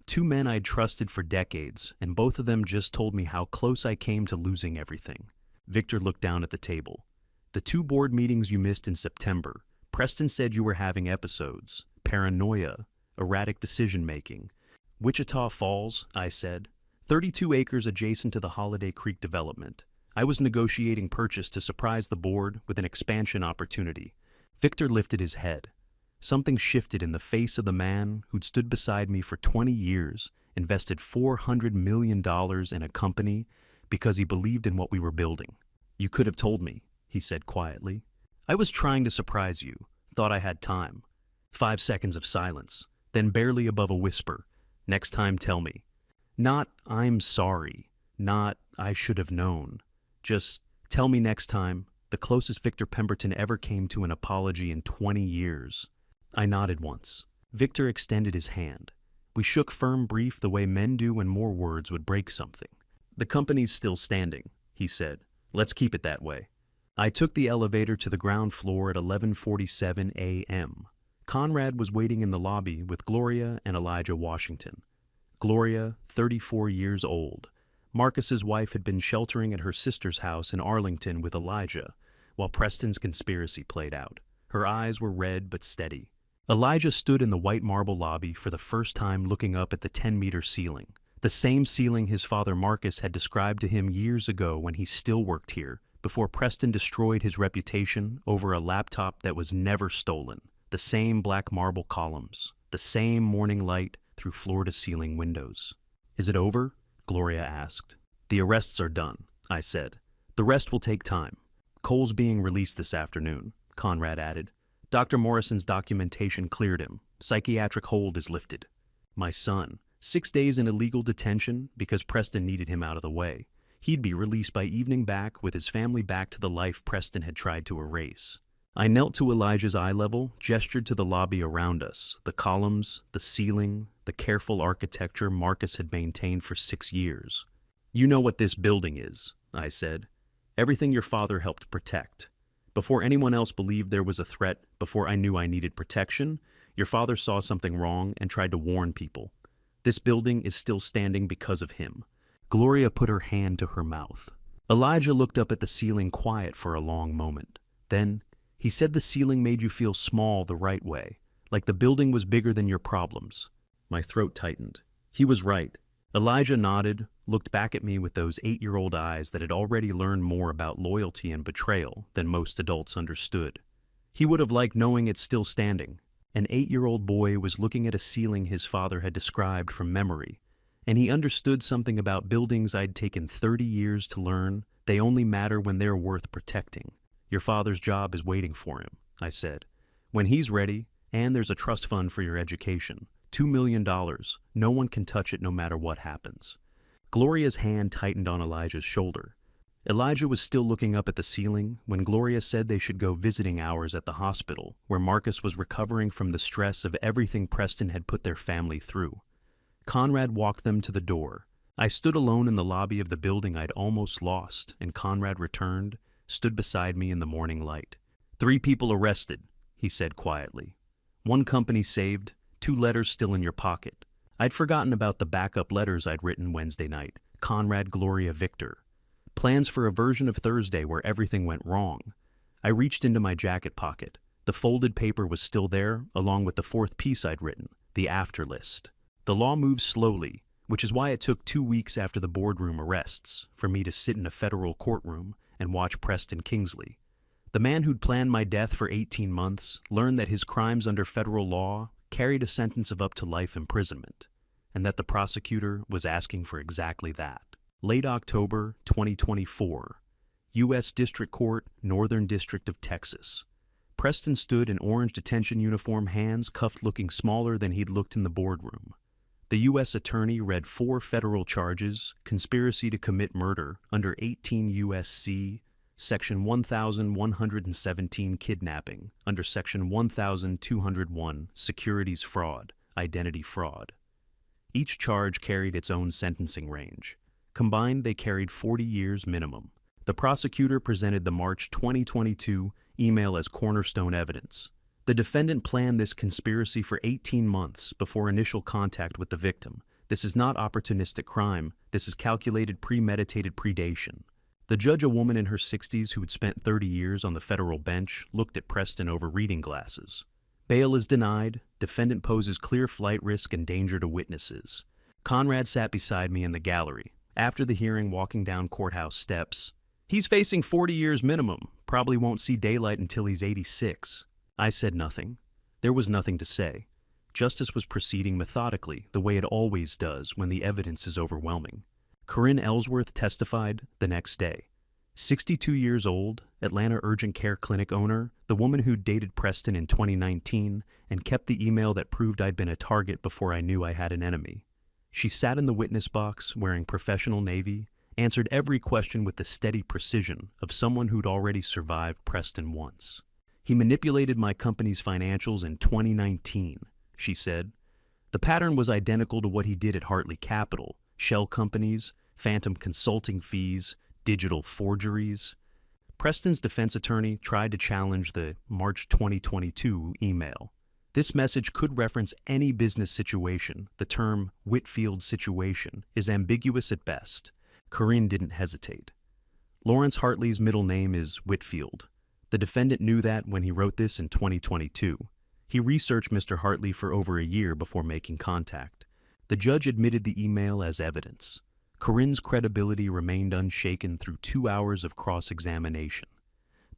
2 men I'd trusted for decades, and both of them just told me how close I came to losing everything. Victor looked down at the table. The 2 board meetings you missed in September. Preston said you were having episodes. Paranoia. Erratic decision-making. Wichita Falls, I said. 32 acres adjacent to the Holiday Creek development. I was negotiating purchase to surprise the board with an expansion opportunity. Victor lifted his head. Something shifted in the face of the man who'd stood beside me for 20 years, invested $400 million in a company because he believed in what we were building. You could have told me, he said quietly. I was trying to surprise you, thought I had time. 5 seconds of silence, then barely above a whisper. Next time tell me. Not, I'm sorry. Not, I should have known. Just, tell me next time, the closest Victor Pemberton ever came to an apology in 20 years. I nodded once. Victor extended his hand. We shook firm brief the way men do when more words would break something. The company's still standing, he said. Let's keep it that way. I took the elevator to the ground floor at 11:47 a.m. Conrad was waiting in the lobby with Gloria and Elijah Washington. Gloria, 34 years old. Marcus's wife had been sheltering at her sister's house in Arlington with Elijah, while Preston's conspiracy played out. Her eyes were red but steady. Elijah stood in the white marble lobby for the first time, looking up at the 10-meter ceiling, the same ceiling his father Marcus had described to him years ago when he still worked here, before Preston destroyed his reputation over a laptop that was never stolen. The same black marble columns, the same morning light through floor-to-ceiling windows. Is it over? Gloria asked. The arrests are done, I said. The rest will take time. Cole's being released this afternoon, Conrad added. Dr. Morrison's documentation cleared him. Psychiatric hold is lifted. My son, 6 days in illegal detention because Preston needed him out of the way. He'd be released by evening back with his family back to the life Preston had tried to erase. I knelt to Elijah's eye level, gestured to the lobby around us, the columns, the ceiling, the careful architecture Marcus had maintained for 6 years. You know what this building is, I said. Everything your father helped protect. Before anyone else believed there was a threat, before I knew I needed protection, your father saw something wrong and tried to warn people. This building is still standing because of him. Gloria put her hand to her mouth. Elijah looked up at the ceiling quiet for a long moment. Then, he said the ceiling made you feel small the right way, like the building was bigger than your problems. My throat tightened. He was right. Elijah nodded, looked back at me with those 8-year-old eyes that had already learned more about loyalty and betrayal than most adults understood. He would have liked knowing it's still standing. An 8-year-old boy was looking at a ceiling his father had described from memory, and he understood something about buildings I'd taken 30 years to learn. They only matter when they're worth protecting. Your father's job is waiting for him, I said. When he's ready, and there's a trust fund for your education. $2 million. No one can touch it no matter what happens. Gloria's hand tightened on Elijah's shoulder. Elijah was still looking up at the ceiling when Gloria said they should go visiting hours at the hospital, where Marcus was recovering from the stress of everything Preston had put their family through. Conrad walked them to the door. I stood alone in the lobby of the building I'd almost lost, and Conrad returned, stood beside me in the morning light. 3 people arrested, he said quietly. 1 company saved, 2 letters still in your pocket. I'd forgotten about the backup letters I'd written Wednesday night. Conrad, Gloria, Victor. Plans for a version of Thursday where everything went wrong. I reached into my jacket pocket. The folded paper was still there, along with the 4th piece I'd written, the after list. The law moves slowly, which is why it took 2 weeks after the boardroom arrests for me to sit in a federal courtroom and watch Preston Kingsley. The man who'd planned my death for 18 months learned that his crimes under federal law carried a sentence of up to life imprisonment, and that the prosecutor was asking for exactly that. Late October 2024, U.S. District Court, Northern District of Texas. Preston stood in orange detention uniform, hands cuffed, looking smaller than he'd looked in the boardroom. The U.S. attorney read 4 federal charges: conspiracy to commit murder under 18 U.S.C. Section 1117, kidnapping under Section 1201, securities fraud, identity fraud. Each charge carried its own sentencing range. Combined, they carried 40 years minimum. The prosecutor presented the March 2022 email as cornerstone evidence. The defendant planned this conspiracy for 18 months before initial contact with the victim. This is not opportunistic crime. This is calculated, premeditated predation. The judge, a woman in her 60s who had spent 30 years on the federal bench, looked at Preston over reading glasses. Bail is denied. Defendant poses clear flight risk and danger to witnesses. Conrad sat beside me in the gallery. After the hearing, walking down courthouse steps. He's facing 40 years minimum. Probably won't see daylight until he's 86. I said nothing. There was nothing to say. Justice was proceeding methodically, the way it always does when the evidence is overwhelming. Corinne Ellsworth testified the next day. 62 years old, Atlanta urgent care clinic owner, the woman who dated Preston in 2019 and kept the email that proved I'd been a target before I knew I had an enemy. She sat in the witness box wearing professional navy, answered every question with the steady precision of someone who'd already survived Preston once. He manipulated my company's financials in 2019, she said. The pattern was identical to what he did at Hartley Capital: shell companies, phantom consulting fees, digital forgeries. Preston's defense attorney tried to challenge the March 2022 email. This message could reference any business situation. The term Whitfield situation is ambiguous at best. Corinne didn't hesitate. Lawrence Hartley's middle name is Whitfield. The defendant knew that when he wrote this in 2022. He researched Mr. Hartley for over a year before making contact. The judge admitted the email as evidence. Corinne's credibility remained unshaken through 2 hours of cross-examination.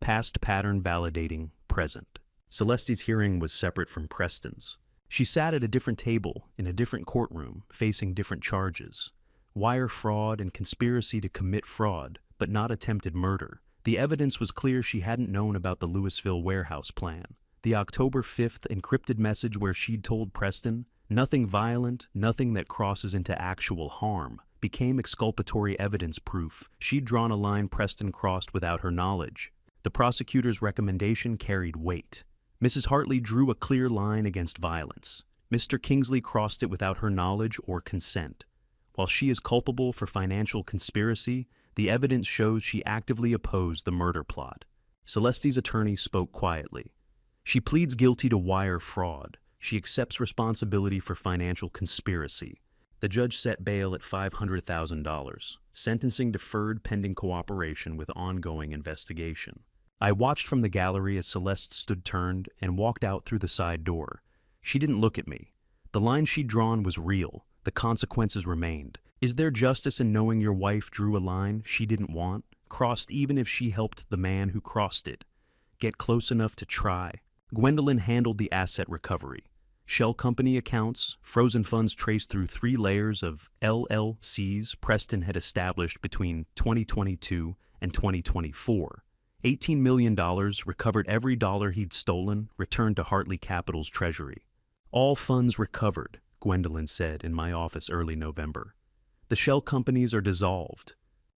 Past pattern validating present. Celeste's hearing was separate from Preston's. She sat at a different table in a different courtroom, facing different charges. Wire fraud and conspiracy to commit fraud, but not attempted murder. The evidence was clear she hadn't known about the Louisville warehouse plan. The October 5th encrypted message where she'd told Preston, "Nothing violent, nothing that crosses into actual harm," became exculpatory evidence proof. She'd drawn a line Preston crossed without her knowledge. The prosecutor's recommendation carried weight. Mrs. Hartley drew a clear line against violence. Mr. Kingsley crossed it without her knowledge or consent. While she is culpable for financial conspiracy, the evidence shows she actively opposed the murder plot. Celeste's attorney spoke quietly. She pleads guilty to wire fraud. She accepts responsibility for financial conspiracy. The judge set bail at $500,000, sentencing deferred pending cooperation with ongoing investigation. I watched from the gallery as Celeste stood turned and walked out through the side door. She didn't look at me. The line she'd drawn was real. The consequences remained. Is there justice in knowing your wife drew a line she didn't want, crossed even if she helped the man who crossed it? Get close enough to try. Gwendolyn handled the asset recovery. Shell company accounts, frozen funds traced through 3 layers of LLCs Preston had established between 2022 and 2024. $18 million recovered, every dollar he'd stolen returned to Hartley Capital's treasury. All funds recovered, Gwendolyn said in my office early November. The shell companies are dissolved.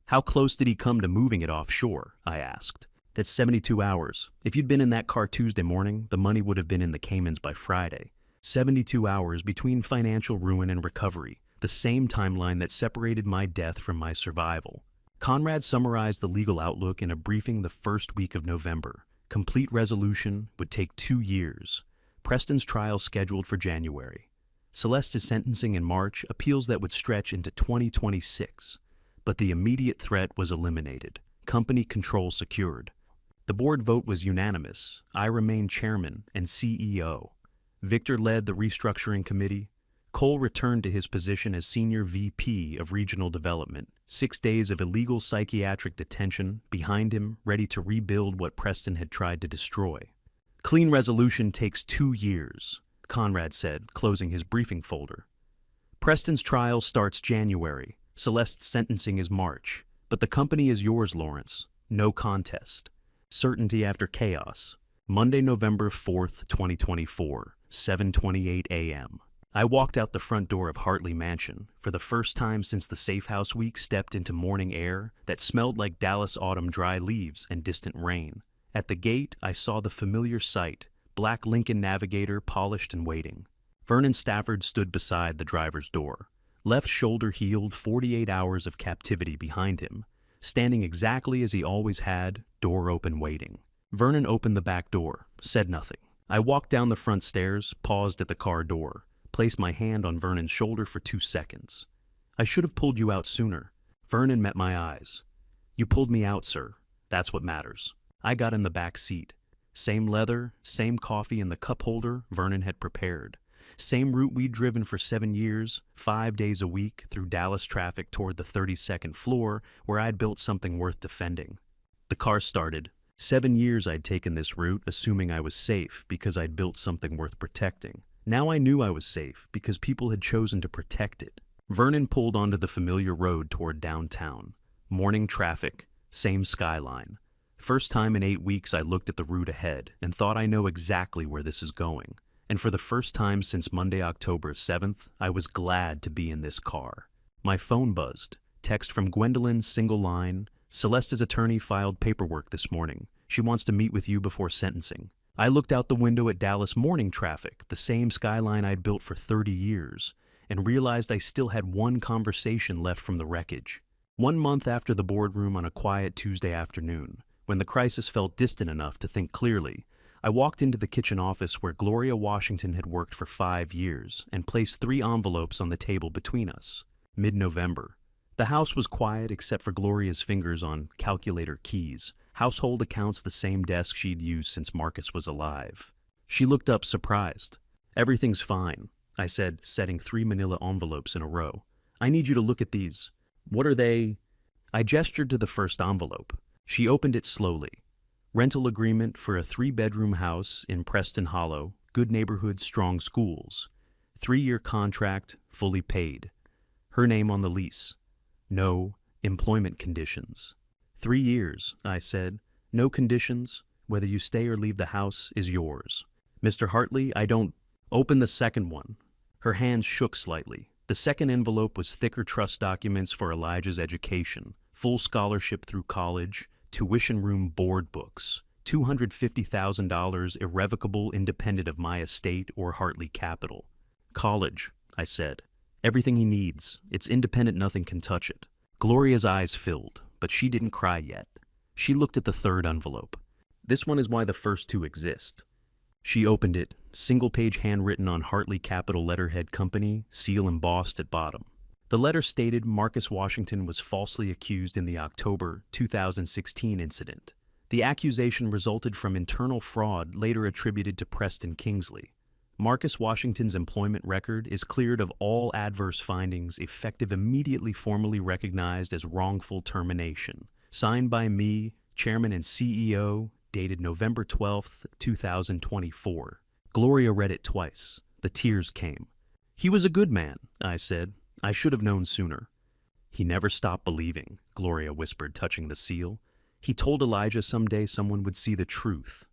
How close did he come to moving it offshore? I asked. That's 72 hours. If you'd been in that car Tuesday morning, the money would have been in the Caymans by Friday. 72 hours between financial ruin and recovery, the same timeline that separated my death from my survival. Conrad summarized the legal outlook in a briefing the first week of November. Complete resolution would take 2 years. Preston's trial scheduled for January. Celeste's sentencing in March, appeals that would stretch into 2026. But the immediate threat was eliminated. Company control secured. The board vote was unanimous. I remained chairman and CEO. Victor led the restructuring committee. Cole returned to his position as senior VP of regional development. 6 days of illegal psychiatric detention behind him, ready to rebuild what Preston had tried to destroy. Clean resolution takes 2 years, Conrad said, closing his briefing folder. Preston's trial starts January. Celeste's sentencing is March. But the company is yours, Lawrence. No contest. Certainty after chaos. Monday, November 4th, 2024, 7:28 a.m. I walked out the front door of Hartley Mansion, for the first time since the Safe House week stepped into morning air that smelled like Dallas autumn dry leaves and distant rain. At the gate, I saw the familiar sight, black Lincoln Navigator polished and waiting. Vernon Stafford stood beside the driver's door, left shoulder healed, 48 hours of captivity behind him, standing exactly as he always had, door open waiting. Vernon opened the back door, said nothing. I walked down the front stairs, paused at the car door, placed my hand on Vernon's shoulder for 2 seconds. I should have pulled you out sooner. Vernon met my eyes. You pulled me out, sir. That's what matters. I got in the back seat. Same leather, same coffee in the cup holder Vernon had prepared. Same route we'd driven for 7 years, 5 days a week, through Dallas traffic toward the 32nd floor, where I'd built something worth defending. The car started. 7 years I'd taken this route, assuming I was safe because I'd built something worth protecting. Now I knew I was safe because people had chosen to protect it. Vernon pulled onto the familiar road toward downtown. Morning traffic, same skyline. First time in 8 weeks I looked at the route ahead and thought I know exactly where this is going. And for the first time since Monday, October 7th, I was glad to be in this car. My phone buzzed. Text from Gwendolyn, single line. Celeste's attorney filed paperwork this morning. She wants to meet with you before sentencing. I looked out the window at Dallas morning traffic, the same skyline I'd built for 30 years, and realized I still had one conversation left from the wreckage. 1 month after the boardroom on a quiet Tuesday afternoon, when the crisis felt distant enough to think clearly, I walked into the kitchen office where Gloria Washington had worked for 5 years and placed 3 envelopes on the table between us. Mid-November. The house was quiet except for Gloria's fingers on calculator keys, household accounts the same desk she'd used since Marcus was alive. She looked up surprised. Everything's fine, I said, setting 3 manila envelopes in a row. I need you to look at these. What are they? I gestured to the first envelope. She opened it slowly. Rental agreement for a 3-bedroom house in Preston Hollow, good neighborhood, strong schools. 3-year contract, fully paid. Her name on the lease. No employment conditions. 3 years, I said. No conditions. Whether you stay or leave the house is yours. Mr. Hartley, I don't... Open the second one. Her hands shook slightly. The second envelope was thicker trust documents for Elijah's education, full scholarship through college, tuition room board books, $250,000 irrevocable independent of my estate or Hartley Capital. College, I said. Everything he needs. It's independent, nothing can touch it. Gloria's eyes filled, but she didn't cry yet. She looked at the third envelope. This one is why the first 2 exist. She opened it, single-page handwritten on Hartley Capital letterhead company, seal embossed at bottom. The letter stated Marcus Washington was falsely accused in the October 2016 incident. The accusation resulted from internal fraud later attributed to Preston Kingsley. Marcus Washington's employment record is cleared of all adverse findings effective immediately, formally recognized as wrongful termination. Signed by me, Chairman and CEO, dated November 12th, 2024. Gloria read it twice. The tears came. He was a good man, I said. I should have known sooner. He never stopped believing, Gloria whispered, touching the seal. He told Elijah someday someone would see the truth.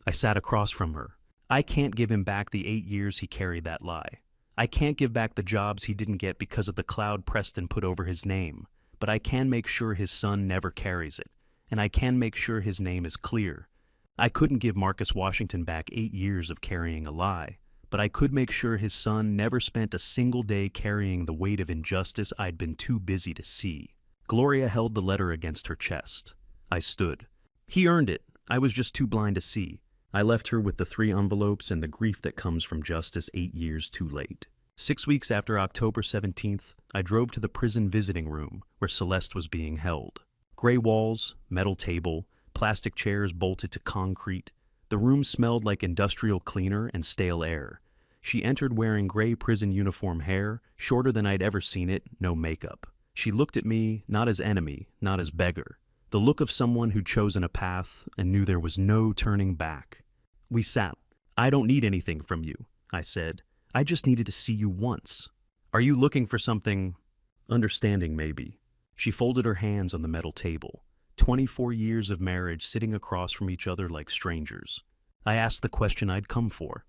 I sat across from her. I can't give him back the 8 years he carried that lie. I can't give back the jobs he didn't get because of the cloud Preston put over his name, but I can make sure his son never carries it, and I can make sure his name is clear. I couldn't give Marcus Washington back 8 years of carrying a lie, but I could make sure his son never spent a single day carrying the weight of injustice I'd been too busy to see. Gloria held the letter against her chest. I stood. He earned it. I was just too blind to see. I left her with the 3 envelopes and the grief that comes from justice 8 years too late. 6 weeks after October 17th, I drove to the prison visiting room where Celeste was being held. Gray walls, metal table, plastic chairs bolted to concrete. The room smelled like industrial cleaner and stale air. She entered wearing gray prison uniform hair, shorter than I'd ever seen it, no makeup. She looked at me, not as enemy, not as beggar. The look of someone who'd chosen a path and knew there was no turning back. We sat. I don't need anything from you, I said. I just needed to see you once. Are you looking for something? Understanding, maybe. She folded her hands on the metal table. 24 years of marriage sitting across from each other like strangers. I asked the question I'd come for.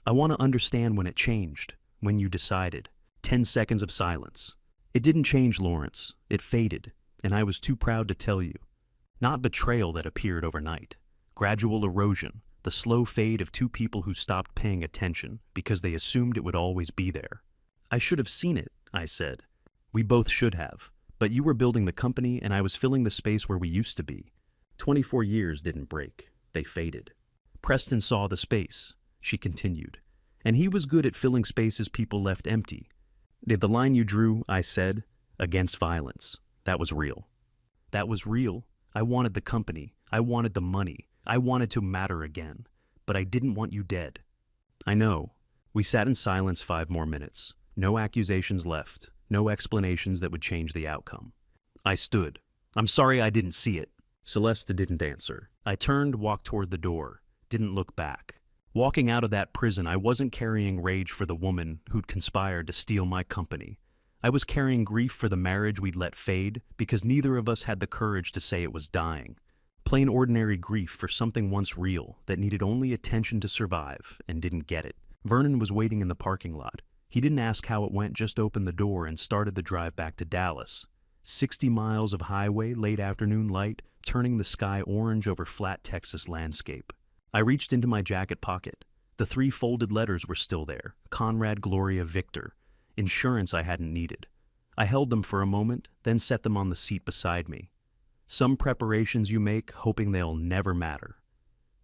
I want to understand when it changed, when you decided. 10 seconds of silence. It didn't change, Lawrence. It faded, and I was too proud to tell you. Not betrayal that appeared overnight. Gradual erosion, the slow fade of 2 people who stopped paying attention because they assumed it would always be there. I should have seen it, I said. We both should have. But you were building the company and I was filling the space where we used to be. 24 years didn't break. They faded. Preston saw the space, she continued. And he was good at filling spaces people left empty. The line you drew, I said, against violence. That was real. That was real. I wanted the company. I wanted the money. I wanted to matter again. But I didn't want you dead. I know. We sat in silence 5 more minutes. No accusations left. No explanations that would change the outcome. I stood. I'm sorry I didn't see it. Celeste didn't answer. I turned, walked toward the door. Didn't look back. Walking out of that prison, I wasn't carrying rage for the woman who'd conspired to steal my company. I was carrying grief for the marriage we'd let fade because neither of us had the courage to say it was dying. Plain ordinary grief for something once real that needed only attention to survive and didn't get it. Vernon was waiting in the parking lot. He didn't ask how it went, just opened the door and started the drive back to Dallas. 60 miles of highway, late afternoon light, turning the sky orange over flat Texas landscape. I reached into my jacket pocket. The 3 folded letters were still there. Conrad, Gloria, Victor. Insurance I hadn't needed. I held them for a moment, then set them on the seat beside me. Some preparations you make, hoping they'll never matter.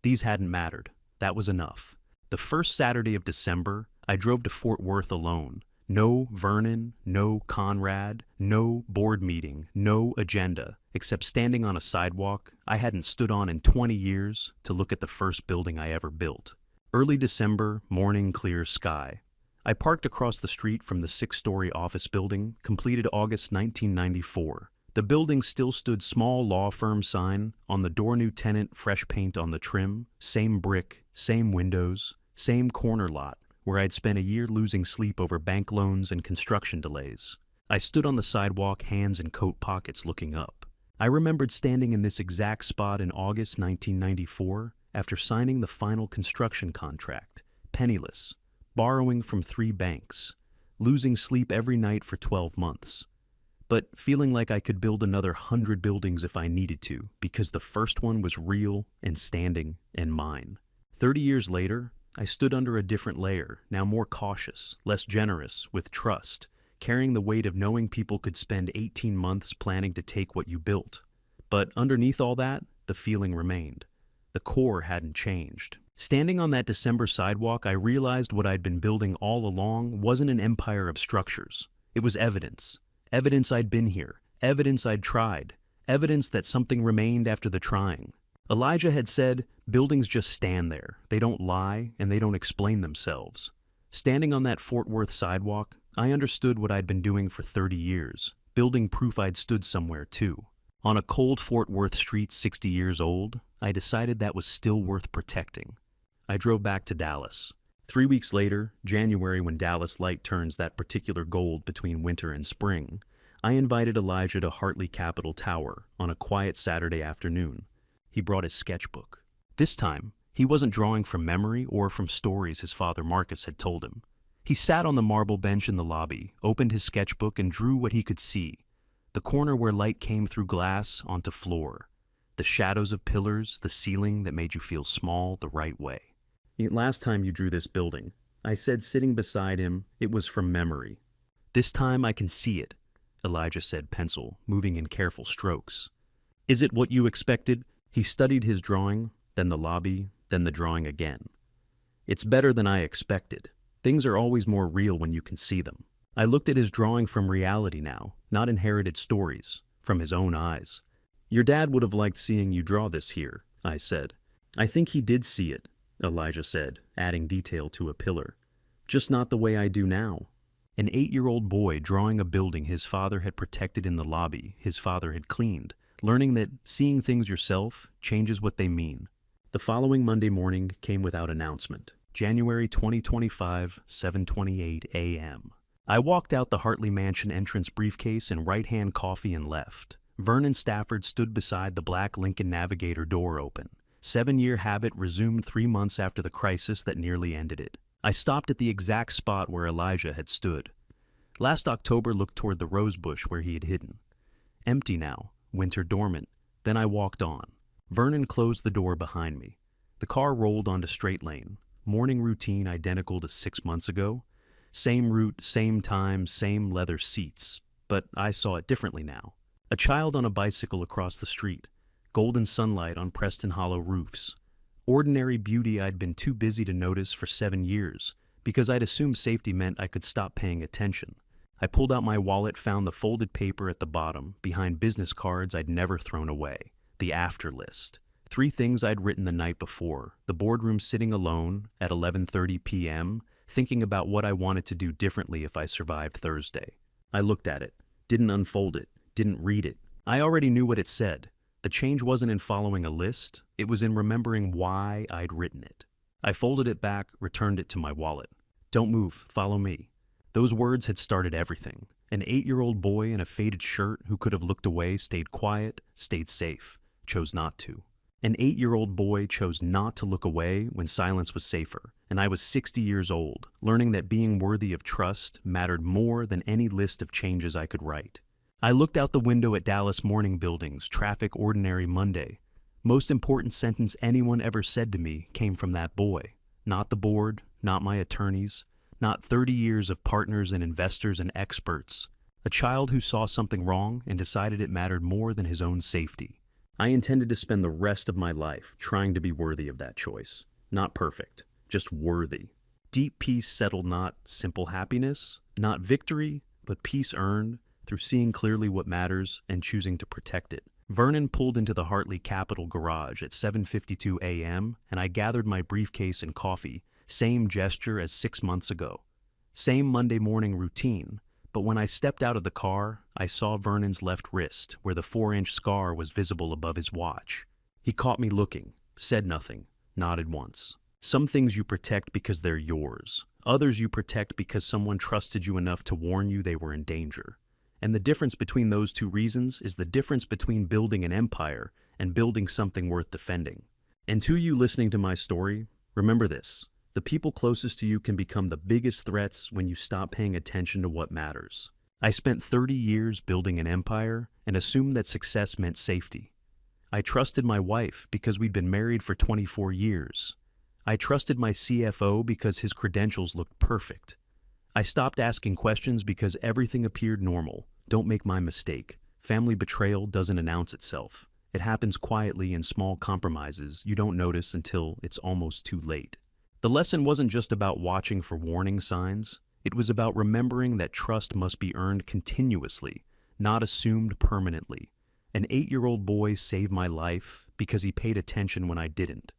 These hadn't mattered. That was enough. The first Saturday of December, I drove to Fort Worth alone. No Vernon, no Conrad, no board meeting, no agenda, except standing on a sidewalk I hadn't stood on in 20 years to look at the first building I ever built. Early December, morning, clear sky. I parked across the street from the 6-story office building, completed August 1994. The building still stood, small law firm sign, on the door new tenant, fresh paint on the trim, same brick, same windows, same corner lot, where I'd spent a year losing sleep over bank loans and construction delays. I stood on the sidewalk, hands in coat pockets, looking up. I remembered standing in this exact spot in August 1994 after signing the final construction contract, penniless, borrowing from 3 banks, losing sleep every night for 12 months, but feeling like I could build another 100 buildings if I needed to, because the first one was real and standing and mine. 30 years later, I stood under a different layer, now more cautious, less generous, with trust, carrying the weight of knowing people could spend 18 months planning to take what you built. But underneath all that, the feeling remained. The core hadn't changed. Standing on that December sidewalk, I realized what I'd been building all along wasn't an empire of structures. It was evidence. Evidence I'd been here. Evidence I'd tried. Evidence that something remained after the trying. Elijah had said, buildings just stand there. They don't lie, and they don't explain themselves. Standing on that Fort Worth sidewalk, I understood what I'd been doing for 30 years, building proof I'd stood somewhere too. On a cold Fort Worth street 60 years old, I decided that was still worth protecting. I drove back to Dallas. 3 weeks later, January, when Dallas light turns that particular gold between winter and spring, I invited Elijah to Hartley Capitol Tower on a quiet Saturday afternoon. He brought his sketchbook. This time, he wasn't drawing from memory or from stories his father Marcus had told him. He sat on the marble bench in the lobby, opened his sketchbook, and drew what he could see. The corner where light came through glass onto floor. The shadows of pillars, the ceiling that made you feel small the right way. Last time you drew this building, I said, sitting beside him, it was from memory. This time I can see it. Elijah said, pencil, moving in careful strokes. Is it what you expected? He studied his drawing, then the lobby, then the drawing again. It's better than I expected. Things are always more real when you can see them. I looked at his drawing from reality now, not inherited stories, from his own eyes. Your dad would have liked seeing you draw this here, I said. I think he did see it, Elijah said, adding detail to a pillar. Just not the way I do now. An 8-year-old boy drawing a building his father had protected in the lobby his father had cleaned, learning that seeing things yourself changes what they mean. The following Monday morning came without announcement. January 2025, 7:28 a.m. I walked out the Hartley Mansion entrance briefcase and right-hand coffee and left. Vernon Stafford stood beside the black Lincoln Navigator door open. 7-year habit resumed 3 months after the crisis that nearly ended it. I stopped at the exact spot where Elijah had stood. Last October looked toward the rose bush where he had hidden. Empty now, winter dormant. Then I walked on. Vernon closed the door behind me. The car rolled onto straight lane. Morning routine identical to 6 months ago. Same route, same time, same leather seats. But I saw it differently now. A child on a bicycle across the street. Golden sunlight on Preston Hollow roofs. Ordinary beauty I'd been too busy to notice for 7 years, because I'd assumed safety meant I could stop paying attention. I pulled out my wallet, found the folded paper at the bottom, behind business cards I'd never thrown away. The after list. 3 things I'd written the night before. The boardroom sitting alone at 11:30 p.m., thinking about what I wanted to do differently if I survived Thursday. I looked at it, didn't unfold it, didn't read it. I already knew what it said. The change wasn't in following a list, it was in remembering why I'd written it. I folded it back, returned it to my wallet. Don't move, follow me. Those words had started everything. An 8-year-old boy in a faded shirt who could have looked away stayed quiet, stayed safe, chose not to. An 8-year-old boy chose not to look away when silence was safer, and I was 60 years old, learning that being worthy of trust mattered more than any list of changes I could write. I looked out the window at Dallas morning buildings, traffic ordinary Monday. Most important sentence anyone ever said to me came from that boy. Not the board, not my attorneys, not 30 years of partners and investors and experts. A child who saw something wrong and decided it mattered more than his own safety. I intended to spend the rest of my life trying to be worthy of that choice. Not perfect, just worthy. Deep peace settled, not simple happiness, not victory, but peace earned through seeing clearly what matters and choosing to protect it. Vernon pulled into the Hartley Capitol garage at 7:52 a.m., and I gathered my briefcase and coffee, same gesture as 6 months ago. Same Monday morning routine, but when I stepped out of the car, I saw Vernon's left wrist, where the 4-inch scar was visible above his watch. He caught me looking, said nothing, nodded once. Some things you protect because they're yours. Others you protect because someone trusted you enough to warn you they were in danger. And the difference between those 2 reasons is the difference between building an empire and building something worth defending. And to you listening to my story, remember this. The people closest to you can become the biggest threats when you stop paying attention to what matters. I spent 30 years building an empire and assumed that success meant safety. I trusted my wife because we'd been married for 24 years. I trusted my CFO because his credentials looked perfect. I stopped asking questions because everything appeared normal. Don't make my mistake. Family betrayal doesn't announce itself. It happens quietly in small compromises you don't notice until it's almost too late. The lesson wasn't just about watching for warning signs. It was about remembering that trust must be earned continuously, not assumed permanently. An 8-year-old boy saved my life because he paid attention when I didn't.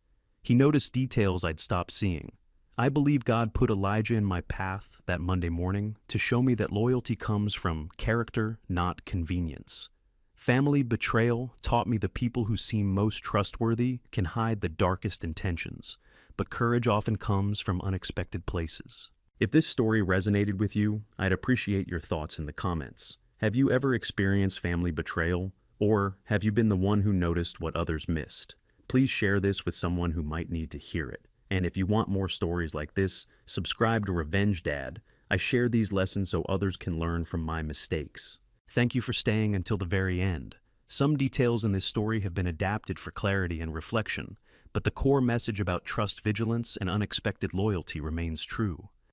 He noticed details I'd stopped seeing. I believe God put Elijah in my path that Monday morning to show me that loyalty comes from character, not convenience. Family betrayal taught me the people who seem most trustworthy can hide the darkest intentions, but courage often comes from unexpected places. If this story resonated with you, I'd appreciate your thoughts in the comments. Have you ever experienced family betrayal, or have you been the one who noticed what others missed? Please share this with someone who might need to hear it. And if you want more stories like this, subscribe to Revenge Dad. I share these lessons so others can learn from my mistakes. Thank you for staying until the very end. Some details in this story have been adapted for clarity and reflection, but the core message about trust, vigilance, and unexpected loyalty remains true.